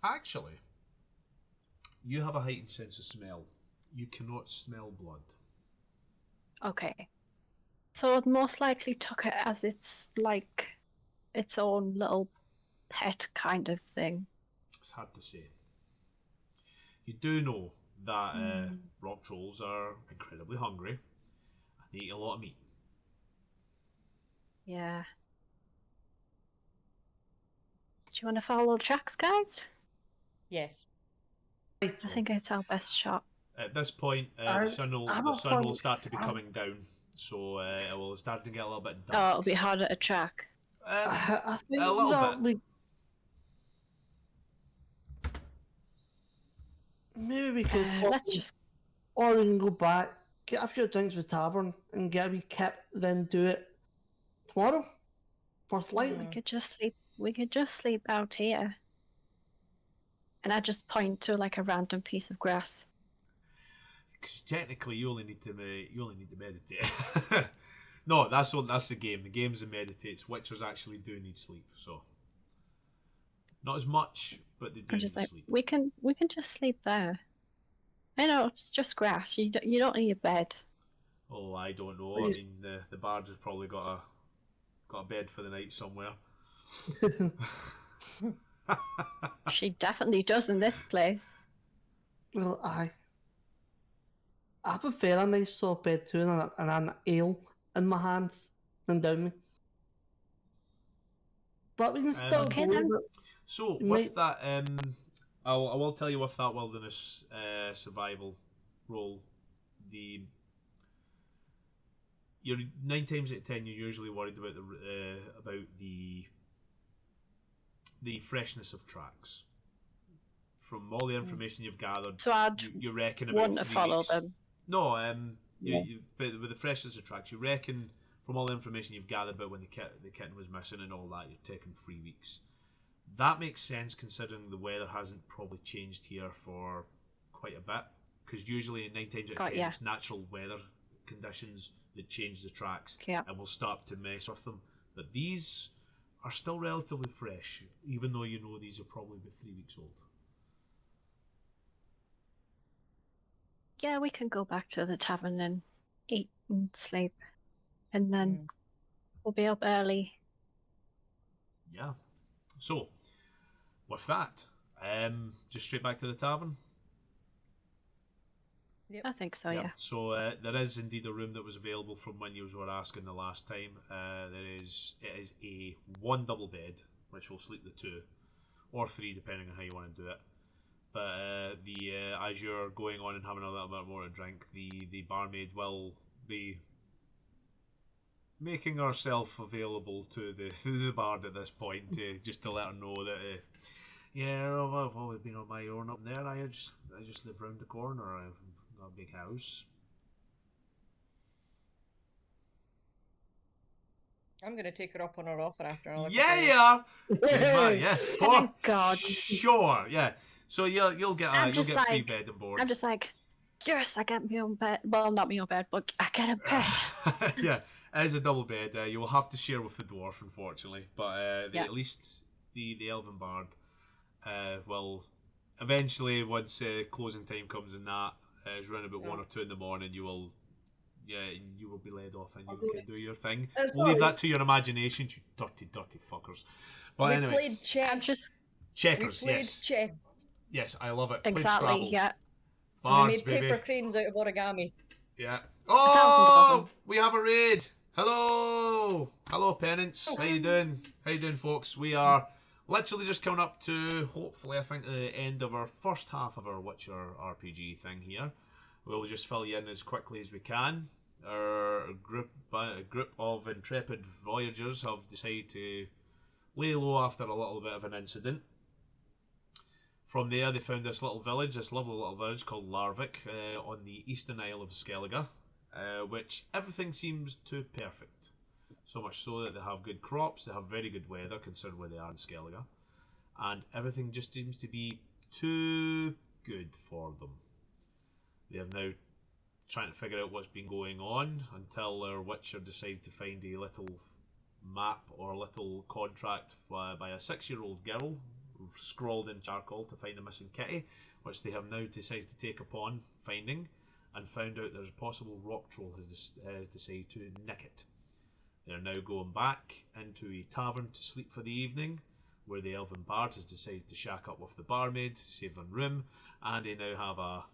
Actually, you have a heightened sense of smell. You cannot smell blood. Okay. So it most likely took it as its its own little pet kind of thing. It's hard to say. You do know that rock trolls are incredibly hungry and they eat a lot of meat. Yeah. Do you want to follow the tracks, guys? Yes. I think it's our best shot. At this point, the I'm sun will a start to be fan. coming down, so it will start to get a little bit Oh, dark. it'll be harder to track. I think A little that bit. maybe we could. Let's just. Or we can go back, get a few drinks with tavern, and get a wee kip, then do it tomorrow. First light. We could just sleep. We could just sleep out here. And I just point to like a random piece of grass. Because technically, you only need to meditate. No, that's the game. The game's that meditates. Witchers actually do need sleep, so not as much, but they do I'm need just like, sleep. we can just sleep there. I know it's just grass. You don't need a bed. Oh, I don't know. I mean, the bard has probably got a bed for the night somewhere. She definitely does in this place. Well, I prefer a nice soft bed too, and an ale in my hands and down me. But we can still Okay, go then. with it. So You with might- that, I will tell you with that wilderness survival role, you're 9 times out of 10 you're usually worried about the freshness of tracks. From all the information you've gathered, So I'd you reckon about want to 3 follow weeks. them. No, Yeah. but with the freshness of tracks, you reckon from all the information you've gathered about when the kitten was missing and all that, you're taking 3 weeks. That makes sense considering the weather hasn't probably changed here for quite a bit. Because usually 9 times out of Got 10 ya. it's natural weather conditions that change the tracks Yeah. and will start to mess with them. But these are still relatively fresh, even though you know these are probably about 3 weeks old. Yeah, we can go back to the tavern and eat and sleep. And then we'll be up early. Yeah. So, with that, just straight back to the tavern. I think so, yeah. So there is indeed a room that was available from when you were asking the last time. It is a 1 double bed, which will sleep the 2 or 3 depending on how you want to do it. But as you're going on and having a little bit more to drink, the barmaid will be making herself available to the bard at this point, just to let her know that yeah, I've always been on my own up there. I just live round the corner. I've got a big house. I'm gonna take her up on her offer after another Yeah, couple of you are. Good man, yeah, for Thank God. sure. Yeah. So you'll get I'm you'll just get free like- bed and board. I'm just like, yes, I get my own bed. Well, not my own bed, but I get a bed. Yeah, it is a double bed. You will have to share with the dwarf, unfortunately. But Yeah. at least the elven bard will eventually, once closing time comes and that is around about 1 or 2 in the morning, you will be led off and you can do your thing. It's We'll leave alright. that to your imagination, you dirty fuckers. But we anyway, played chess. I'm just checkers. we played Yes, chess. yes, I love it. Played exactly, Scrabble. yeah. We Bards, made baby. paper cranes out of origami. Yeah. 1,000 of Oh, them. we have a raid. Hello, Penance. How you doing? How you doing, folks? We are literally just coming up to, hopefully, I think the end of our first half of our Witcher RPG thing here. We'll just fill you in as quickly as we can. Our group of intrepid voyagers have decided to lay low after a little bit of an incident. From there, they found this little village, this lovely little village called Larvik, on the eastern isle of Skellige, which everything seems to perfect. So much so that they have good crops, they have very good weather, considering where they are in Skellige, and everything just seems to be too good for them. They are now trying to figure out what's been going on until their Witcher decided to find a little map or a little contract by a 6-year-old girl scrawled in charcoal to find a missing kitty, which they have now decided to take upon finding, and found out there's a possible rock troll has decided to nick it. They're now going back into a tavern to sleep for the evening, where the elven bard has decided to shack up with the barmaid, save on room, and they now have a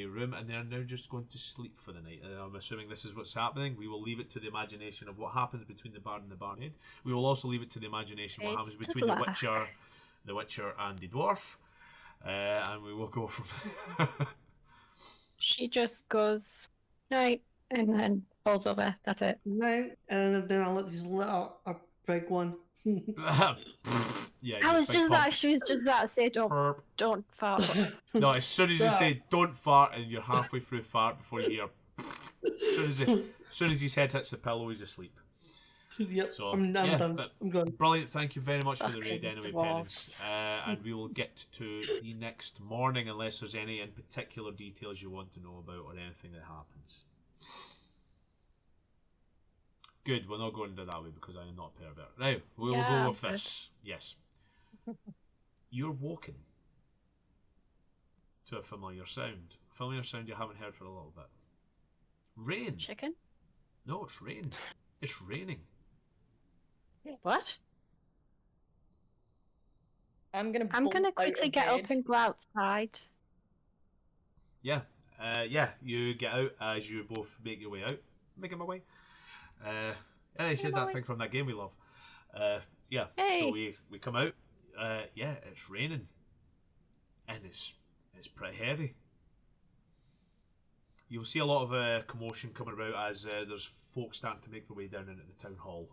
room, and they're now just going to sleep for the night. I'm assuming this is what's happening. We will leave it to the imagination of what happens between the bard and the barmaid. We will also leave it to the imagination what happens Fades to between black. the Witcher and the dwarf, and we will go from there. She just goes, right, and then falls over. That's it. Right, and then I'll let this little a big one. Yeah, I was big just pump. that. She was just that. Say, Perp. don't fart. No, as soon as you Yeah. say "don't fart" and you're halfway through fart before you hear, as soon as his head hits the pillow, he's asleep. Yep, So, I'm yeah, done. but- I'm gone. Brilliant! Thank you very much for the raid, Fucking anyway, dwarfs. Penance. And we will get to the next morning, unless there's any in particular details you want to know about or anything that happens. Good, we're not going into that way because I am not a pervert. Now, we will Yeah, go with good. this. Yes. You're woken to a familiar sound. A familiar sound you haven't heard for a little bit. Rain. Chicken? No, it's rain. It's raining. What? I'm gonna I'm bolt gonna out quickly of get up bed. and go outside. Yeah, you get out as you both make your way out. Making my way. Yeah, I said my that way. thing from that game we love. Yeah, Hey. so we come out. Yeah, it's raining. And it's pretty heavy. You'll see a lot of commotion coming about as there's folks starting to make their way down into the town hall.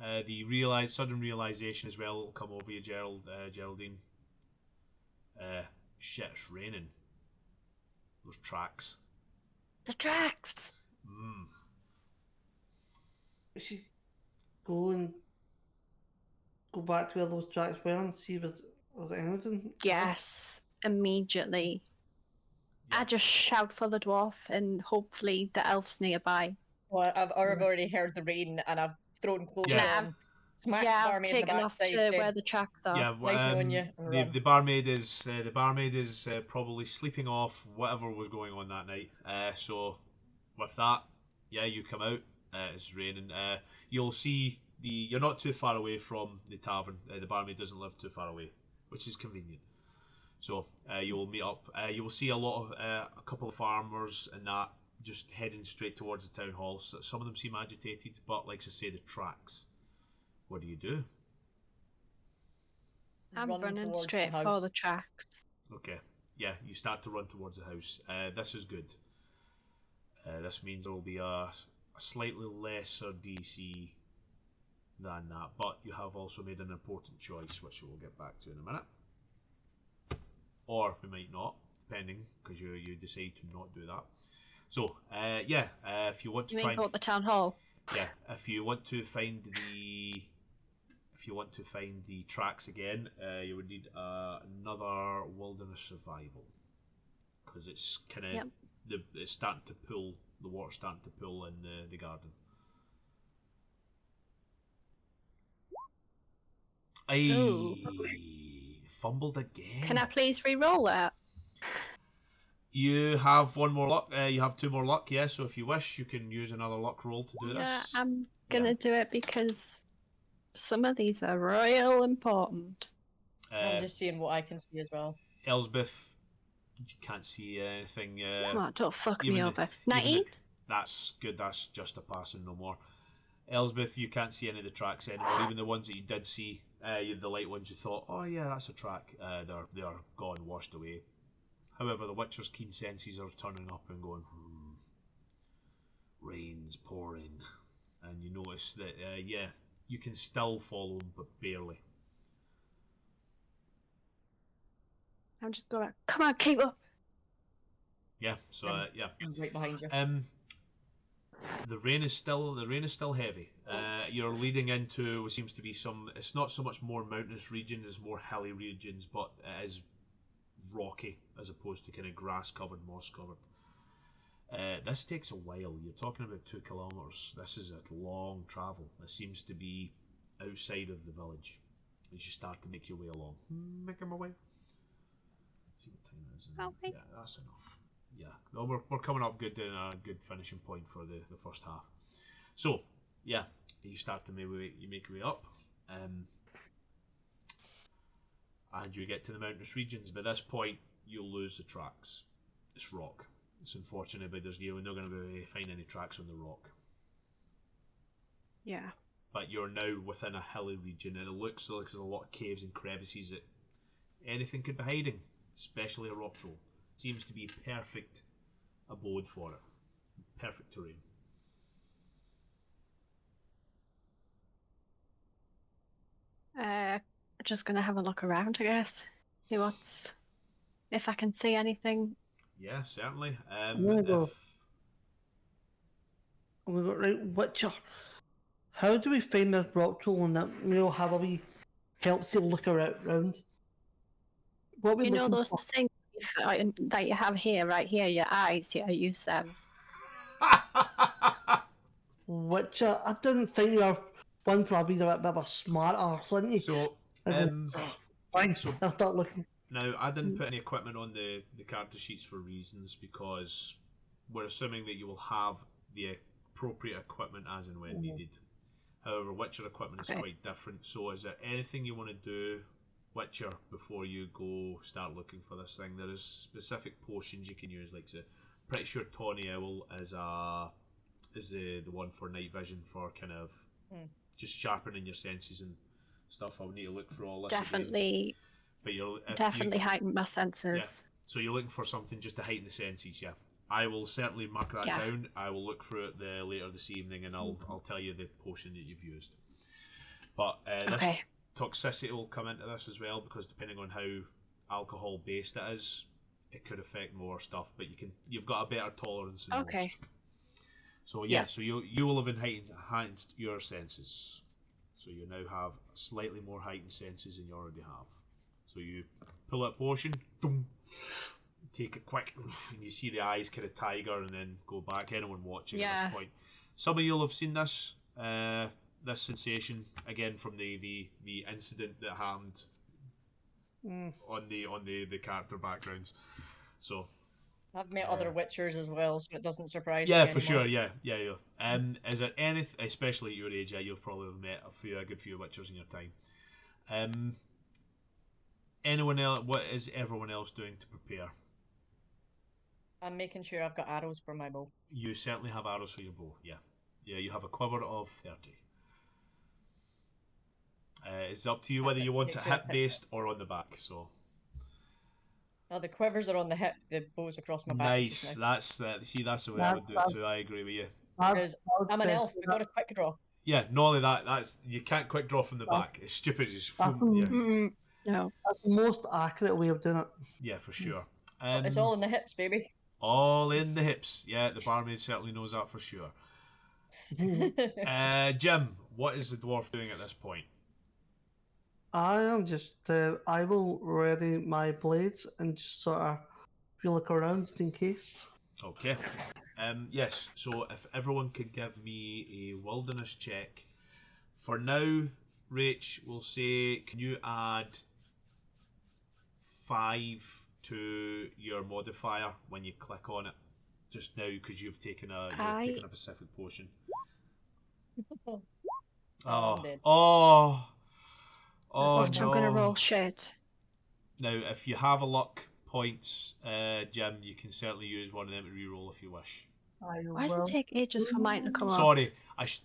The sudden realization as well will come over you, Geraldine. Shit, it's raining. Those tracks. The tracks. We should go back to where those tracks were and see if there's anything. Yes, immediately. Yeah. I just shout for the dwarf and hopefully the elf's nearby. Well, I've already heard the rain and I've thrown clothes Yeah. on. Smacked Yeah, I've barmaid in the taken off backside. to said, where the tracks are. Yeah, Nice knowing you, and run. the barmaid is probably sleeping off whatever was going on that night. So with that, yeah, you come out. It's raining. You'll see you're not too far away from the tavern. The barmaid doesn't live too far away, which is convenient. So you will meet up. You will see a couple of farmers and that just heading straight towards the town hall. So some of them seem agitated, but like I say, the tracks. What do? I'm run running towards straight the for house. the tracks. Okay. Yeah, you start to run towards the house. This is good. This means there will be a slightly lesser DC than that, but you have also made an important choice, which we'll get back to in a minute. Or we might not, depending, because you decide to not do that. So, if you want to You try mean go at the town hall? yeah, if you want to find the tracks again, you would need another wilderness survival, because it's kind of it's starting to pull, the water's starting to pull in the garden. Ooh. Fumbled again. Can I please re-roll that? You have one more luck. You have 2 more luck. Yeah. So if you wish, you can use another luck roll to do Yeah, this. I'm gonna do it because some of these are real important. I'm just seeing what I can see as well. Elsbeth, you can't see anything. Come on, don't fuck me even over. even 19? That's good. That's just a passing, no more. Elsbeth, you can't see any of the tracks anymore. Even the ones that you did see, the light ones, you thought, oh yeah, that's a track. They are gone, washed away. However, the Witcher's keen senses are turning up and going, rain's pouring, and you notice that you can still follow them, but barely. I'm just going, come on, keep up. Yeah. So I'm right behind you. The rain is still heavy. You're leading into what seems to be some. It's not so much more mountainous regions, it's more hilly regions, but it is rocky as opposed to kind of grass covered, moss covered. This takes a while. You're talking about 2 kilometers. This is a long travel. It seems to be outside of the village as you start to make your way along. Making my way. See what time it is. Okay. Yeah, that's enough. Yeah, no, we're coming up good in a good finishing point for the first half. So, yeah, you start to you make your way up, and you get to the mountainous regions. By this point, you'll lose the tracks. It's rock. It's unfortunate, but you're not going to be able to find any tracks on the rock. Yeah. But you're now within a hilly region, and it looks like there's a lot of caves and crevices that anything could be hiding, especially a rock troll. Seems to be a perfect abode for it. Perfect terrain. Just gonna have a look around, I guess. See if I can see anything. Yeah, certainly. I'm gonna go. Right, Witcher. How do we find this rock tool and that have a wee helps you look around? What are we You know looking those for? things that you have here, right here, your eyes. Yeah, use them. Witcher, I didn't think you were one probably a bit of a smart arse, didn't you? So, Fine, so I'll start looking. now I didn't put any equipment on the character sheets for reasons, because we're assuming that you will have the appropriate equipment as and when needed. However, Witcher equipment is quite different. So, is there anything you want to do, Witcher, before you go start looking for this thing? There is specific potions you can use, like pretty sure Tawny Owl is the one for night vision, for kind of just sharpening your senses and stuff. I'll need to look for all this. Definitely. Again. But definitely heighten my senses. Yeah. So you're looking for something just to heighten the senses, yeah. I will certainly mark that down. I will look through it later this evening, and I'll tell you the potion that you've used. But this toxicity will come into this as well, because depending on how alcohol based it is, it could affect more stuff. But you've got a better tolerance than most. So so you will have enhanced your senses. So you now have slightly more heightened senses than you already have. So you pull that potion, boom, take it quick, and you see the eyes kind of tiger and then go back. Anyone watching at this point, some of you'll have seen this this sensation again from the incident that happened on the character backgrounds. So I've met other Witchers as well, so it doesn't surprise me for anymore. sure. Yeah. Is there anything, especially at your age? Yeah, you've probably met a good few Witchers in your time. Anyone else? What is everyone else doing to prepare? I'm making sure I've got arrows for my bow. You certainly have arrows for your bow. Yeah. You have a quiver of 30. It's up to you whether you want it hip based or on the back. So Oh, the quivers are on the hip, the bows across my back. Nice. Just now. That's the way I would do it That's- too. I agree with you. Because I'm an elf, we got a quick draw. Yeah, not only that, that's you can't quick draw from the back. It's stupid. It's That's yeah, No. the most accurate way of doing it. yeah, for sure. It's all in the hips, baby. All in the hips. Yeah, the barmaid certainly knows that for sure. Jim, what is the dwarf doing at this point? I am just, I will ready my blades and just sort of look around just in case. Okay. Yes, so if everyone could give me a wilderness check. For now, Rach will say, can you add 5 to your modifier when you click on it? Just now, because you've taken a Pacific potion. I'm Oh, dead. oh, Watch, I'm gonna no. roll shit. Now, if you have a luck points, Jim, you can certainly use one of them to reroll if you wish. Why does it take ages for mine to come up? Sorry,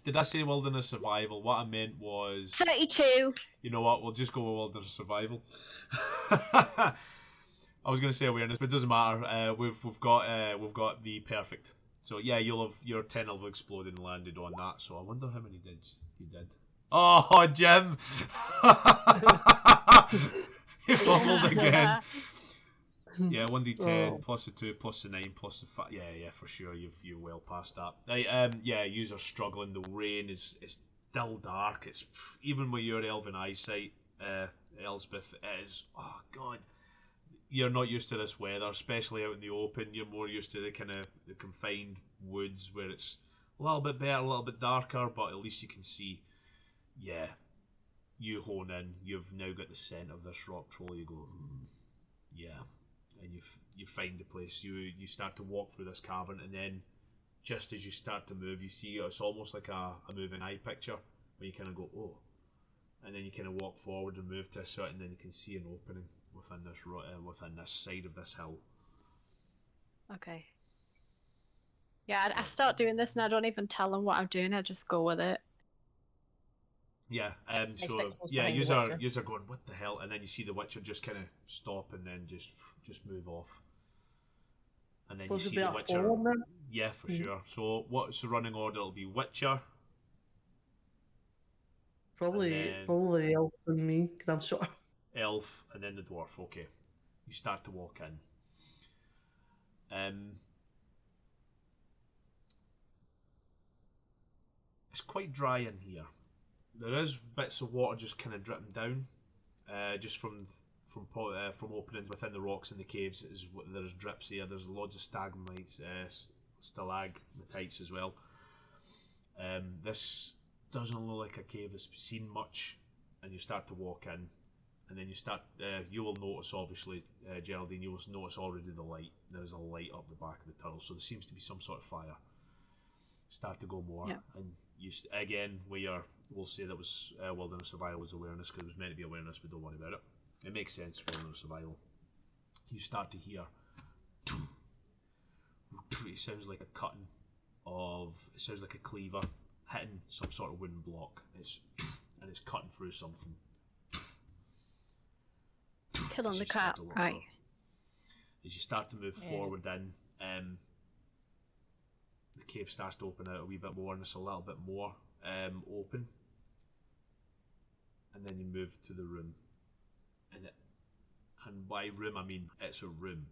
did I say wilderness survival? What I meant was, 32. you know what? We'll just go with wilderness survival. I was going to say awareness, but it doesn't matter. We've got the perfect. So yeah, your 10 will have exploded and landed on that. So I wonder how many you did. Oh, Jim! You fumbled again. Yeah, 1d10 plus the 2 plus the 9 plus the 5. Yeah, for sure. You're well past that. Yeah, you're struggling. The rain is still dark. It's even with your elven eyesight, Elspeth, it is. Oh God, you're not used to this weather, especially out in the open. You're more used to the kind of the confined woods where it's a little bit better, a little bit darker, but at least you can see. Yeah, you hone in. You've now got the scent of this rock troll. You go, yeah. And you find the place. You start to walk through this cavern, and then just as you start to move, you see it's almost like a moving eye picture where you kind of go, oh, and then you kind of walk forward and move to a certain, and then you can see an opening within this side of this hill. Okay. Yeah, I start doing this and I don't even tell them what I'm doing. I just go with it. Yeah, stick so close yeah, behind the Witcher. you're going, what the hell? And then you see the Witcher just kind of stop and then just move off. And then Supposed you to see be the a Witcher. forward then? Yeah, for sure. So what's the running order? It'll be Witcher, Probably then- the elf and me, because I'm sure. Elf, and then the Dwarf. Okay, you start to walk in. It's quite dry in here. There is bits of water just kind of dripping down, just from openings within the rocks in the caves. There's drips here. There's loads of stalagmites as well. This doesn't look like a cave that's seen much, and you start to walk in, and then you will notice, obviously, Geraldine, you will notice already the light. There's a light up the back of the tunnel, so there seems to be some sort of fire. Start to go more, Yeah. and again, we'll say that was wilderness survival was awareness, because it was meant to be awareness, but don't worry about it. It makes sense, wilderness survival. You start to hear, it sounds like it sounds like a cleaver hitting some sort of wooden block. It's cutting through something. Killing As the you start cat. to walk Right. up. As you start to move forward in, the cave starts to open out a wee bit more, and it's a little bit more open. And then you move to the room, and by room I mean it's a room.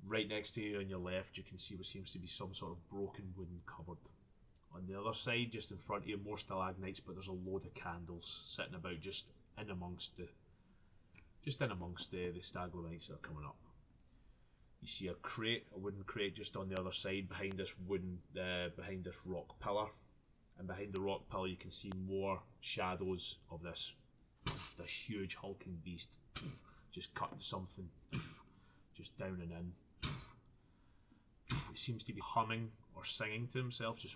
Right next to you on your left, you can see what seems to be some sort of broken wooden cupboard. On the other side, just in front of you, more stalagmites, but there's a load of candles sitting about just in amongst the stalagmites that are coming up. You see a wooden crate just on the other side behind this rock pillar, and behind the rock pillar you can see more shadows of this huge hulking beast, just cutting something, just down and in. He seems to be humming or singing to himself, just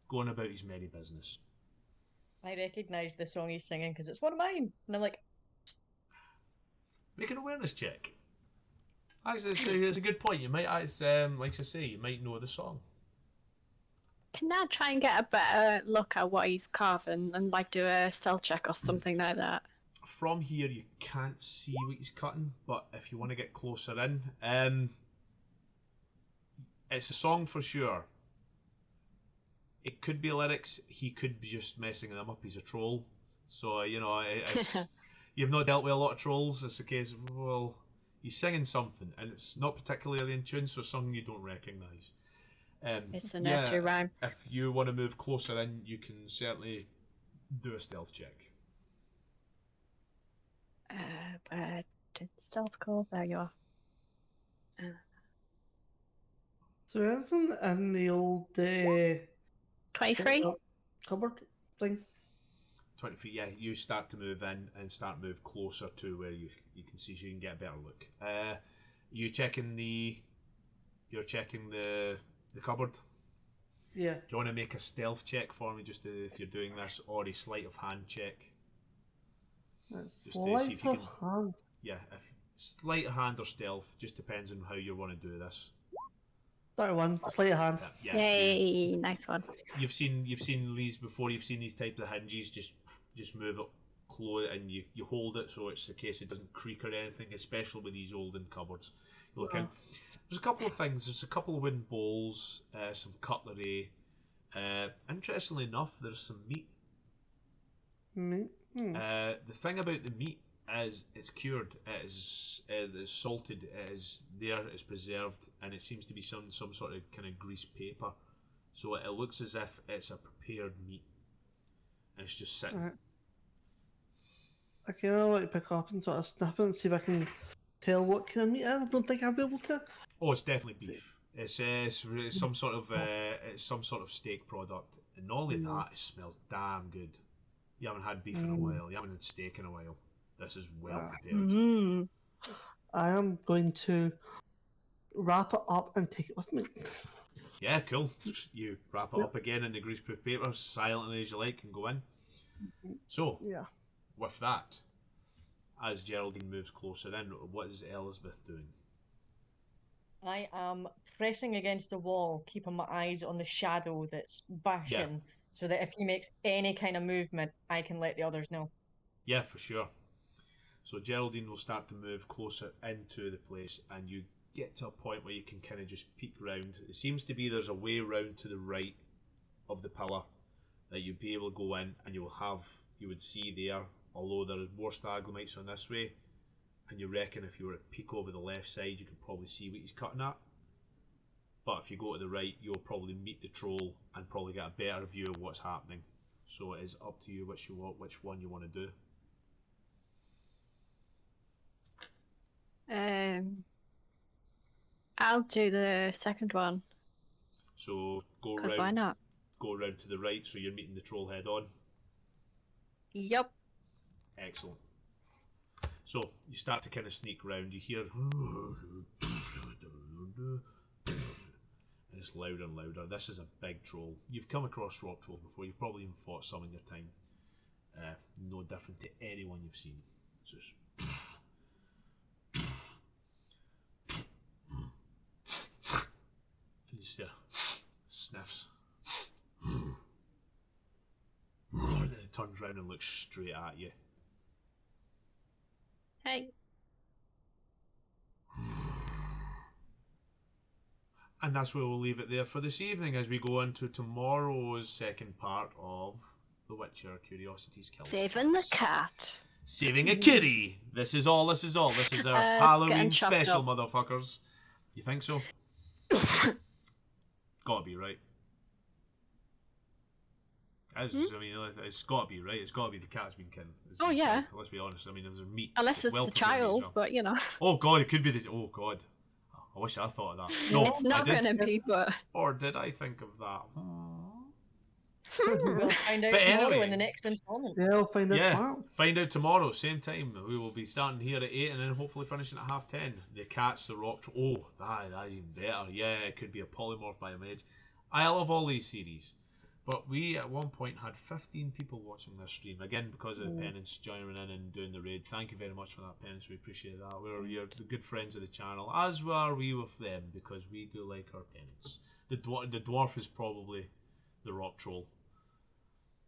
going about his merry business. I recognise the song he's singing because it's one of mine. And I'm like, Make an awareness check. Actually, it's a good point. You might, like I say, you might know the song. Can I try and get a better look at what he's carving and like do a stealth check or something like that? From here, you can't see what he's cutting, but if you want to get closer in, it's a song for sure. It could be lyrics. He could be just messing them up. He's a troll, so it's you've not dealt with a lot of trolls. It's a case of, well, he's singing something, and it's not particularly in tune, so something you don't recognise. It's a nursery rhyme. If you want to move closer in, you can certainly do a stealth check. Where did stealth go? There you are. Is there anything in the old 23? cupboard thing? 20 feet, yeah. You start to move in and move closer to where you can see, so you can get a better look. You're checking the cupboard. Yeah. Do you want to make a stealth check for me, just if you're doing this, or a sleight of hand check? Just to see if you can. Hand. Yeah, if sleight of hand or stealth, just depends on how you want to do this. 31, sleight of hand. Yeah. Yay, nice one. You've seen these before. You've seen these types of hinges. Just move it, close it, and you hold it so it's the case it doesn't creak or anything. Especially with these olden cupboards. You look in. There's a couple of things. There's a couple of wooden bowls, some cutlery. Interestingly enough, there's some meat. Meat. The thing about the meat is it's cured. It's salted. It is there. It's preserved, and it seems to be some sort of kind of greased paper. So it looks as if it's a prepared meat, and it's just sitting. Okay, I'll like pick up and sort of snap it and see if I can tell what kind of meat it is. I don't think I'll be able to. Oh, it's definitely beef. It's some sort of steak product, and not only that, it smells damn good. You haven't had beef in a while. You haven't had steak in a while. This is well prepared. I am going to wrap it up and take it with me. Yeah, cool. You wrap it up again in the greaseproof paper, silently as you like, and go in. So, with that, as Geraldine moves closer in, what is Elizabeth doing? I am pressing against the wall, keeping my eyes on the shadow that's bashing, so that if he makes any kind of movement, I can let the others know. Yeah, for sure. So Geraldine will start to move closer into the place, and you get to a point where you can kind of just peek round. It seems to be there's a way round to the right of the pillar that you'd be able to go in, and you would see there, although there is more stalagmites on this way, and you reckon if you were to peek over the left side, you could probably see what he's cutting at. But if you go to the right, you'll probably meet the troll and probably get a better view of what's happening. So it is up to you which one you want to do. I'll do the second one. So go Because round. why not? Go round to the right, so you're meeting the troll head on. Yep. Excellent. So you start to kind of sneak round. You hear, and it's louder and louder. This is a big troll. You've come across rock trolls before. You've probably even fought some in your time. No different to anyone you've seen. So it's and just sniffs. And it turns round and looks straight at you. Hey. And that's where we'll leave it there for this evening as we go into tomorrow's second part of The Witcher Curiosities Killed. Saving the cat. Saving a kitty! This is our Halloween special, motherfuckers. You think so? Gotta be, right? I mean, it's gotta be, right? It's gotta be the cat's been killed. Oh, yeah. Let's be honest. I mean, there's meat. Unless it's well the prepared meat as child, well. but you know. Oh god, it could be the. Oh god. I wish I thought of that. No, It's not I did. going to be, but. Or did I think of that? We'll find out But tomorrow anyway. in the next installment. Yeah, we'll find out Yeah, tomorrow. find out tomorrow, same time. We will be starting here at 8 and then hopefully finishing at 10:30. The cats, the rock. Oh, that's even better. Yeah, it could be a polymorph by a mage. I love all these series. But we at one point had 15 people watching this stream. Again, because of Penance joining in and doing the raid. Thank you very much for that, Penance. We appreciate that. You're the good friends of the channel, as are we with them, because we do like our Penance. The dwarf is probably the rock troll.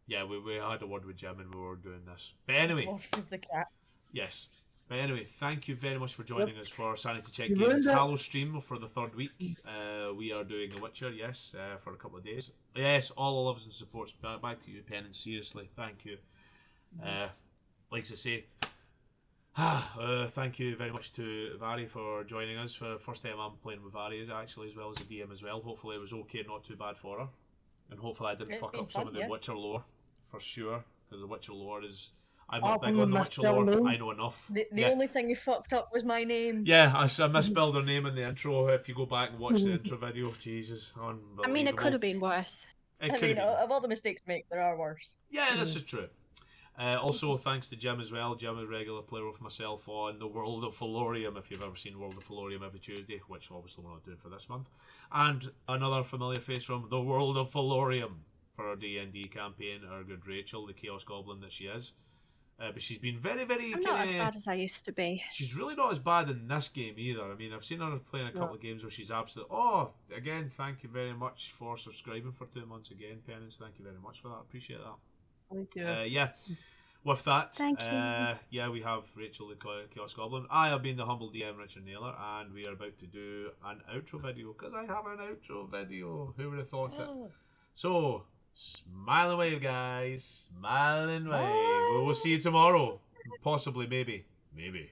Yeah, we had a word with Jim and we were doing this. But anyway, Dwarf is the cat. yes. But anyway, thank you very much for joining us for Sanity Check You Games ruined it. Halo stream for the 3rd week. We are doing The Witcher, yes, for a couple of days. Yes, all loves and supports. Back to you, Penance. Seriously, thank you. Like I say, thank you very much to Vari for joining us for the first time I'm playing with Vari actually, as well as a DM as well. Hopefully it was okay, not too bad for her. And hopefully I didn't It's fuck been up some fun, of the yeah. Witcher lore, for sure. Because the Witcher lore is... I'm Oh, not big from on the the Witcher misspelled lore. name? I know enough. The Yeah. only thing you fucked up was my name. Yeah, I misspelled her name in the intro. If you go back and watch the intro video, Jesus, unbelievable. I mean, it could have been worse. It I could mean, have been. of all the mistakes make, there are worse. Yeah, this is true. Also, thanks to Jim as well. Jim, a regular player with myself on the World of Felorium, if you've ever seen World of Felorium every Tuesday, which obviously we're not doing for this month. And another familiar face from the World of Felorium for our D&D campaign, our good Rachel, the Chaos Goblin that she is. But she's been very, very... I'm not as bad as I used to be. She's really not as bad in this game either. I mean, I've seen her playing a couple of games where she's absolutely... Oh, again, thank you very much for subscribing for 2 months again, Penance. Thank you very much for that. Appreciate that. Thank you. Yeah, with that, Thank you. yeah, we have Rachel the Chaos Goblin. I have been the humble DM, Richard Naylor, and we are about to do an outro video, because I have an outro video. Who would have thought it? So, smile and wave, guys. Smile and wave. We'll see you tomorrow. Possibly, maybe. Maybe.